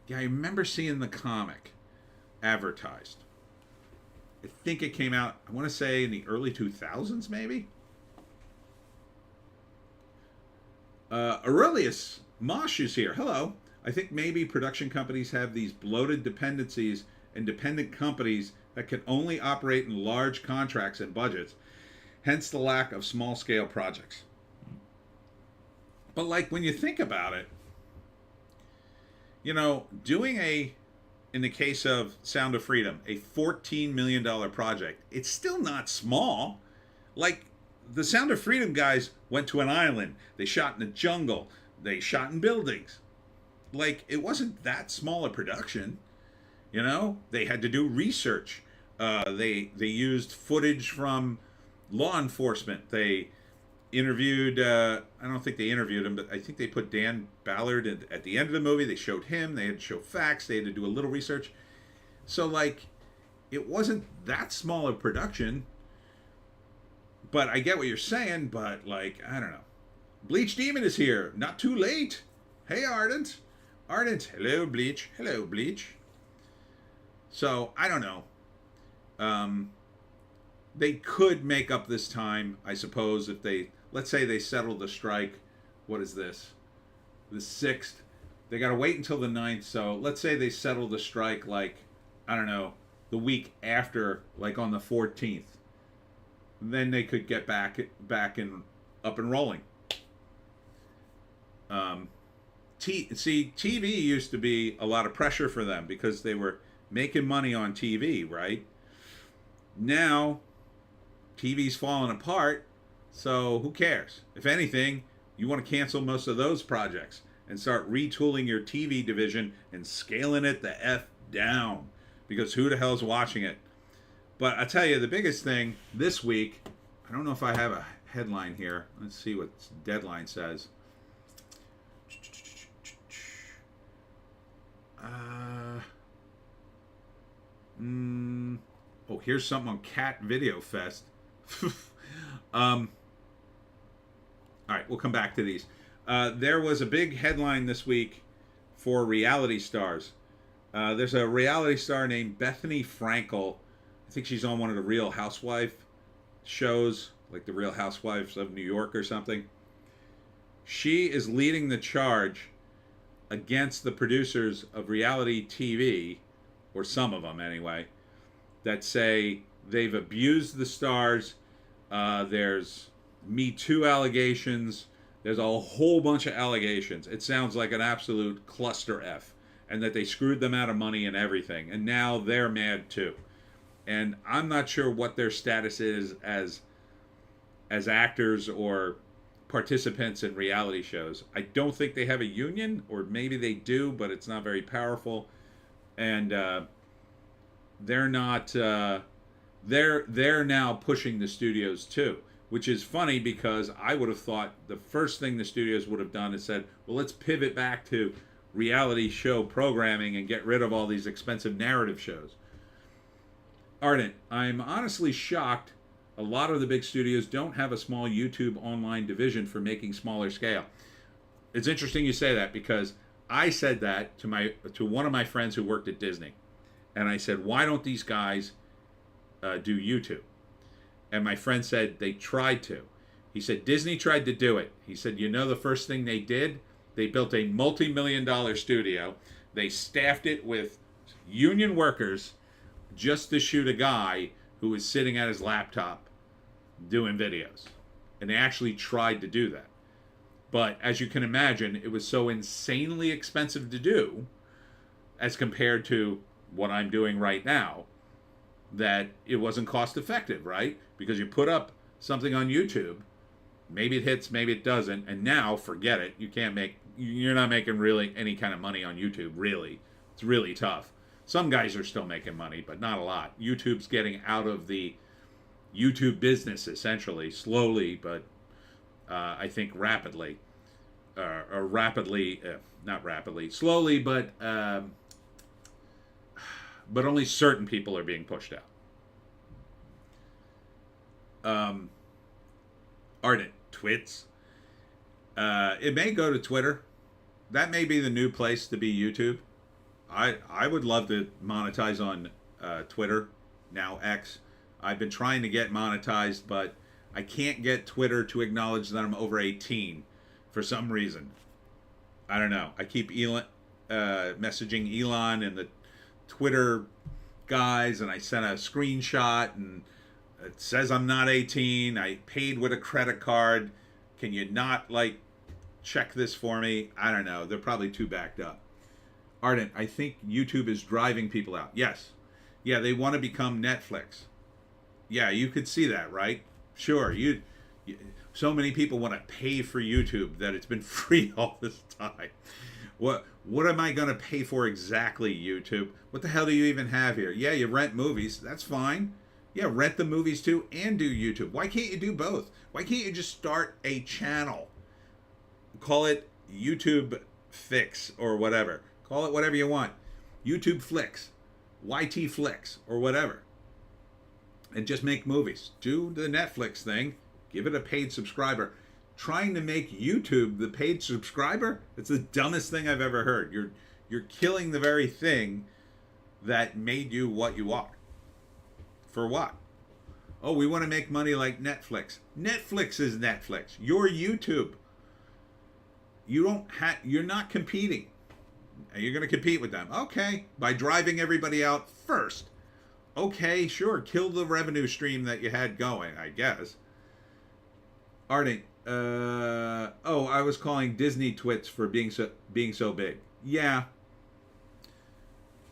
Yeah, I remember seeing the comic advertised. I think it came out, I want to say, in the early 2000s, maybe? Aurelius Mosh is here. Hello. I think maybe production companies have these bloated dependencies and dependent companies that can only operate in large contracts and budgets, hence the lack of small-scale projects. But, like, when you think about it, you know, doing in the case of Sound of Freedom, a $14 million project, it's still not small. Like, the Sound of Freedom guys went to an island. They shot in the jungle. They shot in buildings. Like, it wasn't that small a production. You know, they had to do research. They used footage from law enforcement. They interviewed, I don't think they interviewed him, but I think they put Dan Ballard at the end of the movie. They showed him. They had to show facts. They had to do a little research. So, like, it wasn't that small a production. But I get what you're saying, but, like, I don't know. Bleach Demon is here. Not too late. Hey, Ardent. Ardent. Hello, Bleach. Hello, Bleach. So, I don't know. They could make up this time, I suppose, if they, let's say they settled the strike. What is this? The 6th. They got to wait until the 9th. So, let's say they settled the strike, like, I don't know, the week after, like on the 14th. Then they could get back and up and rolling. TV used to be a lot of pressure for them because they were making money on TV, right? Now, TV's falling apart, so who cares? If anything, you want to cancel most of those projects and start retooling your TV division and scaling it the F down, because who the hell's watching it? But I tell you, the biggest thing this week, I don't know if I have a headline here. Let's see what Deadline says. Oh, here's something on Cat Video Fest. All right, we'll come back to these. There was a big headline this week for reality stars. There's a reality star named Bethany Frankel. I think she's on one of the Real Housewife shows, like the Real Housewives of New York or something. She is leading the charge against the producers of reality TV, or some of them anyway, that say they've abused the stars. There's Me Too allegations. There's a whole bunch of allegations. It sounds like an absolute cluster F, and that they screwed them out of money and everything. And now they're mad too. And I'm not sure what their status is as actors or participants in reality shows. I don't think they have a union, or maybe they do, but it's not very powerful. And they're not. They're now pushing the studios too, which is funny because I would have thought the first thing the studios would have done is said, well, let's pivot back to reality show programming and get rid of all these expensive narrative shows. Ardent, I'm honestly shocked a lot of the big studios don't have a small YouTube online division for making smaller scale. It's interesting you say that, because I said that to one of my friends who worked at Disney. And I said, why don't these guys do YouTube? And my friend said they tried to. He said, Disney tried to do it. He said, you know the first thing they did? They built a multi-million-dollar studio. They staffed it with union workers just to shoot a guy who was sitting at his laptop doing videos. And they actually tried to do that. But as you can imagine, it was so insanely expensive to do as compared to what I'm doing right now, that it wasn't cost effective, right? Because you put up something on YouTube, maybe it hits, maybe it doesn't, and now forget it. You're not making really any kind of money on YouTube, really. It's really tough. Some guys are still making money, but not a lot. YouTube's getting out of the YouTube business essentially, slowly, but I think rapidly, or rapidly, not rapidly, slowly, but only certain people are being pushed out. Ardent twits. It may go to Twitter. That may be the new place to be YouTube. I would love to monetize on Twitter, now X. I've been trying to get monetized, but I can't get Twitter to acknowledge that I'm over 18 for some reason. I don't know. I keep messaging Elon and the Twitter guys, and I sent a screenshot, and it says I'm not 18. I paid with a credit card. Can you not, like, check this for me? I don't know. They're probably too backed up. Ardent, I think YouTube is driving people out. Yes. Yeah, they want to become Netflix. Yeah, you could see that, right? Sure. So many people want to pay for YouTube that it's been free all this time. What am I going to pay for exactly, YouTube? What the hell do you even have here? Yeah, you rent movies. That's fine. Yeah, rent the movies too and do YouTube. Why can't you do both? Why can't you just start a channel? Call it YouTube Fix or whatever. Call it whatever you want. YouTube Flicks, YT Flicks, or whatever. And just make movies. Do the Netflix thing. Give it a paid subscriber. Trying to make YouTube the paid subscriber? It's the dumbest thing I've ever heard. You're killing the very thing that made you what you are. For what? Oh, we want to make money like Netflix. Netflix is Netflix. You're YouTube. You're not competing. You're going to compete with them. Okay, by driving everybody out first. Okay, sure, kill the revenue stream that you had going, I guess. Ardent, I was calling Disney twits for being so big. Yeah.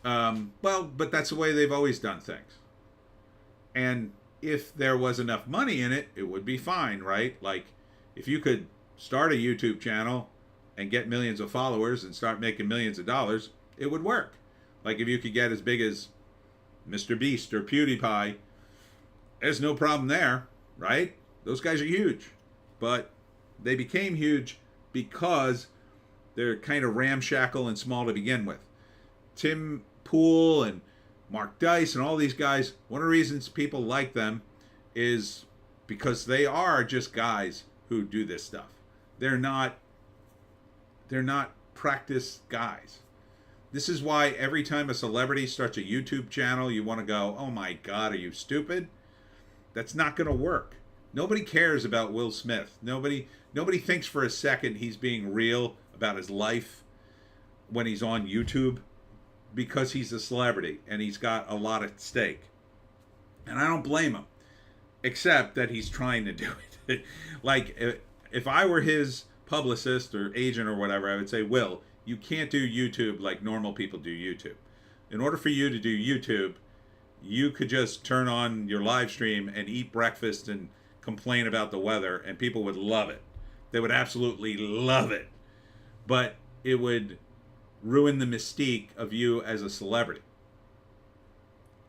But that's the way they've always done things. And if there was enough money in it, it would be fine, right? Like, if you could start a YouTube channel and get millions of followers and start making millions of dollars, it would work. Like, if you could get as big as Mr. Beast or PewDiePie, there's no problem there, right? Those guys are huge. But they became huge because they're kind of ramshackle and small to begin with. Tim Pool and Mark Dice and all these guys, one of the reasons people like them is because they are just guys who do this stuff. They're not practiced guys. This is why every time a celebrity starts a YouTube channel, you want to go, oh my God, are you stupid? That's not going to work. Nobody cares about Will Smith. Nobody thinks for a second he's being real about his life when he's on YouTube, because he's a celebrity and he's got a lot at stake. And I don't blame him, except that he's trying to do it. Like, if I were his publicist or agent or whatever, I would say, Will, you can't do YouTube like normal people do YouTube. In order for you to do YouTube, you could just turn on your live stream and eat breakfast and complain about the weather, and people would love it. They would absolutely love it. But it would ruin the mystique of you as a celebrity.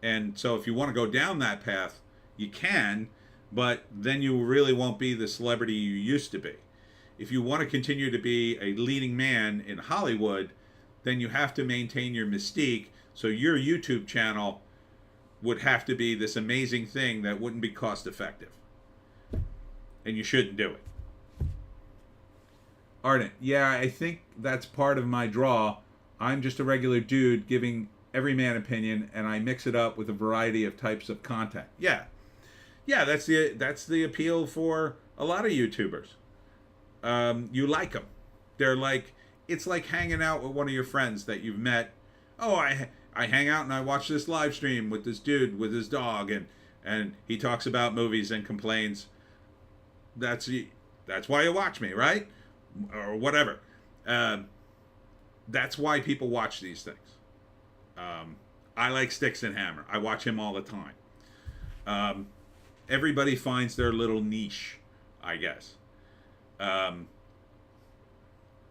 And so if you want to go down that path, you can, but then you really won't be the celebrity you used to be. If you want to continue to be a leading man in Hollywood, then you have to maintain your mystique. So your YouTube channel would have to be this amazing thing that wouldn't be cost effective. And you shouldn't do it. Ardent, yeah, I think that's part of my draw. I'm just a regular dude giving everyman opinion, and I mix it up with a variety of types of content. Yeah, that's the appeal for a lot of YouTubers. You like them. They're like, it's like hanging out with one of your friends that you've met. Oh, I hang out and I watch this live stream with this dude with his dog, and he talks about movies and complains. That's why you watch me, right? Or whatever. That's why people watch these things. I like Sticks and Hammer. I watch him all the time. Everybody finds their little niche, I guess. And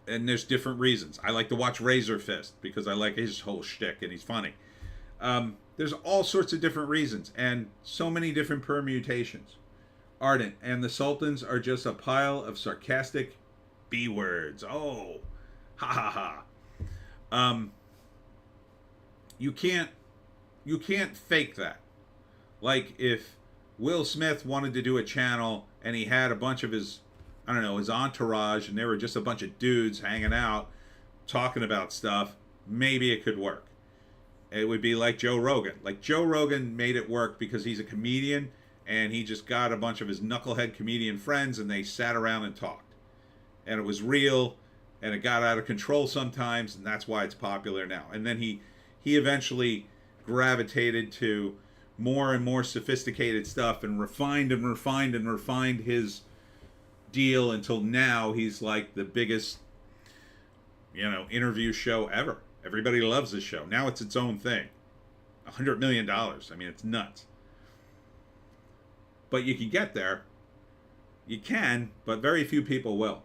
there's different reasons. I like to watch Razor Fist because I like his whole shtick and he's funny. There's all sorts of different reasons and so many different permutations. Ardent and the Sultans are just a pile of sarcastic B words. Oh, ha ha ha. Um, you can't fake that. Like if Will Smith wanted to do a channel and he had a bunch of his, I don't know, his entourage, and there were just a bunch of dudes hanging out talking about stuff, maybe it could work. It would be like Joe Rogan. Like Joe Rogan made it work because he's a comedian and he just got a bunch of his knucklehead comedian friends and they sat around and talked. And it was real and it got out of control sometimes, and that's why it's popular now. And then he eventually gravitated to more and more sophisticated stuff and refined and refined and refined his deal until now he's like the biggest, interview show ever. Everybody loves this show. Now it's its own thing. $100 million. I mean, it's nuts. But you can get there. You can, but very few people will.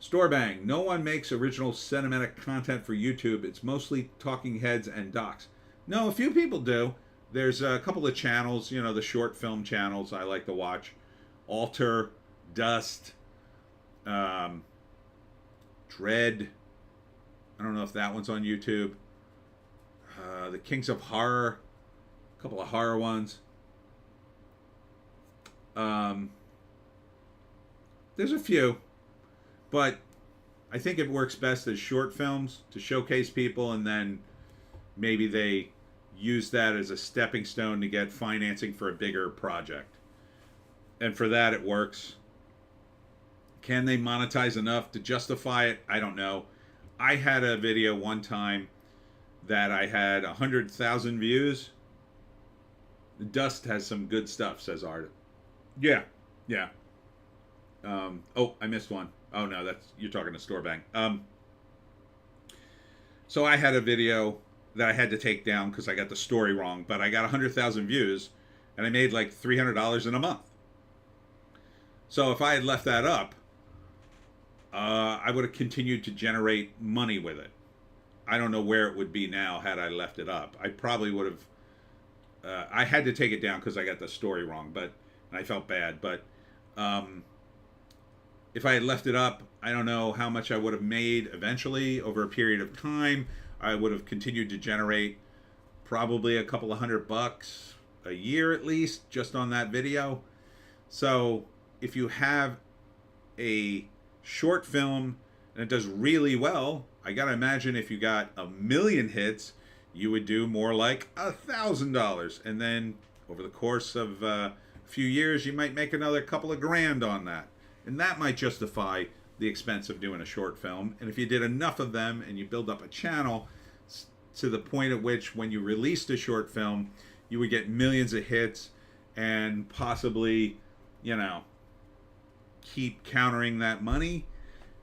Storebang. No one makes original cinematic content for YouTube. It's mostly talking heads and docs. No, a few people do. There's a couple of channels, the short film channels I like to watch. Alter, Dust, Dread. I don't know if that one's on YouTube. The Kings of Horror. A couple of horror ones. There's a few. But I think it works best as short films to showcase people, and then maybe they use that as a stepping stone to get financing for a bigger project. And for that, it works. Can they monetize enough to justify it? I don't know. I had a video one time that I had 100,000 views. Dust has some good stuff, says Art. Yeah. Oh, I missed one. Oh no, you're talking to Storebang. So I had a video that I had to take down because I got the story wrong, but I got 100,000 views and I made like $300 in a month. So if I had left that up, I would have continued to generate money with it. I don't know where it would be now had I left it up. I probably would have. I had to take it down because I got the story wrong, and I felt bad. But if I had left it up, I don't know how much I would have made eventually over a period of time. I would have continued to generate probably a couple of $100 a year at least just on that video. So if you have a short film and it does really well, I gotta imagine if you got 1 million hits, you would do more like $1,000, and then over the course of a few years you might make another couple of grand on that, and that might justify the expense of doing a short film. And if you did enough of them and you build up a channel to the point at which when you released a short film you would get millions of hits and possibly keep countering that money,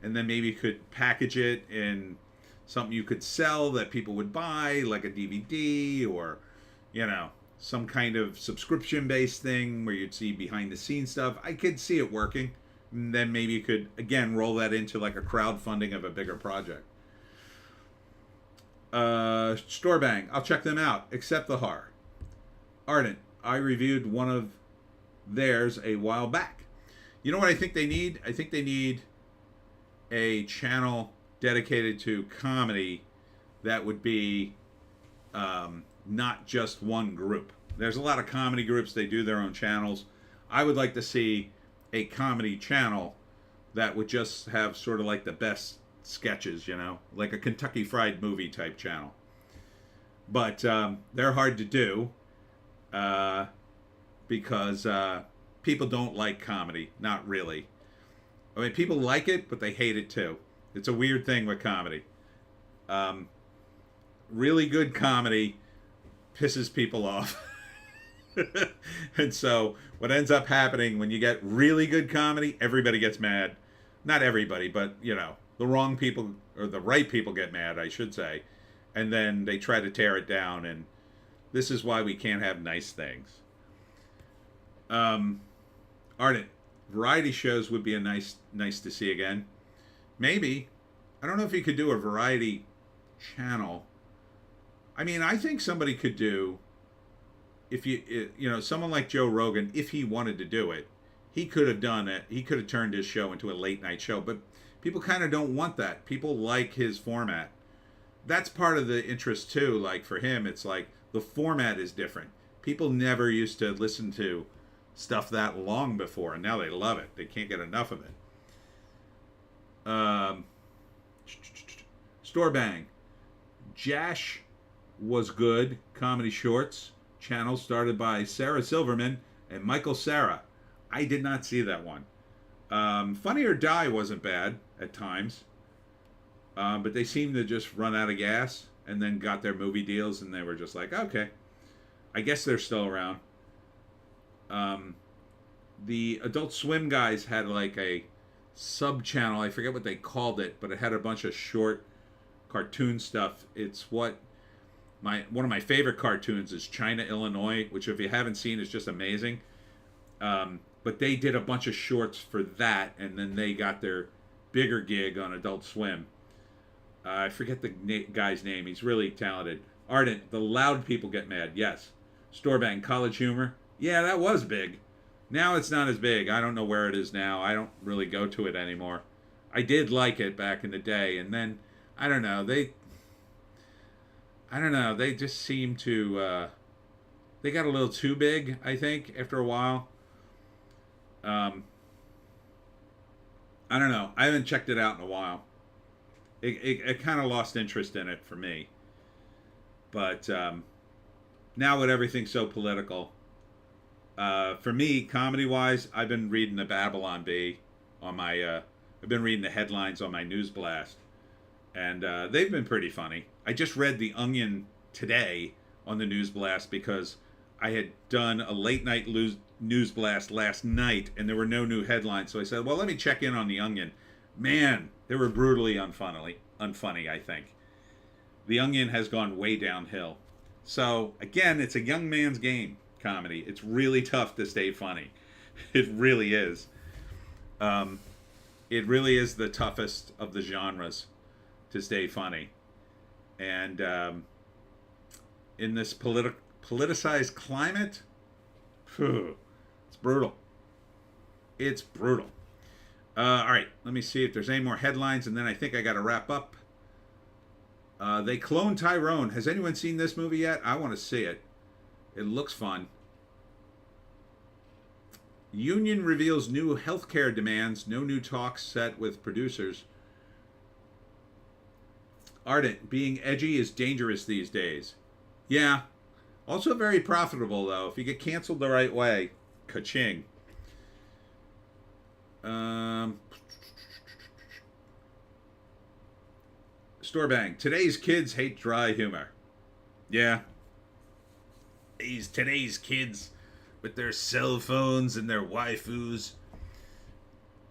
and then maybe you could package it in something you could sell that people would buy, like a DVD or some kind of subscription based thing where you'd see behind the scenes stuff. I could see it working, and then maybe you could again roll that into like a crowdfunding of a bigger project. Storebang, I'll check them out except the horror. Ardent, I reviewed one of theirs a while back. You know what I think they need? I think they need a channel dedicated to comedy that would be not just one group. There's a lot of comedy groups, they do their own channels. I would like to see a comedy channel that would just have sort of like the best sketches, like a Kentucky Fried Movie type channel. But they're hard to do because people don't like comedy. Not really. I mean, people like it, but they hate it too. It's a weird thing with comedy. Really good comedy pisses people off. And so what ends up happening when you get really good comedy, everybody gets mad. Not everybody, but, the wrong people, or the right people get mad, I should say. And then they try to tear it down, and this is why we can't have nice things. Ardent, variety shows would be a nice to see again. Maybe. I don't know if you could do a variety channel. I mean, I think somebody could do, if someone like Joe Rogan, if he wanted to do it, he could have done it. He could have turned his show into a late night show, but people kind of don't want that. People like his format. That's part of the interest too. Like for him, it's like the format is different. People never used to listen to stuff that long before, and now they love it. They can't get enough of it. Store Bang. Jash was good. Comedy shorts. Channel started by Sarah Silverman and Michael Cera. I did not see that one. Funny or Die wasn't bad at times. But they seemed to just run out of gas and then got their movie deals, and they were just like, okay. I guess they're still around. The Adult Swim guys had like a sub-channel. I forget what they called it, but it had a bunch of short cartoon stuff. It's what one of my favorite cartoons is China, Illinois, which if you haven't seen is just amazing. But they did a bunch of shorts for that, and then they got their bigger gig on Adult Swim. I forget the guy's name. He's really talented. Ardent, the loud people get mad. Yes. Storebang, College Humor. Yeah, that was big. Now it's not as big. I don't know where it is now. I don't really go to it anymore. I did like it back in the day, and then I don't know. They just seem to. They got a little too big, I think, after a while. I don't know. I haven't checked it out in a while. It kind of lost interest in it for me. But now with everything so political, for me, comedy-wise, I've been reading the Babylon Bee on my. I've been reading the headlines on my News Blast, and they've been pretty funny. I just read The Onion today on the News Blast because I had done a late night News Blast last night, and there were no new headlines. So I said, well, let me check in on The Onion. Man, they were brutally unfunny, I think. The Onion has gone way downhill. So, again, it's a young man's game, comedy. It's really tough to stay funny. It really is. It really is the toughest of the genres to stay funny. And in this politicized climate, it's brutal. It's brutal. All right, let me see if there's any more headlines, and then I think I got to wrap up. They cloned Tyrone. Has anyone seen this movie yet? I want to see it. It looks fun. Union reveals new healthcare demands. No new talks set with producers. Ardent, being edgy is dangerous these days. Yeah. Also very profitable, though. If you get canceled the right way. Ka-ching. Storebang. Today's kids hate dry humor. Yeah. Today's kids with their cell phones and their waifus.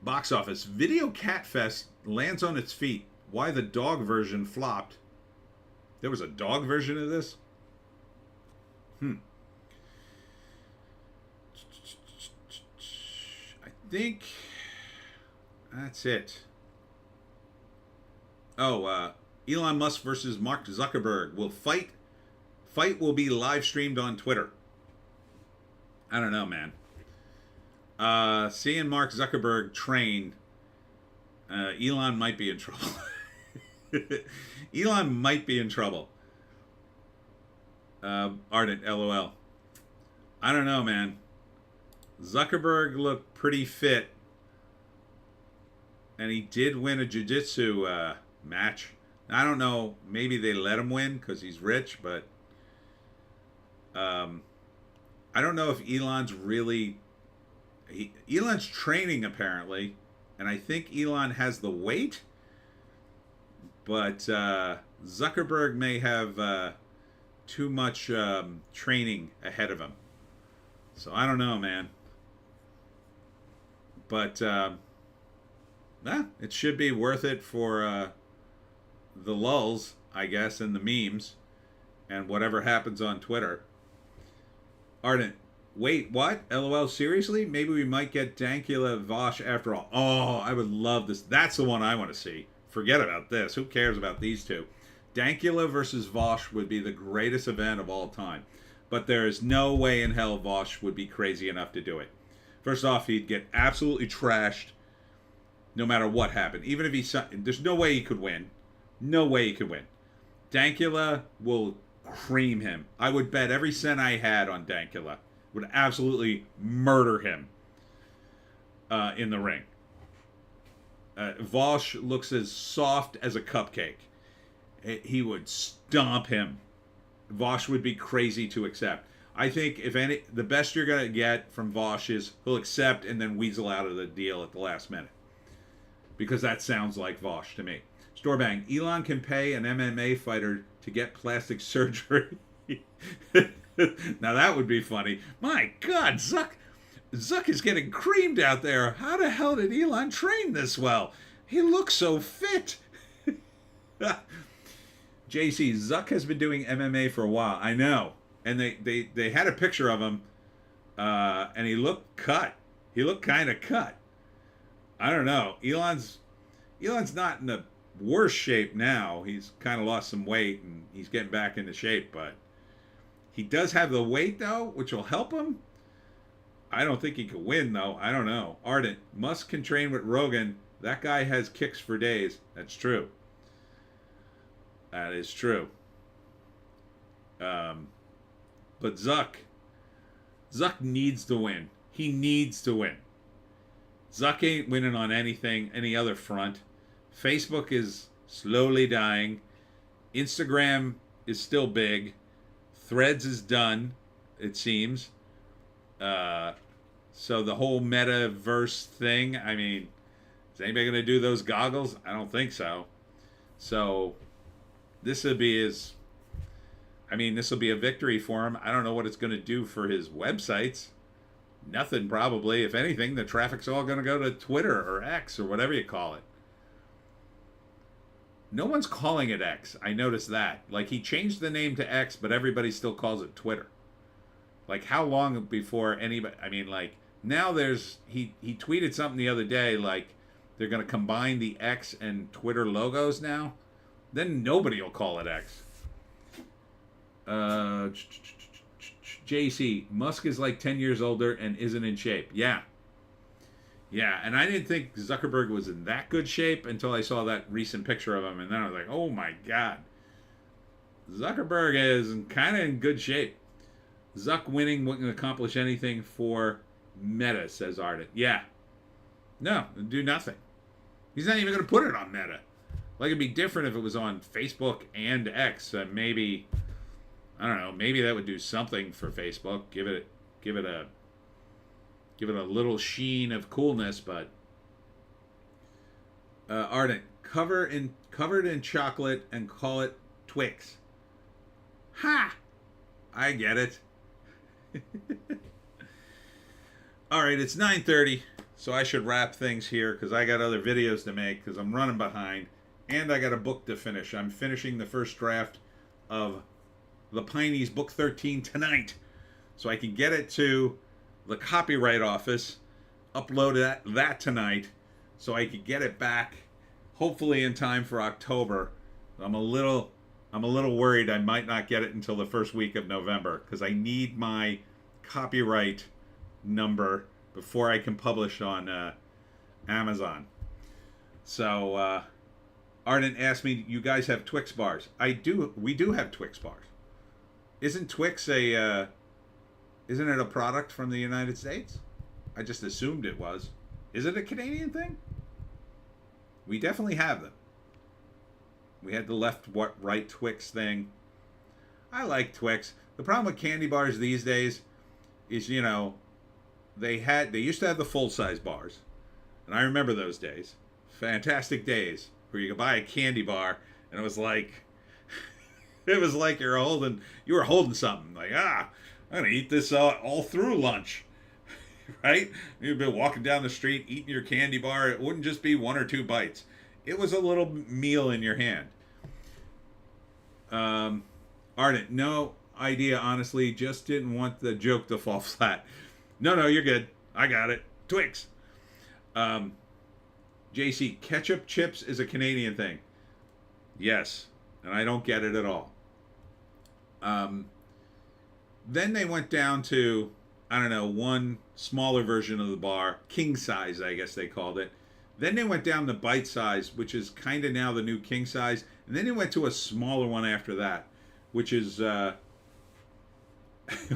Box office. Video Catfest lands on its feet. Why the dog version flopped. There was a dog version of this? I think that's it. Oh, Elon Musk versus Mark Zuckerberg will fight. Fight will be live streamed on Twitter. I don't know, man. Seeing Mark Zuckerberg train, Elon might be in trouble. Elon might be in trouble. Ardent, LOL. I don't know, man. Zuckerberg looked pretty fit. And he did win a jiu-jitsu match. I don't know. Maybe they let him win because he's rich, but I don't know if Elon's really... Elon's training, apparently. And I think Elon has the weight. But Zuckerberg may have too much training ahead of him. So I don't know, man. But it should be worth it for the lulz, I guess, and the memes, and whatever happens on Twitter. Ardent, wait, what? LOL, seriously? Maybe we might get Dankula Vosh after all. Oh, I would love this. That's the one I want to see. Forget about this. Who cares about these two? Dankula versus Vosh would be the greatest event of all time. But there is no way in hell Vosh would be crazy enough to do it. First off, he'd get absolutely trashed no matter what happened. Even if there's no way he could win. No way he could win. Dankula will cream him. I would bet every cent I had on Dankula. Would absolutely murder him in the ring. Vosh looks as soft as a cupcake. He would stomp him. Vosh would be crazy to accept. I think the best you're going to get from Vosh is he'll accept and then weasel out of the deal at the last minute. Because that sounds like Vosh to me. Storebang, Elon can pay an MMA fighter to get plastic surgery. Now that would be funny. My God, Zuck is getting creamed out there. How the hell did Elon train this well? He looks so fit. JC, Zuck has been doing MMA for a while. I know. And they had a picture of him, and he looked cut. He looked kind of cut. I don't know. Elon's not in the worst shape now. He's kind of lost some weight, and he's getting back into shape, but he does have the weight, though, which will help him. I don't think he could win, though. I don't know. Ardent, Musk can train with Rogan. That guy has kicks for days. That's true. That is true. But Zuck needs to win. He needs to win. Zuck ain't winning on any other front. Facebook is slowly dying. Instagram is still big. Threads is done, it seems. So the whole metaverse thing, I mean, is anybody going to do those goggles? I don't think so. So this will be a victory for him. I don't know what it's going to do for his websites. Nothing, probably. If anything, the traffic's all going to go to Twitter or X or whatever you call it. No one's calling it X. I noticed that. Like, he changed the name to X, but everybody still calls it Twitter. Like, how long before anybody... I mean, like, now there's... He tweeted something the other day, like, they're going to combine the X and Twitter logos now. Then nobody will call it X. JC, Musk is like 10 years older and isn't in shape. Yeah. Yeah, and I didn't think Zuckerberg was in that good shape until I saw that recent picture of him, and then I was like, oh my God. Zuckerberg is kind of in good shape. Zuck winning wouldn't accomplish anything for Meta, says Ardent. Yeah. No, do nothing. He's not even going to put it on Meta. Like, it'd be different if it was on Facebook and X. Maybe, I don't know, maybe that would do something for Facebook. Give it a little sheen of coolness, but Ardent, covered in chocolate and call it Twix. Ha! I get it. All right, it's 9:30, so I should wrap things here because I got other videos to make because I'm running behind, and I got a book to finish. I'm finishing the first draft of the Pineys book 13 tonight, so I can get it to the copyright office, upload that tonight, so I could get it back, hopefully in time for October. I'm a little worried I might not get it until the first week of November because I need my copyright number before I can publish on Amazon. So Ardent asked me, "You guys have Twix bars?" I do. We do have Twix bars. Isn't Twix isn't it a product from the United States? I just assumed it was. Is it a Canadian thing? We definitely have them. We had the left-right Twix thing. I like Twix. The problem with candy bars these days is, you know, they used to have the full-size bars. And I remember those days. Fantastic days where you could buy a candy bar and it was like you were holding something. Like, I'm going to eat this all through lunch. Right? You've been walking down the street eating your candy bar. It wouldn't just be one or two bites. It was a little meal in your hand. Ardent, no idea, honestly. Just didn't want the joke to fall flat. No, you're good. I got it. Twix. JC, ketchup chips is a Canadian thing. Yes. and I don't get it at all. Then they went down to, I don't know, one smaller version of the bar, king size, I guess they called it. Then they went down to bite size, which is kind of now the new king size. And then they went to a smaller one after that, which is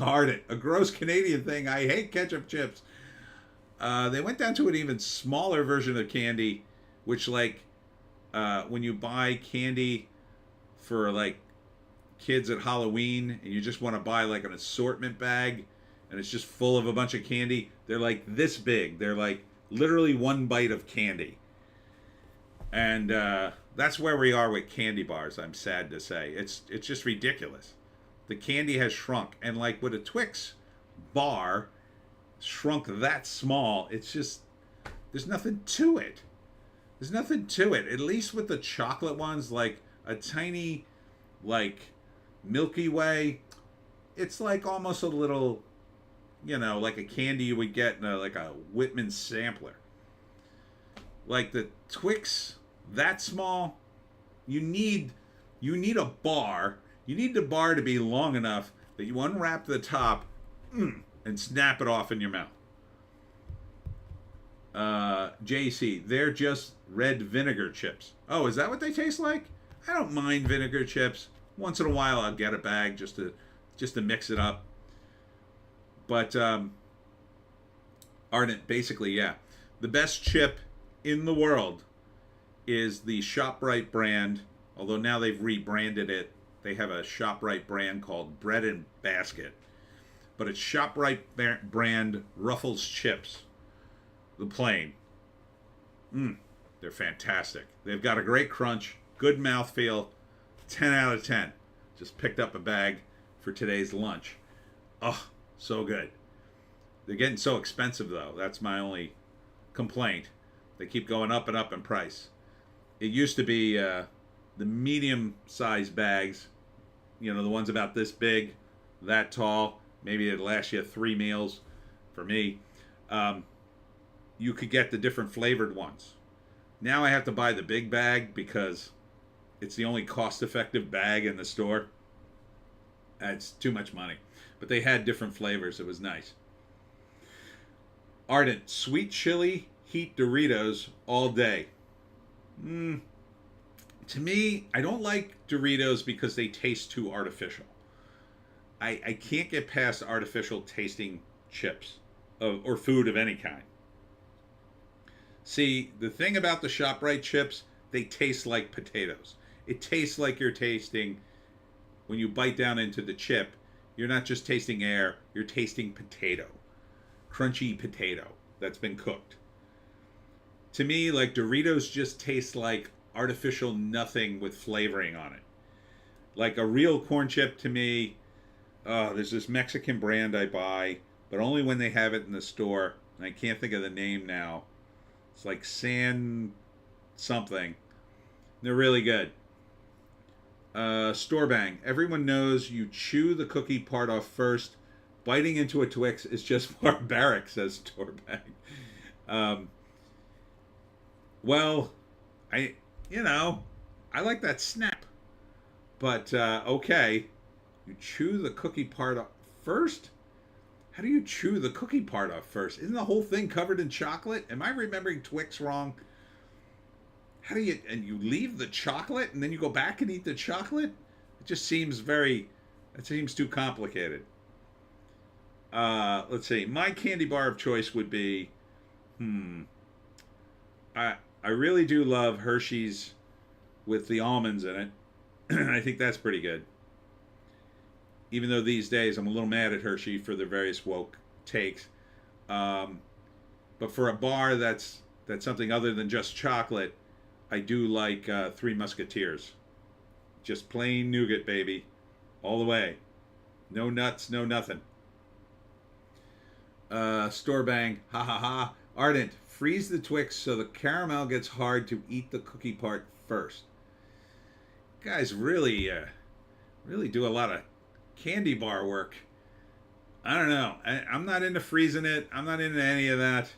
Ardent, a gross Canadian thing. I hate ketchup chips. They went down to an even smaller version of candy, which, like, when you buy candy for, like, kids at Halloween and you just want to buy, like, an assortment bag and it's just full of a bunch of candy, they're, like, this big. They're, like, literally one bite of candy. And that's where we are with candy bars, I'm sad to say. It's just ridiculous. The candy has shrunk. And like with a Twix bar shrunk that small, it's just, there's nothing to it. There's nothing to it. At least with the chocolate ones, like a tiny, like, Milky Way, it's like almost a little, you know, like a candy you would get in like a Whitman sampler. Like the Twix, that small, you need a bar. You need the bar to be long enough that you unwrap the top and snap it off in your mouth. JC, they're just red vinegar chips. Oh, is that what they taste like? I don't mind vinegar chips. Once in a while I'll get a bag just to mix it up. But Ardent, basically, yeah. The best chip in the world is the ShopRite brand, although now they've rebranded it. They have a ShopRite brand called Bread and Basket. But it's ShopRite brand Ruffles chips. The plain. They're fantastic. They've got a great crunch, good mouthfeel, 10 out of 10. Just picked up a bag for today's lunch. Oh, so good. They're getting so expensive, though. That's my only complaint. They keep going up and up in price. It used to be the medium-sized bags, you know, the ones about this big, that tall. Maybe it'd last you 3 meals for me. You could get the different flavored ones. Now I have to buy the big bag because it's the only cost-effective bag in the store. It's too much money. But they had different flavors. It was nice. Ardent, sweet chili heat Doritos all day. To me, I don't like Doritos because they taste too artificial. I can't get past artificial tasting chips or food of any kind. See, the thing about the ShopRite chips, they taste like potatoes. It tastes like you're tasting, when you bite down into the chip, you're not just tasting air, you're tasting potato. Crunchy potato that's been cooked. To me, like, Doritos just taste like artificial nothing with flavoring on it. Like a real corn chip to me, there's this Mexican brand I buy, but only when they have it in the store. And I can't think of the name now. It's like San something. They're really good. Store Bang. Everyone knows you chew the cookie part off first. Biting into a Twix is just barbaric, says Store Bang. Well, I like that snap. But, okay. You chew the cookie part off first? How do you chew the cookie part off first? Isn't the whole thing covered in chocolate? Am I remembering Twix wrong? How do you... And you leave the chocolate and then you go back and eat the chocolate? It just seems very... It seems too complicated. Let's see. My candy bar of choice would be... I really do love Hershey's with the almonds in it. I think that's pretty good. Even though these days I'm a little mad at Hershey for their various woke takes. But for a bar that's something other than just chocolate, I do like Three Musketeers. Just plain nougat, baby. All the way. No nuts, no nothing. Store Bang. Ha ha ha. Ardent. Freeze the Twix so the caramel gets hard to eat the cookie part first. Guys really do a lot of candy bar work. I don't know. I'm not into freezing it. I'm not into any of that.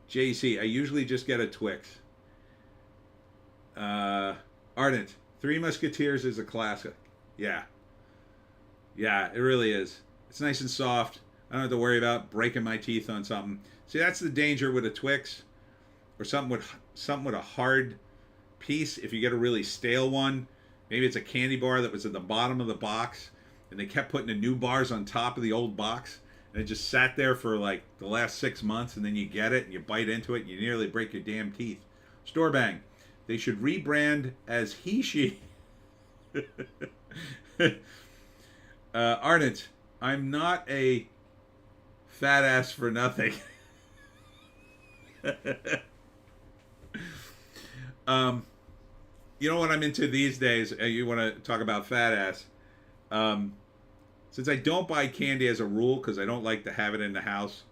JC, I usually just get a Twix. Ardent, Three Musketeers is a classic. Yeah. Yeah, it really is. It's nice and soft. I don't have to worry about breaking my teeth on something. See, that's the danger with a Twix or something with a hard piece. If you get a really stale one, maybe it's a candy bar that was at the bottom of the box, and they kept putting the new bars on top of the old box, and it just sat there for like the last 6 months, and then you get it and you bite into it, and you nearly break your damn teeth. Store Bang. They should rebrand as He She. Ardent, I'm not a fat ass for nothing. You know what I'm into these days? You want to talk about fat ass? Since I don't buy candy as a rule because I don't like to have it in the house,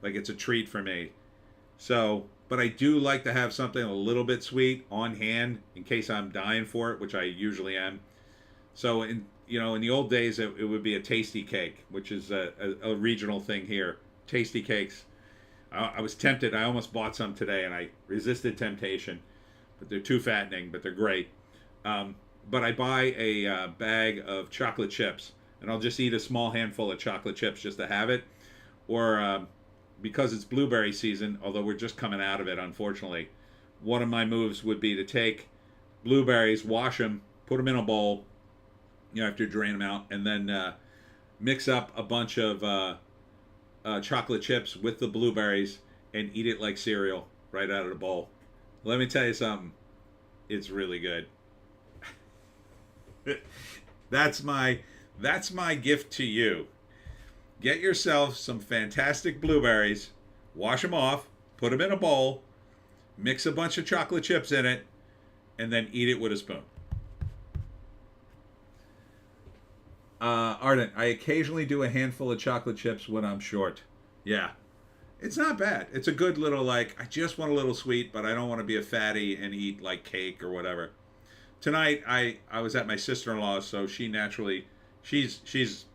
like it's a treat for me. So, but I do like to have something a little bit sweet on hand in case I'm dying for it, which I usually am. So, in the old days, it would be a tasty cake, which is a regional thing here. Tasty cakes. I was tempted. I almost bought some today, and I resisted temptation. But they're too fattening, but they're great. But I buy a bag of chocolate chips, and I'll just eat a small handful of chocolate chips just to have it. Or because it's blueberry season, although we're just coming out of it, unfortunately, one of my moves would be to take blueberries, wash them, put them in a bowl, after you drain them out, and then mix up a bunch of chocolate chips with the blueberries and eat it like cereal right out of the bowl. Let me tell you something. It's really good. That's my gift to you. Get yourself some fantastic blueberries, wash them off, put them in a bowl, mix a bunch of chocolate chips in it, and then eat it with a spoon. Ardent, I occasionally do a handful of chocolate chips when I'm short. Yeah. It's not bad. It's a good little, I just want a little sweet, but I don't want to be a fatty and eat, cake or whatever. Tonight, I was at my sister-in-law's, so she naturally, she's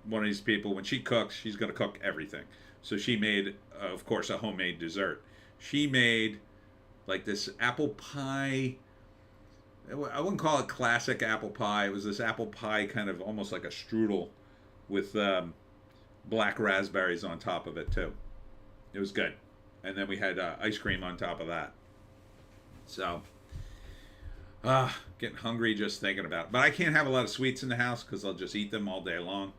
one of these people, when she cooks, she's going to cook everything. So she made, of course, a homemade dessert. She made, this apple pie. I wouldn't call it classic apple pie. It was this apple pie kind of almost like a strudel with black raspberries on top of it, too. It was good. And then we had ice cream on top of that. So, getting hungry just thinking about it. But I can't have a lot of sweets in the house because I'll just eat them all day long.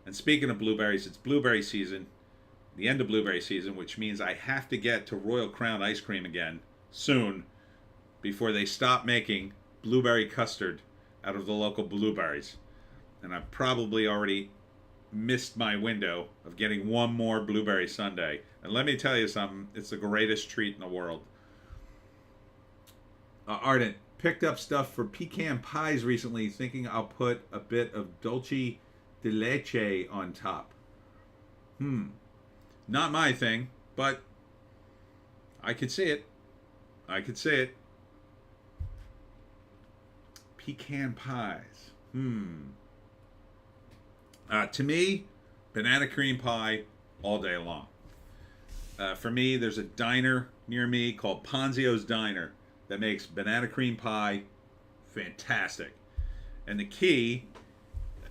And speaking of blueberries, it's blueberry season, the end of blueberry season, which means I have to get to Royal Crown ice cream again soon before they stop making blueberry custard out of the local blueberries. And I've probably already missed my window of getting one more blueberry sundae. And let me tell you something, it's the greatest treat in the world. Ardent, picked up stuff for pecan pies recently, thinking I'll put a bit of dulce de leche on top. Not my thing, but I could see it. Pecan pies. To me, banana cream pie all day long. For me, there's a diner near me called Ponzio's Diner that makes banana cream pie fantastic. And the key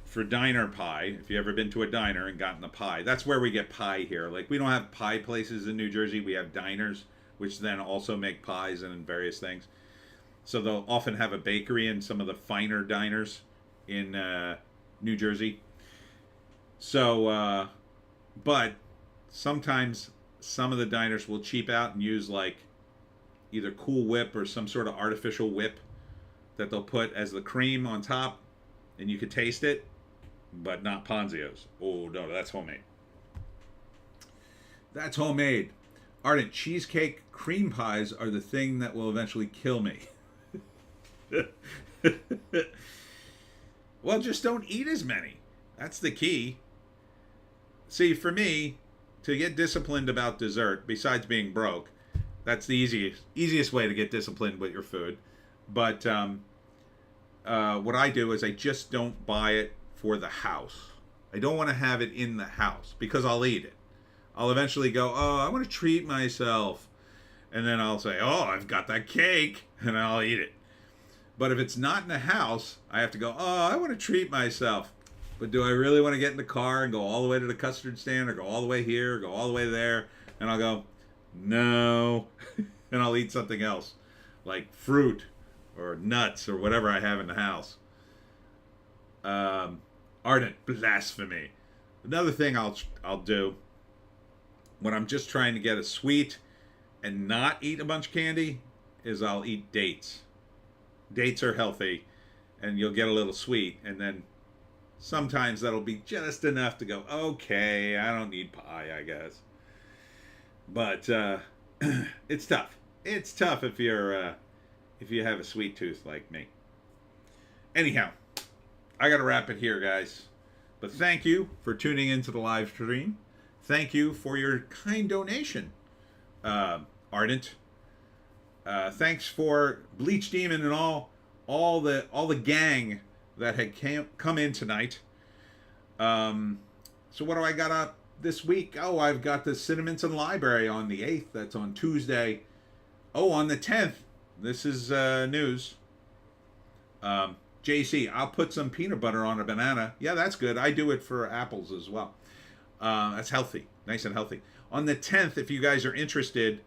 for diner pie, if you've ever been to a diner and gotten the pie, that's where we get pie here. We don't have pie places in New Jersey. We have diners, which then also make pies and various things. So they'll often have a bakery in some of the finer diners in New Jersey. So, but sometimes some of the diners will cheap out and use either Cool Whip or some sort of artificial whip that they'll put as the cream on top, and you could taste it, but not Ponzio's. Oh, no, that's homemade. That's homemade. Ardent, cheesecake cream pies are the thing that will eventually kill me. Well, just don't eat as many. That's the key. See, for me, to get disciplined about dessert, besides being broke, that's the easiest way to get disciplined with your food. But what I do is I just don't buy it for the house. I don't want to have it in the house because I'll eat it. I'll eventually go, oh, I want to treat myself. And then I'll say, oh, I've got that cake, and I'll eat it. But if it's not in the house, I have to go, oh, I want to treat myself. But do I really want to get in the car and go all the way to the custard stand or go all the way here or go all the way there? And I'll go, no. And I'll eat something else, like fruit or nuts or whatever I have in the house. Ardent blasphemy. Another thing I'll do when I'm just trying to get a sweet and not eat a bunch of candy is I'll eat dates. Dates are healthy, and you'll get a little sweet, and then sometimes that'll be just enough to go, okay, I don't need pie, I guess. But it's tough. It's tough if you have a sweet tooth like me. Anyhow, I got to wrap it here, guys. But thank you for tuning into the live stream. Thank you for your kind donation, Ardent. Thanks for Bleach Demon and all the gang that had come in tonight. So what do I got up this week? Oh, I've got the Cinnaminson Library on the 8th. That's on Tuesday. Oh, on the 10th. This is news. JC, I'll put some peanut butter on a banana. Yeah, that's good. I do it for apples as well. That's healthy. Nice and healthy. On the 10th, if you guys are interested,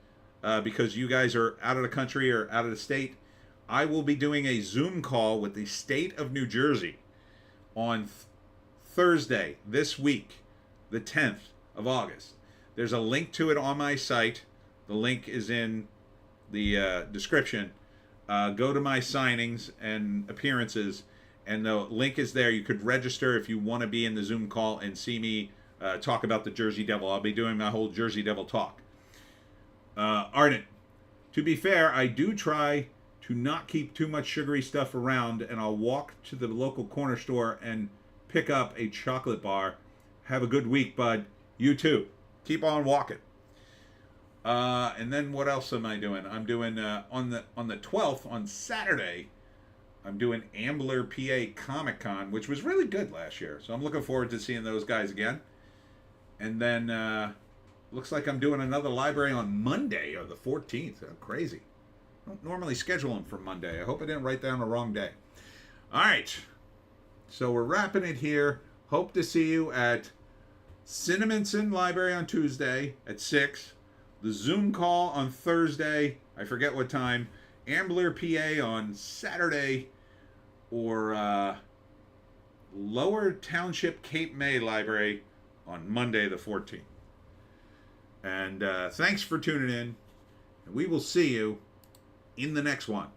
because you guys are out of the country or out of the state, I will be doing a Zoom call with the state of New Jersey on Thursday this week, the 10th of August. There's a link to it on my site. The link is in the description. Go to my signings and appearances, and the link is there. You could register if you want to be in the Zoom call and see me talk about the Jersey Devil. I'll be doing my whole Jersey Devil talk. Ardent, to be fair, I do try to not keep too much sugary stuff around, and I'll walk to the local corner store and pick up a chocolate bar. Have a good week, bud. You too. Keep on walking. And then what else am I doing? I'm doing on the 12th, on Saturday, I'm doing Ambler PA Comic Con, which was really good last year. So I'm looking forward to seeing those guys again. And then looks like I'm doing another library on Monday, or the 14th. Oh, crazy. I don't normally schedule them for Monday. I hope I didn't write down the wrong day. All right. So we're wrapping it here. Hope to see you at Cinnaminson Library on Tuesday at 6. The Zoom call on Thursday. I forget what time. Ambler, PA on Saturday. Or Lower Township Cape May Library on Monday the 14th. And thanks for tuning in. And we will see you in the next one.